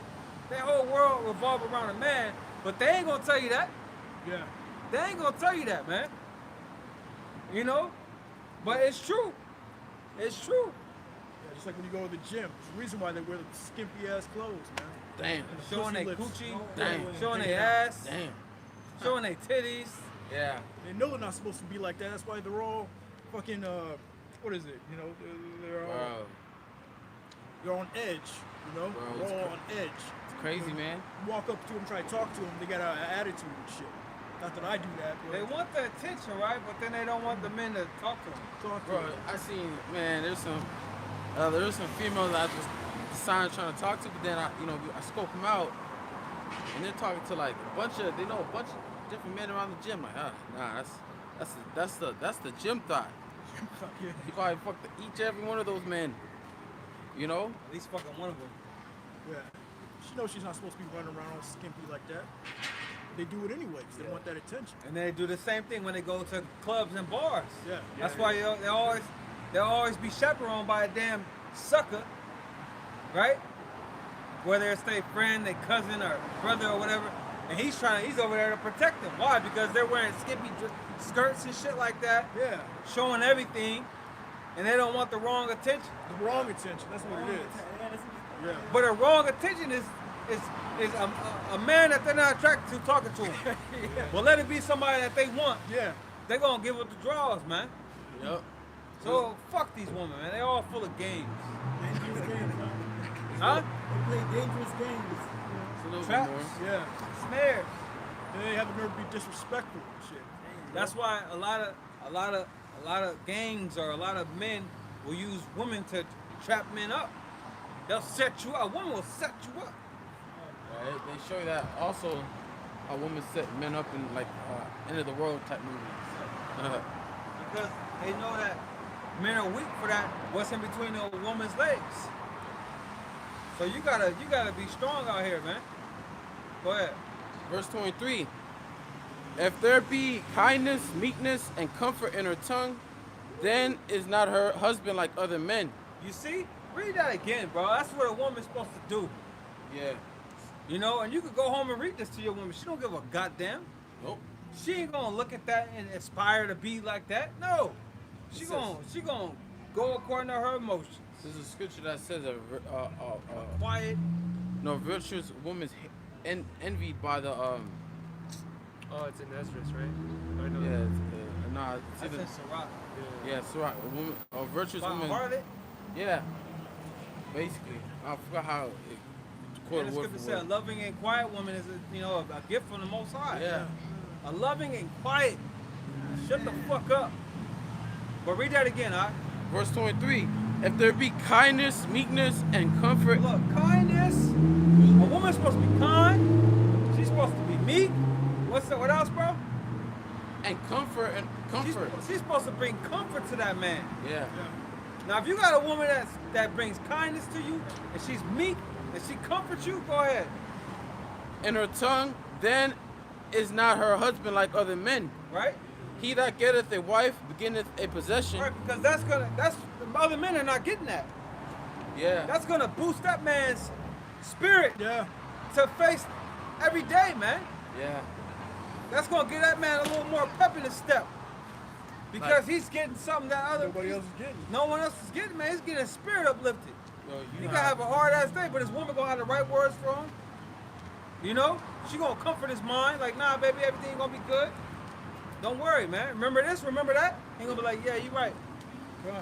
Their whole world revolves around a man, but they ain't gonna tell you that. Yeah. They ain't gonna tell you that, man. You know? But it's true. It's true. Yeah, just like when you go to the gym. There's a reason why they wear the skimpy ass clothes, man. Damn. Showing Pussy their lips. coochie, Damn. showing their ass, Damn. showing their titties. Yeah. They know they're not supposed to be like that. That's why they're all fucking, what is it? You know, they're on edge, you know? Bro, They're it's all on edge. It's crazy, man. You walk up to them, try to talk to them, they got an attitude and shit. Not that I do that, but They want the attention, right? But then they don't want the men to talk to them. talk to Bro, them. I seen, man, there's some females that I just decided trying to talk to, but then I scope them out, and they're talking to like a bunch of different men around the gym. Like, nah, that's the gym thought. Yeah. You probably fucked each every one of those men. You know? At least fucking one of them. Yeah. She knows she's not supposed to be running around all skimpy like that. They do it anyway because they want that attention. And they do the same thing when they go to clubs and bars. Yeah. That's why they'll always be chaperoned by a damn sucker, right? Whether it's their friend, their cousin, or brother, or whatever. And he's over there to protect them. Why? Because they're wearing skimpy skirts and shit like that, Yeah. showing everything, and they don't want the wrong attention. The wrong attention. That's what it is. Yeah. But a wrong attention is a man that they're not attracted to talking to him. Well, let it be somebody that they want. Yeah. They're gonna give up the draws, man. Yep. So fuck these women, man. They all full of games. Dangerous games, Huh? huh? They play dangerous games. It's a little Traps. bit more. Yeah. Snares. And they have the nerve to be disrespectful and shit. That's why a lot of gangs or a lot of men will use women to trap men up. They'll set you up. A woman will set you up. Yeah, they show you that also. A woman set men up in like end of the world type movies. Because they know that men are weak for that. What's in between a woman's legs? So you gotta be strong out here, man. Go ahead. Verse 23. If there be kindness, meekness, and comfort in her tongue, then is not her husband like other men. You see? Read that again, bro. That's what a woman's supposed to do. Yeah. You know, and you could go home and read this to your woman. She don't give a goddamn. Nope. She ain't gonna look at that and aspire to be like that. No. She gonna go according to her emotions. There's a scripture that says Quiet. no virtuous woman's envied by the Oh, it's in Esdras, right? I know yeah that. nah it's That's either, in Sirach. yeah so a woman a virtuous By woman harlot. yeah basically I forgot how it And quoted the word scripture for said a word. loving and quiet woman is a gift from the Most High. Yeah. A loving and quiet. Shut the fuck up. But read that again, huh? Verse 23. If there be kindness, meekness, and comfort. Look, kindness. A woman's supposed to be kind. She's supposed to be meek. What else, bro? And comfort and comfort. She's supposed to bring comfort to that man. Yeah. Now, if you got a woman that brings kindness to you, and she's meek, and she comforts you, go ahead. In her tongue, then is not her husband like other men. Right? He that getteth a wife beginneth a possession. Right, because that's the other men are not getting that. Yeah. That's gonna boost that man's spirit Yeah. to face every day, man. Yeah. That's gonna give that man a little more pep in his step. Because he's getting something that Nobody else is getting. no one else is getting, man. He's getting his spirit uplifted. Yo, He can have a hard ass day, but his woman gonna have the right words for him. You know? She gonna comfort his mind, like, nah, baby, everything gonna be good. Don't worry, man. Remember this, remember that? He gonna be like, yeah, you right.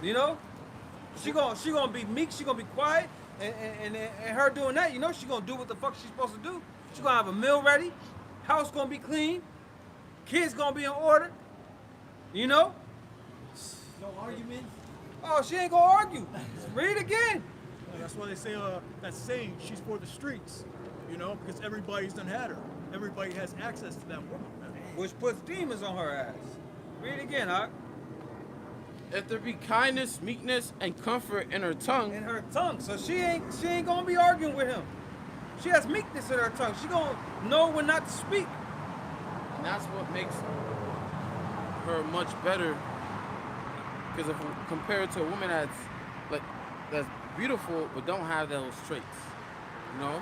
You know? She gonna be meek, she gonna be quiet, and her doing that, you know, she gonna do what the fuck she's supposed to do. She gonna have a meal ready, house gonna be clean, kids gonna be in order. You know? No arguments. Oh, she ain't gonna argue. Read again. That's why they say that saying, she's for the streets. You know, because everybody's done had her. Everybody has access to that woman, man. Which puts demons on her ass. Read again, huh? If there be kindness, meekness, and comfort in her tongue. In her tongue. So she ain't gonna be arguing with him. She has meekness in her tongue. She gonna know when not to speak. And that's what makes her much better. Because if compared to a woman that's beautiful but don't have those traits, you know.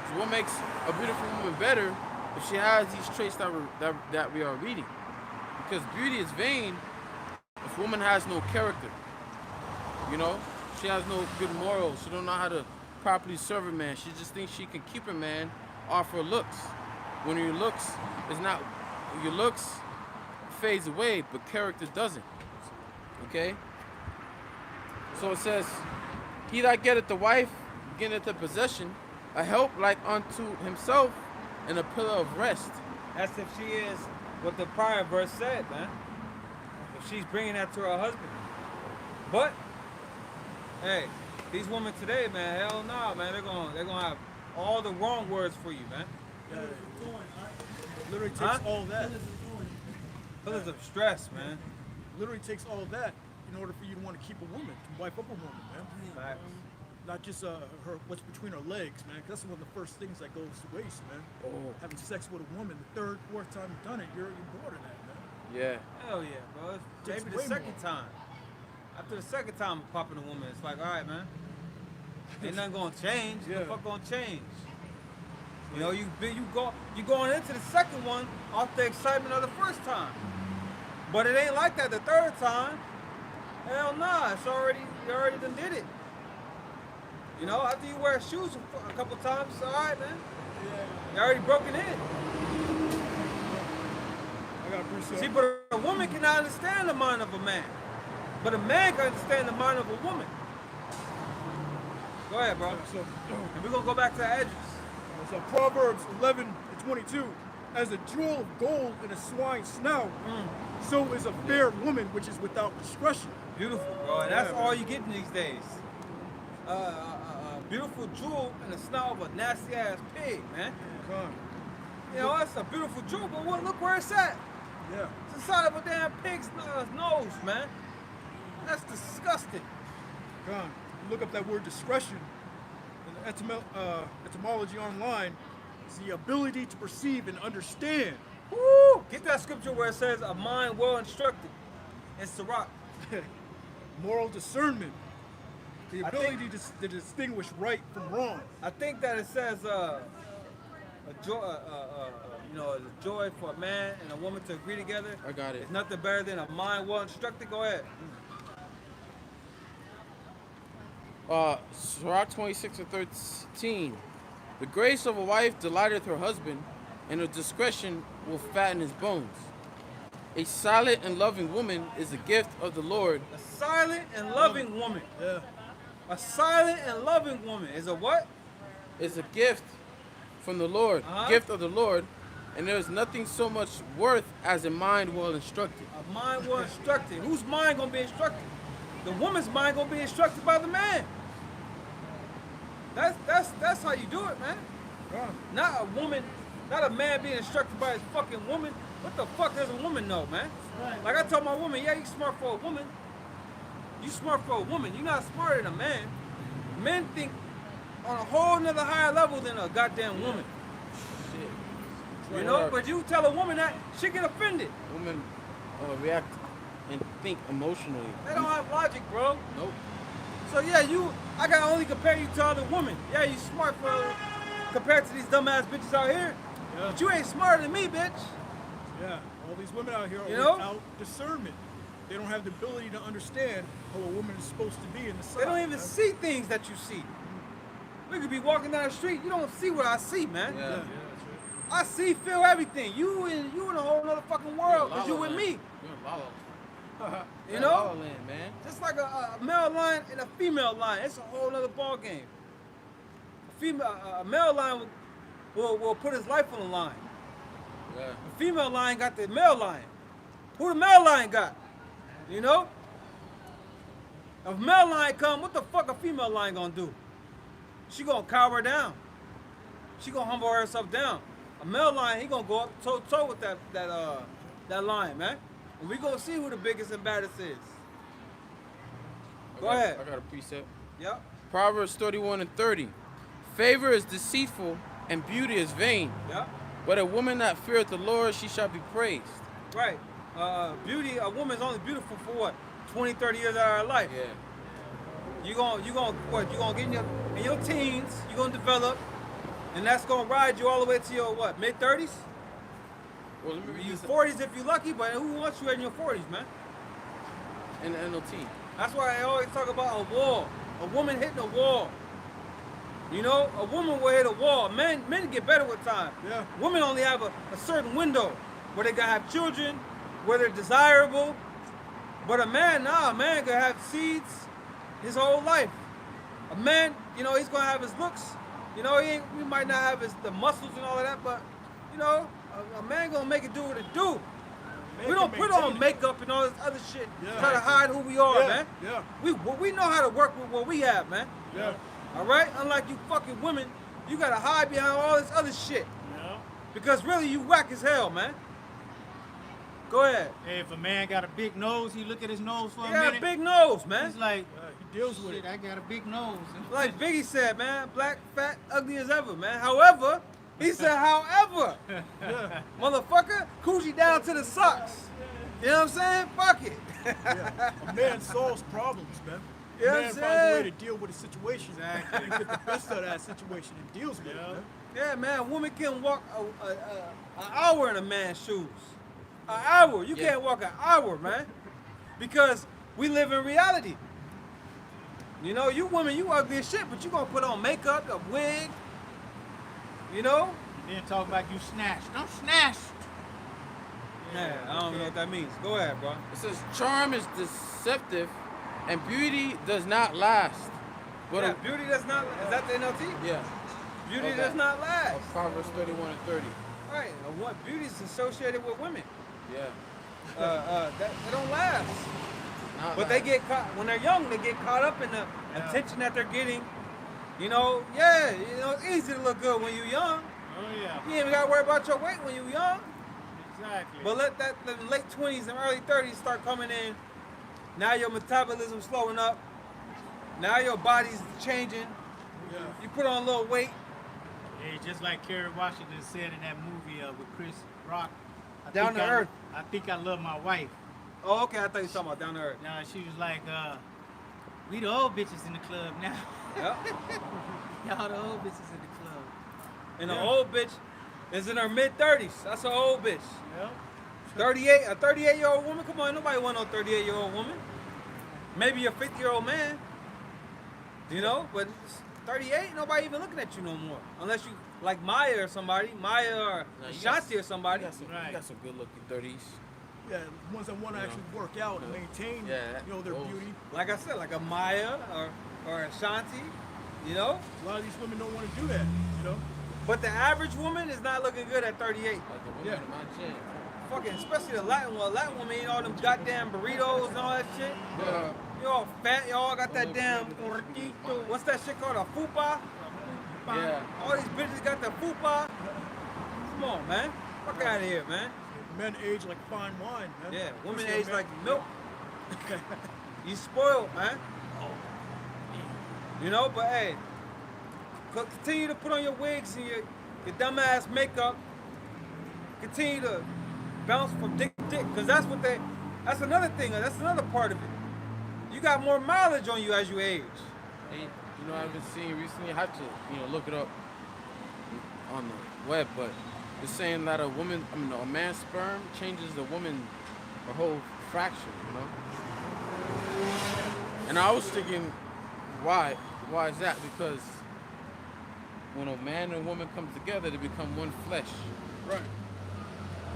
So what makes a beautiful woman better if she has these traits that we are reading? Because beauty is vain if a woman has no character. You know, she has no good morals. She don't know how to properly serve a man. She just thinks she can keep a man off her looks. When your looks fades away, but character doesn't. Okay? So it says, he that getteth the wife beginneth the possession, a help like unto himself, and a pillar of rest. That's if she is what the prior verse said, man. If she's bringing that to her husband. But, hey, these women today, man, hell no, man. They're gonna have all the wrong words for you, man. Yeah. Literally takes all that. Pillars of stress, man. Literally takes all that in order for you to want to keep a woman, to wipe up a woman, man. Facts. Not just her what's between her legs, man. 'Cause that's one of the first things that goes to waste, man. Oh. Having sex with a woman, the third, fourth time you've done it, you're bored of that, man. Yeah. Hell yeah, bro. It's Takes maybe the way second more. time. After the second time of popping a woman, it's like, all right, man. Ain't nothing gonna change. Yeah. The fuck gonna change? You know, you going into the second one off the excitement of the first time. But it ain't like that the third time. Hell nah, you already done did it. You know, after you wear shoes a couple times, it's all right, man. You already broken in. I got appreciate. See, but a woman cannot understand the mind of a man. But a man can understand the mind of a woman. Go ahead, bro. So, And we're gonna go back to the edges. so Proverbs 11:22. As a jewel of gold in a swine's snout, so is a fair woman which is without discretion. Beautiful, bro. And that's Yeah, all man. you getting these days. Beautiful jewel in the snout of a nasty ass pig, man. Con. You know, that's a beautiful jewel, but look where it's at. Yeah. It's inside of a damn pig's nose, man. That's disgusting. Con. You look up that word discretion. In the etymology online, it's the ability to perceive and understand. Woo! Get that scripture where it says a mind well instructed. In Sirach. Moral discernment. The I ability to distinguish right from wrong. I think that it says a joy, the joy for a man and a woman to agree together. I got it. It's nothing better than a mind well instructed. Go ahead. Sirach 26 and 13. The grace of a wife delighteth her husband, and her discretion will fatten his bones. A silent and loving woman is a gift of the Lord. A silent and loving woman. Yeah. A silent and loving woman is a what? Is a gift from the Lord, gift of the Lord, and there is nothing so much worth as a mind well instructed. A mind well instructed. Whose mind gonna be instructed? The woman's mind gonna be instructed by the man. That's how you do it, man. Not a woman, not a man being instructed by his fucking woman. What the fuck does a woman know, man? Like I told my woman, yeah, you smart for a woman. You smart for a woman. You're not smarter than a man. Men think on a whole nother higher level than a goddamn woman. Shit. You know, but you tell a woman that, she get offended. Women react and think emotionally. They don't have logic, bro. Nope. So yeah, I gotta only compare you to other women. Yeah, you smart for compared to these dumbass bitches out here. Yeah. But you ain't smarter than me, bitch. Yeah. All these women out here are You know? without discernment. They don't have the ability to understand how a woman is supposed to be in the sun. They don't even see things that you see. We could be walking down the street, you don't see what I see, man. Yeah. Yeah, that's right. I see, feel everything. You in a whole nother fucking world, cause you with me. You're in La La. You La La know? Land, man. Just like a male line and a female line, it's a whole nother ball game. A male line will put his life on the line. Yeah. The female line got the male line. Who the male line got? You know? If male line come, what the fuck a female line gonna do? She gonna cower down. She gonna humble herself down. A male line, he gonna go up toe to toe with that line, man. And we gonna see who the biggest and baddest is. Go ahead. I got a precept. Yep. Proverbs 31 and 30. Favor is deceitful and beauty is vain. Yep. But a woman that feareth the Lord, she shall be praised. Right. Beauty, a woman's only beautiful for what? 20, 30 years out of her life. Yeah. You gonna get in your teens, you gonna develop, and that's gonna ride you all the way to your what, mid-30s? Well, let me read You this 40s if you're lucky, but who wants you in your 40s, man? in the NLT. That's why I always talk about a wall. A woman hitting a wall. You know, a woman will hit a wall. Men get better with time. Yeah. Women only have a certain window where they gotta have children, where they're desirable. But a man, nah, a man can have seeds his whole life. A man, you know, he's gonna have his looks. You know, he might not have the muscles and all of that, but you know, a man gonna make it do what it do. Man We don't can put maintain on it. makeup and all this other shit Yeah. try to hide who we are, Yeah, man. yeah. We know how to work with what we have, man. Yeah. All right? Unlike you fucking women, you gotta hide behind all this other shit. Yeah. Because really, you whack as hell, man. Go ahead. Hey, if a man got a big nose, he look at his nose for You a got minute. a big nose, man. He's like, He deals with shit, it. I got a big nose. Like Biggie said, man, black, fat, ugly as ever, man. However, he said, however, Yeah. motherfucker, coochie down to the socks. You know what I'm saying? Fuck it. Yeah. A man solves problems, man. A Yeah, man I'm finds a way saying. to deal with a situation Exactly. and get the best of that situation and deals with it, Yeah. man. Yeah, man, a woman can walk an hour in a man's shoes. An hour. You Yeah. can't walk an hour, man. Because we live in reality. You know, you women, you ugly as shit, but you gonna put on makeup, a wig. You know? Then talk about you snatched. I'm snatched. Yeah, I don't know what that means. Go ahead, bro. It says, charm is deceptive and beauty does not last. But Yeah, beauty does not. Is that the NLT? yeah. Beauty Okay. does not last. Proverbs 31 and 30. Right. What beauty is associated with women? Yeah. That they don't last. Not But they get caught when they're young. They get caught up in the attention that they're getting. It's easy to look good when you're young. Oh yeah. You ain't even gotta worry about your weight when you're young. Exactly. But let the late 20s and early 30s start coming in. Now your metabolism's slowing up. Now your body's changing. Yeah. You put on a little weight. Hey, just like Kerry Washington said in that movie with Chris Rock. Down to Earth. I think I love my wife. Oh, okay. I thought you were talking about Down to Earth. Now she was like, we the old bitches in the club now. Yep. Y'all the old bitches in the club. And the old bitch is in her mid-30s. That's an old bitch. Yep. 38, a 38-year-old woman? Come on, nobody want no 38-year-old woman. Maybe a 50-year-old man. But 38, nobody even looking at you no more. Unless you like Maya or somebody. Maya or Shanti or somebody. You got some good-looking 30s. Yeah, the ones that want to actually work out and maintain, their those. beauty. Like I said, like a Maya or a Shanti, A lot of these women don't want to do that, But the average woman is not looking good at 38. Like the women in my gym. Fucking, especially the Latin one. Latin women eat all them goddamn burritos and all that shit. Yeah. You all fat, y'all got that damn, what's that shit called, a fupa? Yeah. All these bitches got the fupa. Come on, man. Fuck out of here, man. Men age like fine wine, man. Yeah, women Especially age men. like milk. You spoiled, man. But hey, continue to put on your wigs and your dumbass makeup. Continue to bounce from dick to dick, because that's another thing, that's another part of it. You got more mileage on you as you age. Hey, I've been seeing recently, I have to, look it up on the web, but it's saying that a man's sperm changes the woman a whole fraction, And I was thinking, why? Why is that? Because when a man and woman come together, they become one flesh. Right.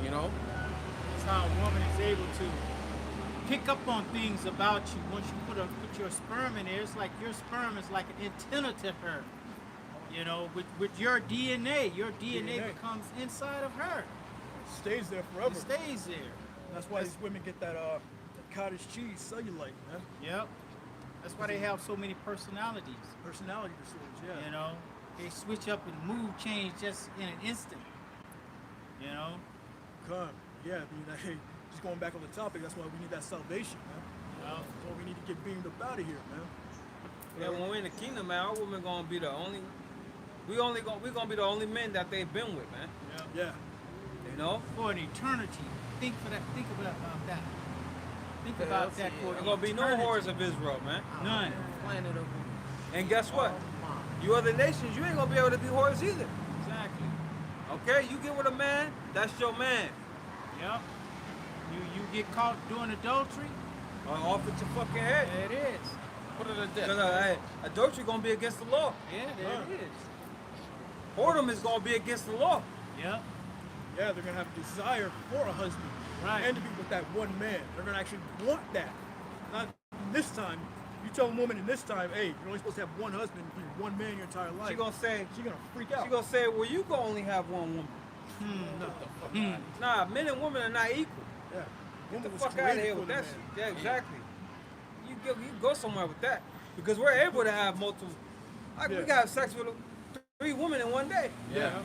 That's how a woman is able to pick up on things about you. Once you put your sperm in there, it's like your sperm is like an antenna to her. With your DNA becomes inside of her. It stays there forever. It stays there. That's why these women get that cottage cheese cellulite, man. Yep. That's why they have so many personalities. Personality disorders, yeah. They switch up and mood change just in an instant. Come. Yeah, hey, just going back on the topic, that's why we need that salvation, man. Yep. That's why we need to get beamed up out of here, man. Yeah, when we're in the kingdom, man, our women gonna be the only. We're gonna be the only men that they've been with, man. Yeah. For an eternity. Think about that. Think about that for There's gonna be no whores of Israel, man. None. Planet of And guess what? You other nations, you ain't gonna be able to be whores either. Exactly. Okay, you get with a man, that's your man. Yep. You get caught doing adultery, Off with your fucking head. there it is. put it to death. Because adultery gonna be against the law. Yeah, there it is. Whoredom is gonna be against the law. Yep. Yeah, they're gonna have a desire for a husband. Right. And to be with that one man. They're gonna actually want that. Not this time. You tell a woman in this time, hey, you're only supposed to have one husband, be one man your entire life. She gonna say, She's gonna freak out. she gonna say, well, you gonna only have one woman. Nah, men and women are not equal. Yeah. Get Woman the was fuck out of created here for with the that man. shit. Yeah, exactly. You go somewhere with that. Because we're able to have multiple. We Yeah. can have sex with 3 women in one day. Yeah.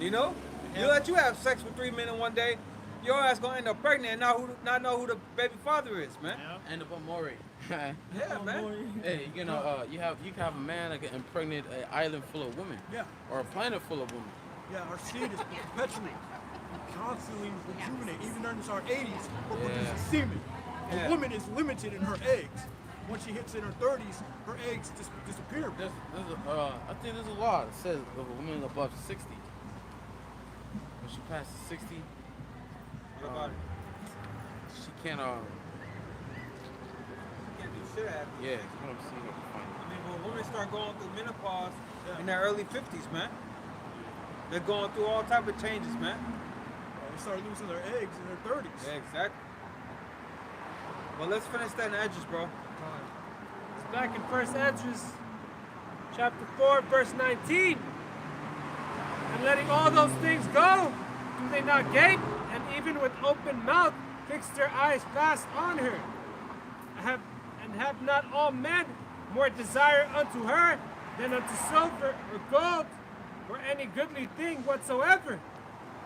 You know? You let you have sex with 3 men in one day, your ass gonna end up pregnant and not know who the baby father is, man. Yep. End up a Maury. Yeah, man. Hey, you can have a man that can impregnate an island full of women. Yeah. Or a planet full of women. Yeah, our seed is perpetual. We constantly rejuvenate. Even in our 80s, we're producing semen. Yeah. A woman is limited in her eggs. Once she hits in her 30s, her eggs just disappear. I think there's a law that says if a woman is above 60, when she passes 60, What about it? she can't, Can't do shit after. yeah, that's what I'm seeing. I mean, when women start going through menopause in their early 50s, man, they're going through all type of changes, man. They start losing their eggs in their 30s. Yeah, exactly. Well, let's finish that in edges, bro. It's back in 1 Esdras, chapter 4, verse 19. And letting all those things go, do they not gape, and even with open mouth fix their eyes fast on her? Have not all men more desire unto her than unto silver or gold or any goodly thing whatsoever?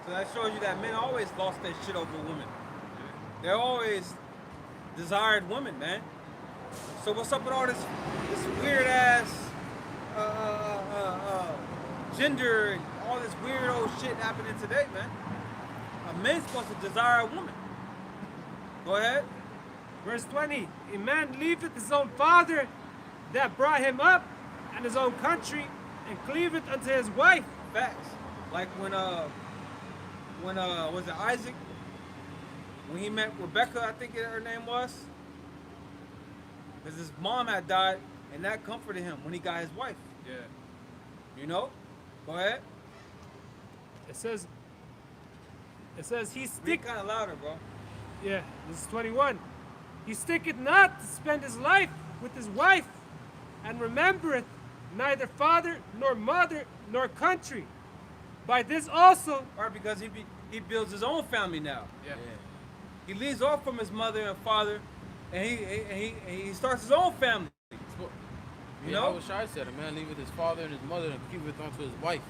So that shows you that men always lost their shit over women. They always desired women, man. So what's up with all this weird ass gender and all this weird old shit happening today, man? A man's supposed to desire a woman. Go ahead. Verse 20, a man leaveth his own father that brought him up, and his own country, and cleaveth unto his wife. Facts. Like when was it Isaac? When he met Rebecca, I think her name was. Because his mom had died, and that comforted him when he got his wife. Yeah. You know? Go ahead. It says he Read stick. kind of louder, bro. Yeah, this is 21. He sticketh not to spend his life with his wife, and remembereth neither father nor mother nor country. By this also, Right, because he builds his own family now. Yeah. He leaves off from his mother and father, and he starts his own family. You know? Yahushua said, a man leaveth his father and his mother and cleaveth unto his wife.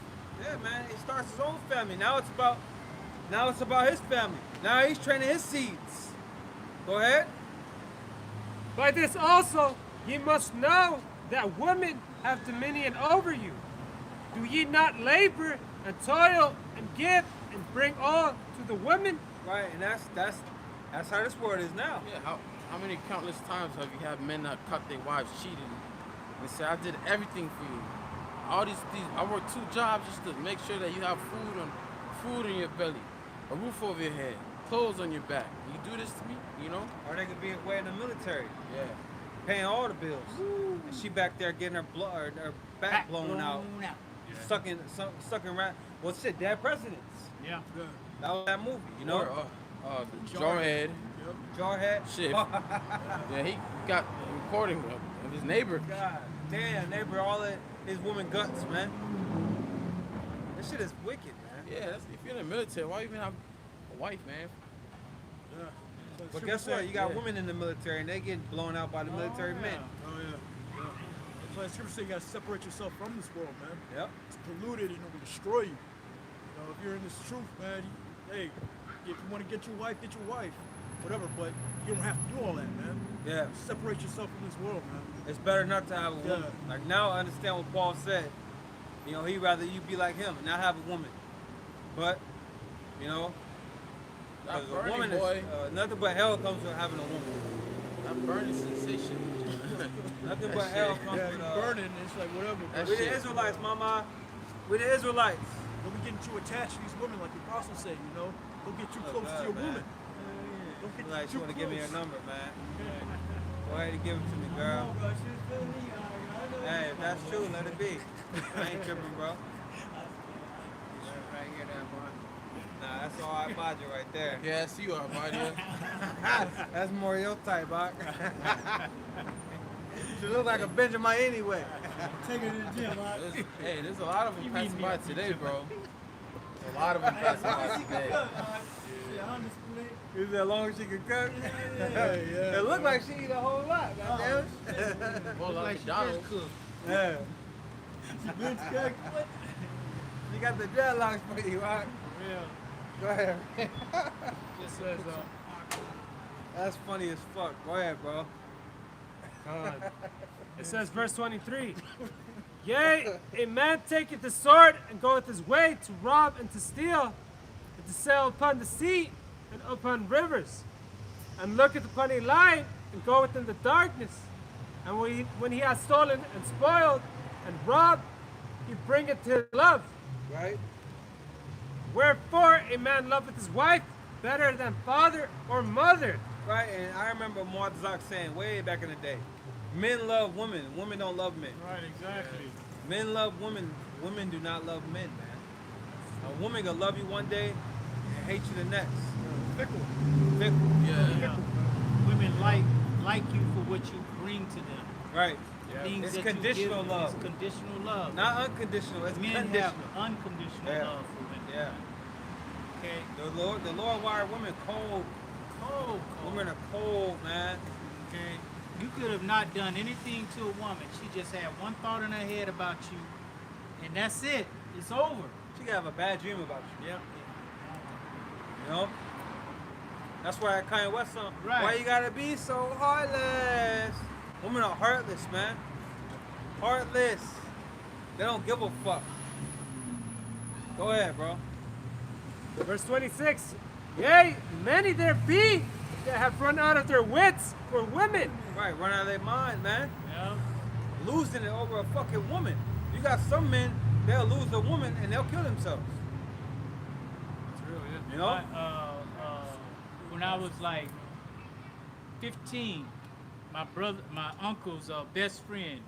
Yeah, man. He starts his own family. Now it's about his family. Now he's training his seeds. Go ahead. by this also ye must know that women have dominion over you. Do ye not labor and toil and give and bring all to the women? Right, and that's how this world is now. Yeah, how many countless times have you had men that cut their wives cheating and say, I did everything for you. All these I work 2 jobs just to make sure that you have food in your belly, a roof over your head, clothes on your back. You do this to me, you know? Or they could be away in the military, Yeah. paying all the bills, and she back there getting her back blown out, sucking around. Well, shit, dead presidents. Yeah. Yeah. That was that movie, you know. Or, Jarhead. Yep. Jarhead. Shit. Yeah, he got a recording of his neighbor. God damn, neighbor, all of his woman guts, man. This shit is wicked, man. Yeah, if you're in the military, why even have a wife, man? Yeah. But guess what? You got women in the military, and they get blown out by the military men. Oh yeah. Yeah. That's why Scripture say you gotta separate yourself from this world, man. Yep. It's polluted and it will destroy you. You know, if you're in this truth, man, hey, if you want to get your wife, whatever. But you don't have to do all that, man. Yeah. Separate yourself from this world, man. It's better not to have a woman. Yeah. Like now I understand what Paul said. You know, he'd rather you be like him and not have a woman. But, you know, That 'cause a burning, woman boy. is, nothing but hell comes with having a woman. That burning sensation. Nothing That but hell shit. comes Yeah, with you burning, it's like whatever. That But We the shit. Israelites, mama. We the Israelites. don't be getting too attached to these women, like the apostle say. You know, don't get too Oh, close God, to your man. woman. Don't get Like too you want to give me close. your number, man. Go ahead and give it to me, girl. Hey, if that's true, let it be. I ain't tripping, bro. Nah, that's all I bought you right there. Yeah, I see you are, buddy. That's more your type, Bach. She look like a Benjamin anyway. Take her to the gym, huh? Hey, there's a lot of them passing by today, bro. A lot of them passing by today. Is that long as she can cook? Yeah. It look like she eat a whole lot, goddamn it. Well, like McDonald's. Yeah. You got the dreadlocks for you, Bach. Go ahead. It says, That's funny as fuck. Go ahead, bro. it says, verse 23. Yea, a man taketh the sword and goeth his way to rob and to steal, and to sail upon the sea and upon rivers, and looketh upon a light and goeth in the darkness. And when he hath stolen and spoiled and robbed, he bringeth his love. Right? Wherefore a man loveth his wife better than father or mother. Right, and I remember Muazzak saying way back in the day, men love women, women don't love men. Right, exactly. Men love women, women do not love men, man. A woman gonna love you one day and hate you the next. Fickle. Fickle. Yeah. Women like you for what you bring to them. Right. Things It's that you conditional give, love. It's conditional love. Not unconditional, it's Men conditional. have unconditional Yeah. love for women. Yeah. Okay. The Lord wired women cold. Cold. Women are cold, man. Okay. You could have not done anything to a woman. She just had one thought in her head about you, and that's it. It's over. She could have a bad dream about you. Yep. You know? That's why Kanye West song. Right. Why you gotta be so heartless? Women are heartless, man. Heartless. They don't give a fuck. Go ahead, bro. Verse 26. Yea, many there be that have run out of their wits for women. Right, run out of their mind, man. Yep. Losing it over a fucking woman. You got some men, they'll lose a woman and they'll kill themselves. That's real, yeah. You know? When I was like 15, my uncle's best friend,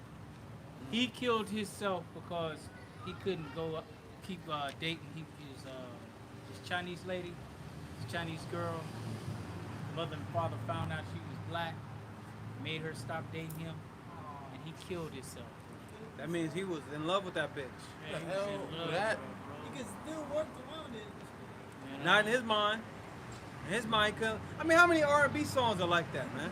he killed himself because he couldn't keep dating his Chinese lady, his Chinese girl. Mother and father found out she was black, made her stop dating him, and he killed himself. That means he was in love with that bitch. Yeah, he The hell was in love with that? with her, You can still work around it. bro. You know? Not in his mind. In his mind, I mean, how many R&B songs are like that, man?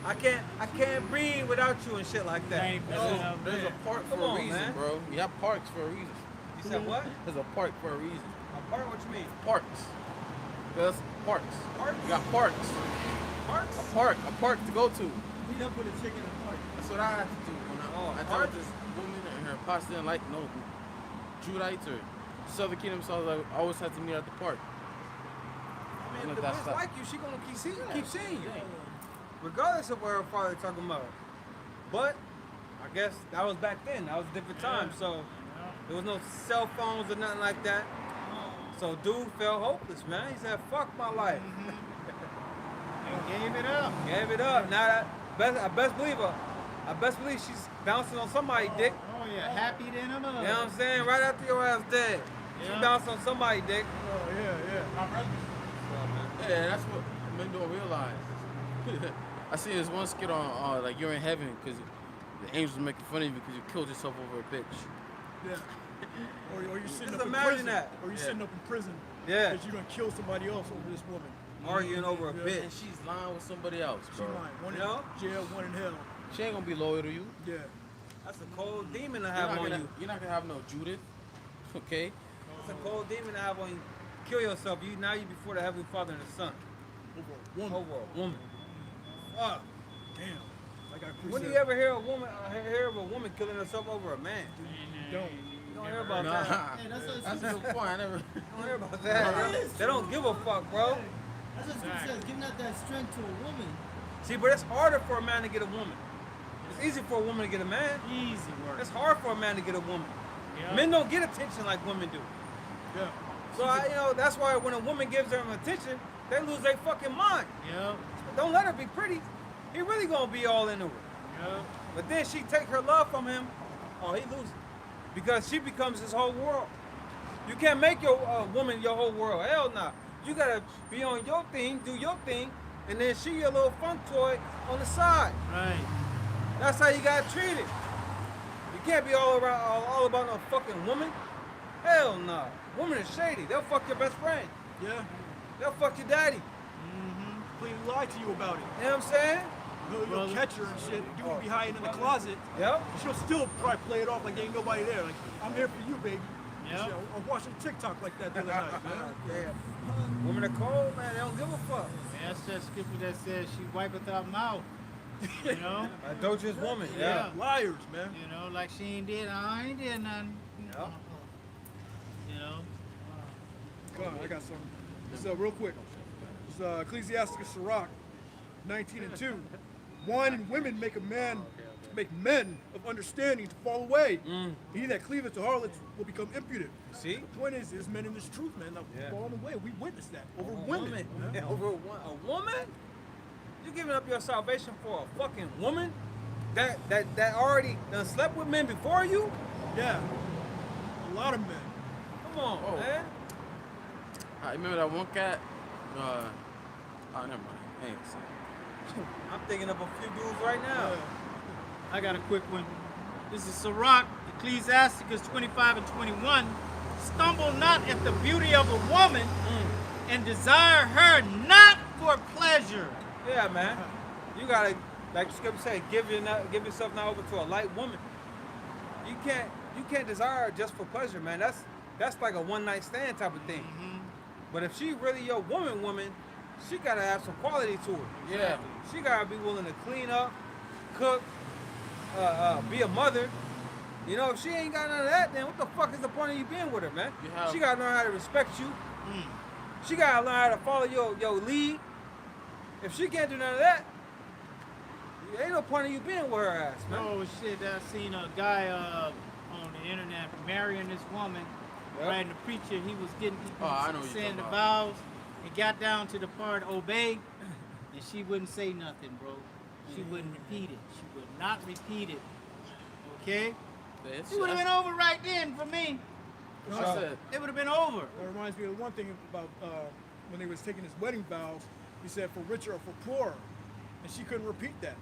I can't breathe without you and shit like that. 90% No, of there's a them. park for Come a on, reason, man. bro. You have parks for a reason. You said what? There's a park for a reason. A part? What you mean? Parks. There's parks. Parks? You got parks. Parks? A park to go to. Meet up with a chick in the park. That's what I had to do when I park? told this woman and her pops didn't like no Judites or Southern Kingdom, so I was like, I always had to meet at the park. I mean, And if the that's bitch that. like you, she gonna keep seeing you. Regardless of what her father talking about. But, I guess that was back then. That was a different time. So, there was no cell phones or nothing like that. So, dude felt hopeless, man. He said, fuck my life. And gave it up. Gave it up. Now, I best believe she's bouncing on somebody's dick. Oh yeah, happy than a mother. You know what I'm saying? Right after your ass dead. She Yeah. bounced on somebody's dick. Oh, yeah. Yeah, that's what men don't realize. I see this one skit on like you're in heaven because the angels are making fun of you because you killed yourself over a bitch. Yeah. Or you're sitting Just up in imagine prison. that. Or you're Yeah. sitting up in prison. Yeah. Because you're going to kill somebody else over this woman. Arguing over a Yeah. bitch. And she's lying with somebody else, She bro. lying. One You know? in jail, one in hell. She ain't gonna be loyal to you. Yeah. That's a cold demon to You're have not, on gonna, you. you're not gonna have no Judith, okay? It's a cold demon to have on you. Kill yourself. Now you before the Heavenly Father and the Son. Over a woman. Over a woman. Fuck. Damn. Like I When do you ever hear hear of a woman killing herself over a man? Don't. You don't hear about Nah, that. Hey, that's what that's a good point. I never. You don't hear about that. They don't give a fuck, bro. That's what Scripture says, giving out that strength to a woman. See, but it's harder for a man to get a woman. It's easy for a woman to get a man. Easy work. It's hard for a man to get a woman. Yeah. Men don't get attention like women do. Yeah. So that's why when a woman gives them attention, they lose their fucking mind. Yep. Don't let her be pretty. He really gonna be all into her. Yep. But then she take her love from him. Oh, he loses because she becomes his whole world. You can't make your woman your whole world. Hell nah. You gotta be on your thing, do your thing, and then she your little fun toy on the side. Right. That's how you gotta treat it. You can't be all about no fucking woman. Hell nah. Woman is shady. They'll fuck your best friend. Yeah. They'll fuck your daddy. Completely lie to you about it. You know what I'm saying? You'll catch her and shit. You will be hiding in the closet. Yep. She'll still probably play it off like there ain't nobody there. Like, I'm here for you, baby. Yep. Shit, I'm watching TikTok like that the other night, man. Damn. Women are cold, man. They don't give a fuck. That's that scripture that says she wipeth her mouth. You know? Adulterous woman. Yeah. Liars, man. You know, like she ain't did, I ain't did nothing. Yep. You know? Come on, I got something. This real quick. It's Ecclesiasticus Sirach 19:2. Wine and women make men of understanding to fall away. He that cleaveth to harlots will become impudent. See? The point is, there's men in this truth, man, that Yeah. fall away. We witnessed that over A women. woman. man. Over a woman? You giving up your salvation for a fucking woman that already done slept with men before you? Yeah. A lot of men. Come on, Oh. man. I remember that one cat. Oh, never mind. I ain't gonna say it. I'm thinking of a few dudes right now. I got a quick one. This is Sirach, Ecclesiasticus 25 and 21. Stumble not at the beauty of a woman, and desire her not for pleasure. Yeah, man. You gotta, like the scripture say, give yourself not over to a light woman. You can't desire her just for pleasure, man. That's like a one night stand type of thing. But if she really your woman, she gotta have some quality to her. Yeah. She gotta be willing to clean up, cook, be a mother. You know, if she ain't got none of that, then what the fuck is the point of you being with her, man? She gotta learn how to respect you. She gotta learn how to follow your lead. If she can't do none of that, there ain't no point of you being with her ass, man. Oh shit, I seen a guy on the internet marrying this woman, right? And the preacher, he was getting I know what you're saying the talking vows. He got down to the part obey, and she wouldn't say nothing, bro. She wouldn't repeat it. She would not repeat it. Okay? It would have been over right then for me. It would have been over. That reminds me of one thing about when they was taking his wedding vows. He said for richer or for poorer, and she couldn't repeat that.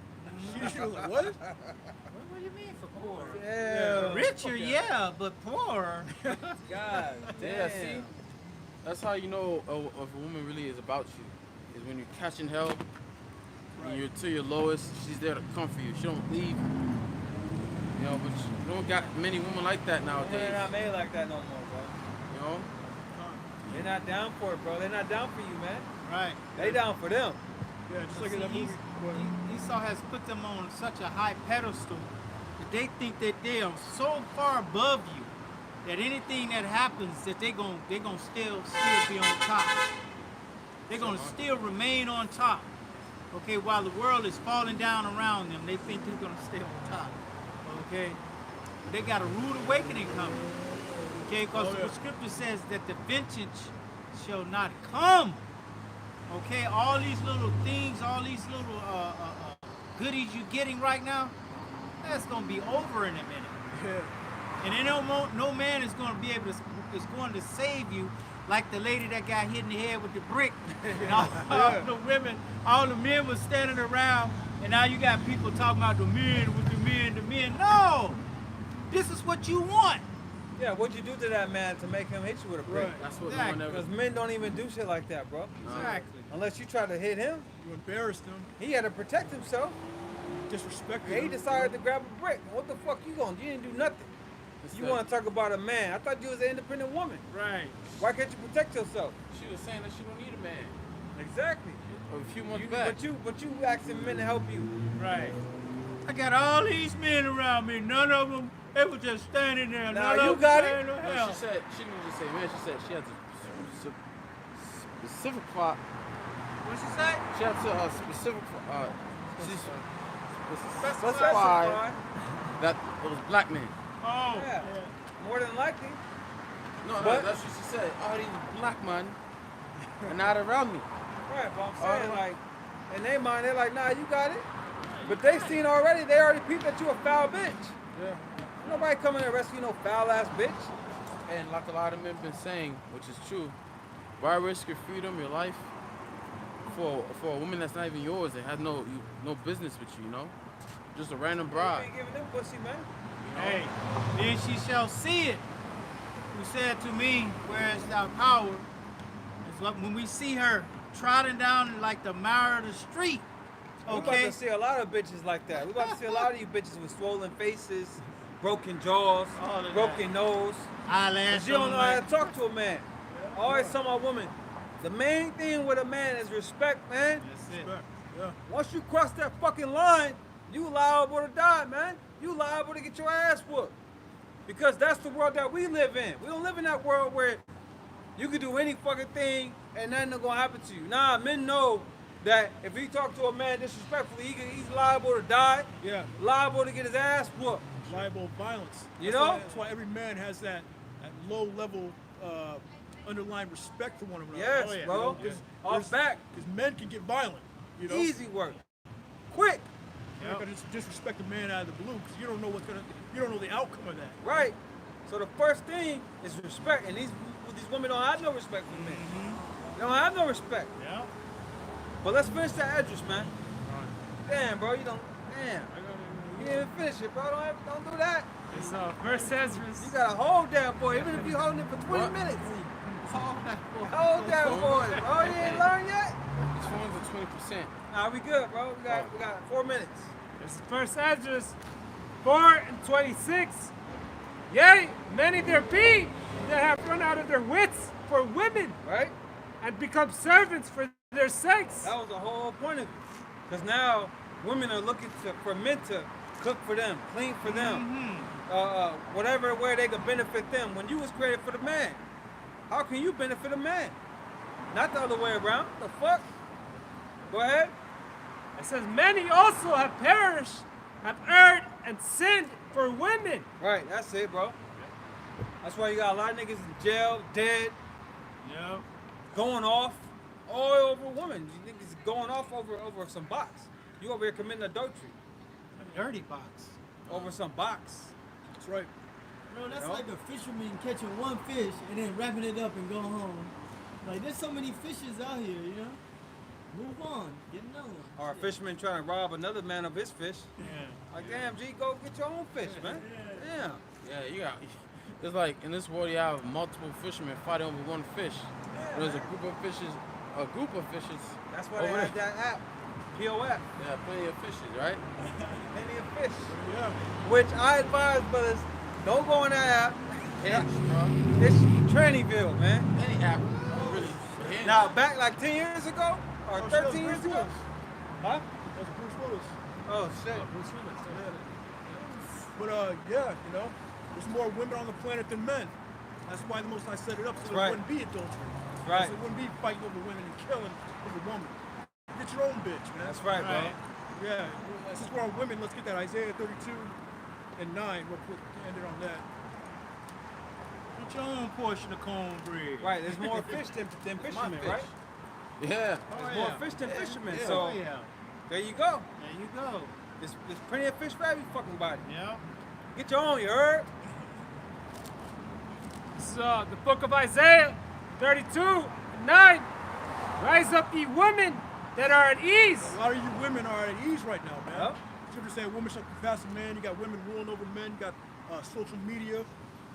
She was like, what? What do you mean for poor? Yeah. Richer, yeah, but poor. God Yeah, see? That's how you know if a woman really is about you. Is when you're catching hell, when you're to your lowest, she's there to comfort you. She don't leave you. You know, but you don't got many women like that nowadays. They're not made like that no more, bro. You know? They're not down for it, bro. They're not down for you, man. Right. They down for them. Yeah, just like in See, that movie. Esau has put them on such a high pedestal that they think that they are so far above you that anything that happens that they're gonna still be on top. They're gonna still remain on top. Okay, while the world is falling down around them, they think they're gonna stay on top. Okay, they got a rude awakening coming. Okay, because the scripture says that the vengeance shall not come. Okay, all these little things, all these little goodies you're getting right now, that's gonna be over in a minute. Yeah. And then no man is gonna be able to save you like the lady that got hit in the head with the brick. And all the women, all the men was standing around, and now you got people talking about the men with the men. No, this is what you want. Yeah, what'd you do to that man to make him hit you with a brick? Right. That's what Exactly. no one ever. Because men don't even do shit like that, bro. Exactly. Unless you try to hit him, You embarrassed him, he had to protect himself. disrespected He him. decided to grab a brick. What the fuck you gonna do? You didn't do nothing. You want to talk about a man. I thought you was an independent woman. Right. Why can't you protect yourself? She was saying that she don't need a man. Exactly. A few months back. But you asking men to help you. Right. I got all these men around me. None of them, they were just standing there. Nah, None you of them got saying it. no No, hell. she said she didn't just say man. She said she had to specify. What she say? She had to specify Specify. that it was black men. Oh. Yeah. More than likely. No, But- that's what she said. Oh, these black men are not around me. Right, but I'm saying like, in their mind, they're like, nah, you got it. But they seen already, they already peeped that you a foul bitch. Yeah. Nobody coming to rescue no foul ass bitch. And like a lot of men been saying, which is true, why risk your freedom, your life, for a woman that's not even yours, that has no business with you, you know? Just a random You bride. ain't giving them pussy, man. Hey, then she shall see it. Who said to me, where is thy power? It's like when we see her trotting down like the mire of the street. We about Okay. to see a lot of bitches like that. We about to see a lot of you bitches with swollen faces, broken jaws, All of broken nose. Eyelash. She don't know how to on talk to a man. I always tell my woman, the main thing with a man is respect, man. That's it. Respect. Yeah. Once you cross that fucking line, you liable to die, man. You liable to get your ass whooped. Because that's the world that we live in. We don't live in that world where you can do any fucking thing and nothing gonna happen to you. Nah, men know that if he talk to a man disrespectfully, he's liable to die, Yeah. liable to get his ass whooped. Liable violence. You That's know? why, that's why every man has that low level underlying respect for one another. Yes, Oh, yeah. bro. Because Off back, men can get violent. You know. easy work, quick, You're not gonna just disrespect a man out of the blue because you don't know you don't know the outcome of that. right? So the first thing is respect, and these women don't have no respect for men. They don't have no respect. Yeah. But let's finish that address, man. Damn, bro, you don't. Damn. You didn't even finish it, bro. Don't do that. It's First Ezra. You gotta hold that boy, even if you holding it for 20 minutes. Hold that boy. Oh, you ain't learned yet? It's 20%. Nah, we good, bro. We got 4 minutes. This is First Ezra 4:26. Yea, many there be that have run out of their wits for women Right? and become servants for their sakes. That was the whole point of it. Because now women are looking for men to cook for them, clean for them, whatever way they could benefit them. When you was created for the man, how can you benefit a man? Not the other way around. The fuck? Go ahead. It says, many also have perished, have erred and sinned for women. Right, that's it, bro. That's why you got a lot of niggas in jail, dead, Yeah. going off all over women. You niggas going off over some box. You over here committing adultery Dirty box. over some box. That's right. Bro, that's No. like a fisherman catching one fish and then wrapping it up and going home. Like, there's so many fishes out here, you know? Move on. Get another one. Or a fisherman trying to rob another man of his fish. Yeah. Like, damn, G, go get your own fish, man. Damn. Yeah, you got. It's like in this world you have multiple fishermen fighting over one fish. There's a group of fishes. That's why they over have there. that app, POF. Yeah, plenty of fishes, right? Plenty of fish. Yeah. Which I advise brothers, don't go on that app. Yeah, bro. It's Trannyville, man. Any app, really. Yeah. Now, back like 10 years ago, or Oh, shit, 13 years Bruce ago. Willis. Huh? That's Bruce Willis. Oh, shit. Bruce Willis. But yeah, you know, there's more women on the planet than men. That's why the Most High set it up so there right. wouldn't be adultery. Right. So there wouldn't be fighting over women and killing over woman. Get your own bitch, man. That's right, bro. Right. Yeah. Since we're on women, let's get that Isaiah 32 and 9 real quick. End it on that. Get your own portion of cornbread. Right, there's more fish than fishermen, fish. right? Yeah. There's Oh, more yeah. fish than fishermen, Yeah. so Oh, yeah. there you go. There you go. There's plenty of fish for every fucking body. Yeah. Get your own, you heard? This is the book of Isaiah 32:9. Rise up, ye women that are at ease. A lot of you women are at ease right now, man. Yep. Scripture saying women shall confess a man. You got women ruling over men. You got social media.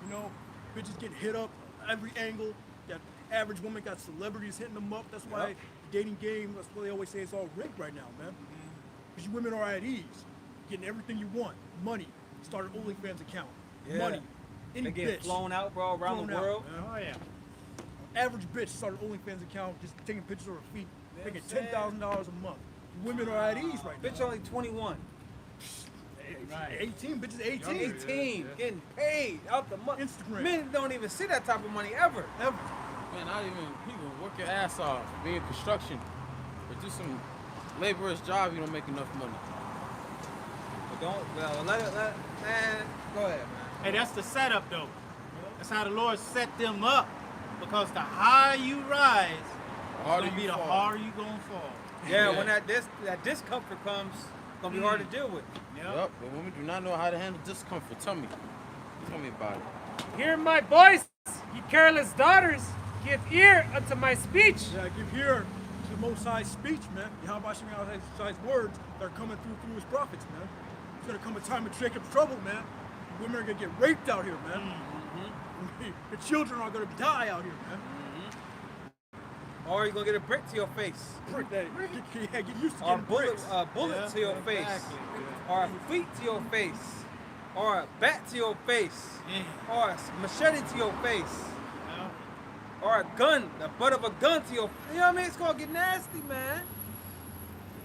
You know, bitches getting hit up every angle. You got average woman got celebrities hitting them up. That's why Yep. the dating game. That's why they always say it's all rigged right now, man. Because you women are at ease, getting everything you want. Money. Start an OnlyFans account. Yeah. Money. Any They get bitch. flown out, bro, around Flown the out, world. man. Oh, yeah. Average bitch started an OnlyFans account, just taking pictures of her feet, Yeah, making I'm saying. $10,000 a month. Women are at ease right now. Bitch only 21. Right. 18, bitches 18. 18, getting paid out the month. Instagram. Men don't even see that type of money ever. Ever. Man, not even people work your ass off, be in construction, or do some laborer's job. You don't make enough money. But let it, man, go ahead, man. Hey, that's the setup, though. That's how the Lord set them up. Because the higher you rise, it's Harder gonna be you the fall. harder you gonna fall. Yeah, Yeah. when that discomfort comes, it's gonna be hard to deal with. Yep, but women do not know how to handle discomfort. Tell me about it. Hear my voice, ye careless daughters. Give ear unto my speech. Yeah, give here to the Most High's speech, man. Yahweh Shai's words that are coming through his prophets, man. It's gonna come a time of Jacob's trouble, man. Women are gonna get raped out here, man. The children are gonna die out here, man. Or you're gonna get a brick to your face. Prick that. Get used to Or getting bricks. bullet Yeah, to your face. exactly. Or a feet to your face. Or a bat to your face. Yeah. Or a machete to your face. Yeah. Or a gun, the butt of a gun to your, you know what I mean? It's gonna get nasty, man.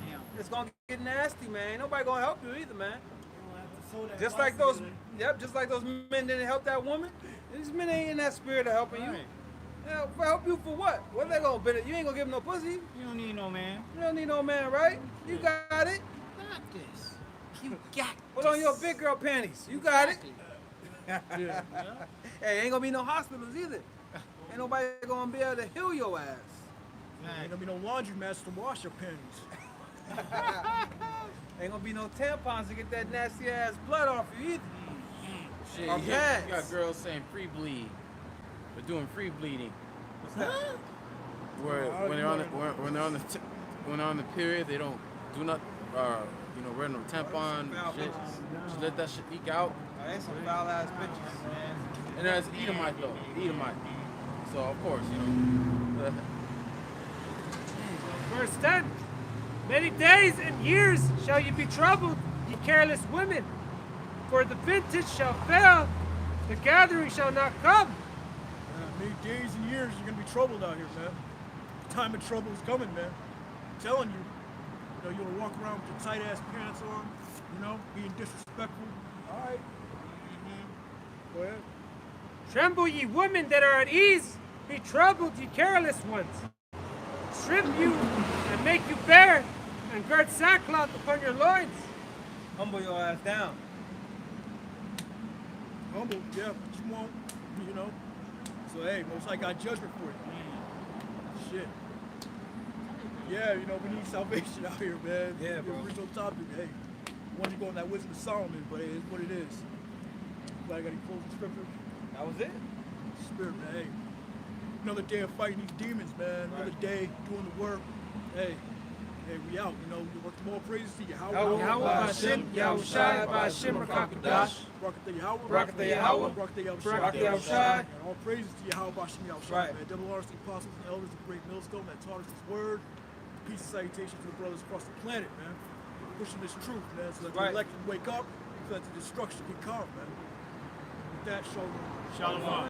Damn. It's gonna get nasty, man. Ain't nobody gonna help you either, man. So that Just like those, bicycle, just like those men didn't help that woman. These men ain't in that spirit of helping you. Right. Yeah, for help you for what? What they gonna benefit? You ain't gonna give them no pussy. You don't need no man. You don't need no man, right? You got it. Got this. You got Put on your big girl panties. You got it. Yeah. Hey, ain't gonna be no hospitals either. Ain't nobody gonna be able to heal your ass. Ain't gonna be no laundry mats to wash your panties. Ain't gonna be no tampons to get that nasty ass blood off you either. Shit, Or you pads. got girls saying free bleed. They're doing free bleeding. What's that? Where when they're on the period, they don't do not you know, wearing no tampon Foul shit. bitches. Just let that shit leak out. I ain't some foul ass bitches, man. And that's Edomite though, Edomite. So of course, you know. Verse 10. Many days and years shall you be troubled, ye careless women. For the vintage shall fail, the gathering shall not come. Many days and years you're gonna be troubled out here, man. Time of trouble is coming, man. I'm telling you. You know, you're gonna walk around with your tight ass pants on, you know, being disrespectful. Alright. Go ahead. Tremble, ye women that are at ease, be troubled, ye careless ones. Strip you and make you bare, and gird sackcloth upon your loins. Humble your ass down. Humble, yeah, but you won't, you know. So hey, Most High got judgment for you. Shit. Yeah, you know, we need salvation out here, man. Yeah, bro. The original topic, hey. Wanted to go on that Wisdom of Solomon, but hey, it's what it is. Glad I got any closing scriptures. That was it. Spirit, man, hey. Another day of fighting these demons, man. Another day doing the work. Hey, we out, you know. More praises to Yahweh. Yahweh Ba'Shem, Yahushai Ba'Shem Rakakadash. Barakatah Yahweh. Barakatah Yahweh. Barakatah Yahushai. Barakatah Yahushai. And all praises to Yahweh Ba'Shem Yahushai, Right. man. Double honors to the apostles and elders of the great millstone that taught us his word. Peace and salutation to the brothers across the planet, man. Pushing this truth, man, so that Right. the elect can wake up, so that the destruction can come, man. With that, shalom. Shalom.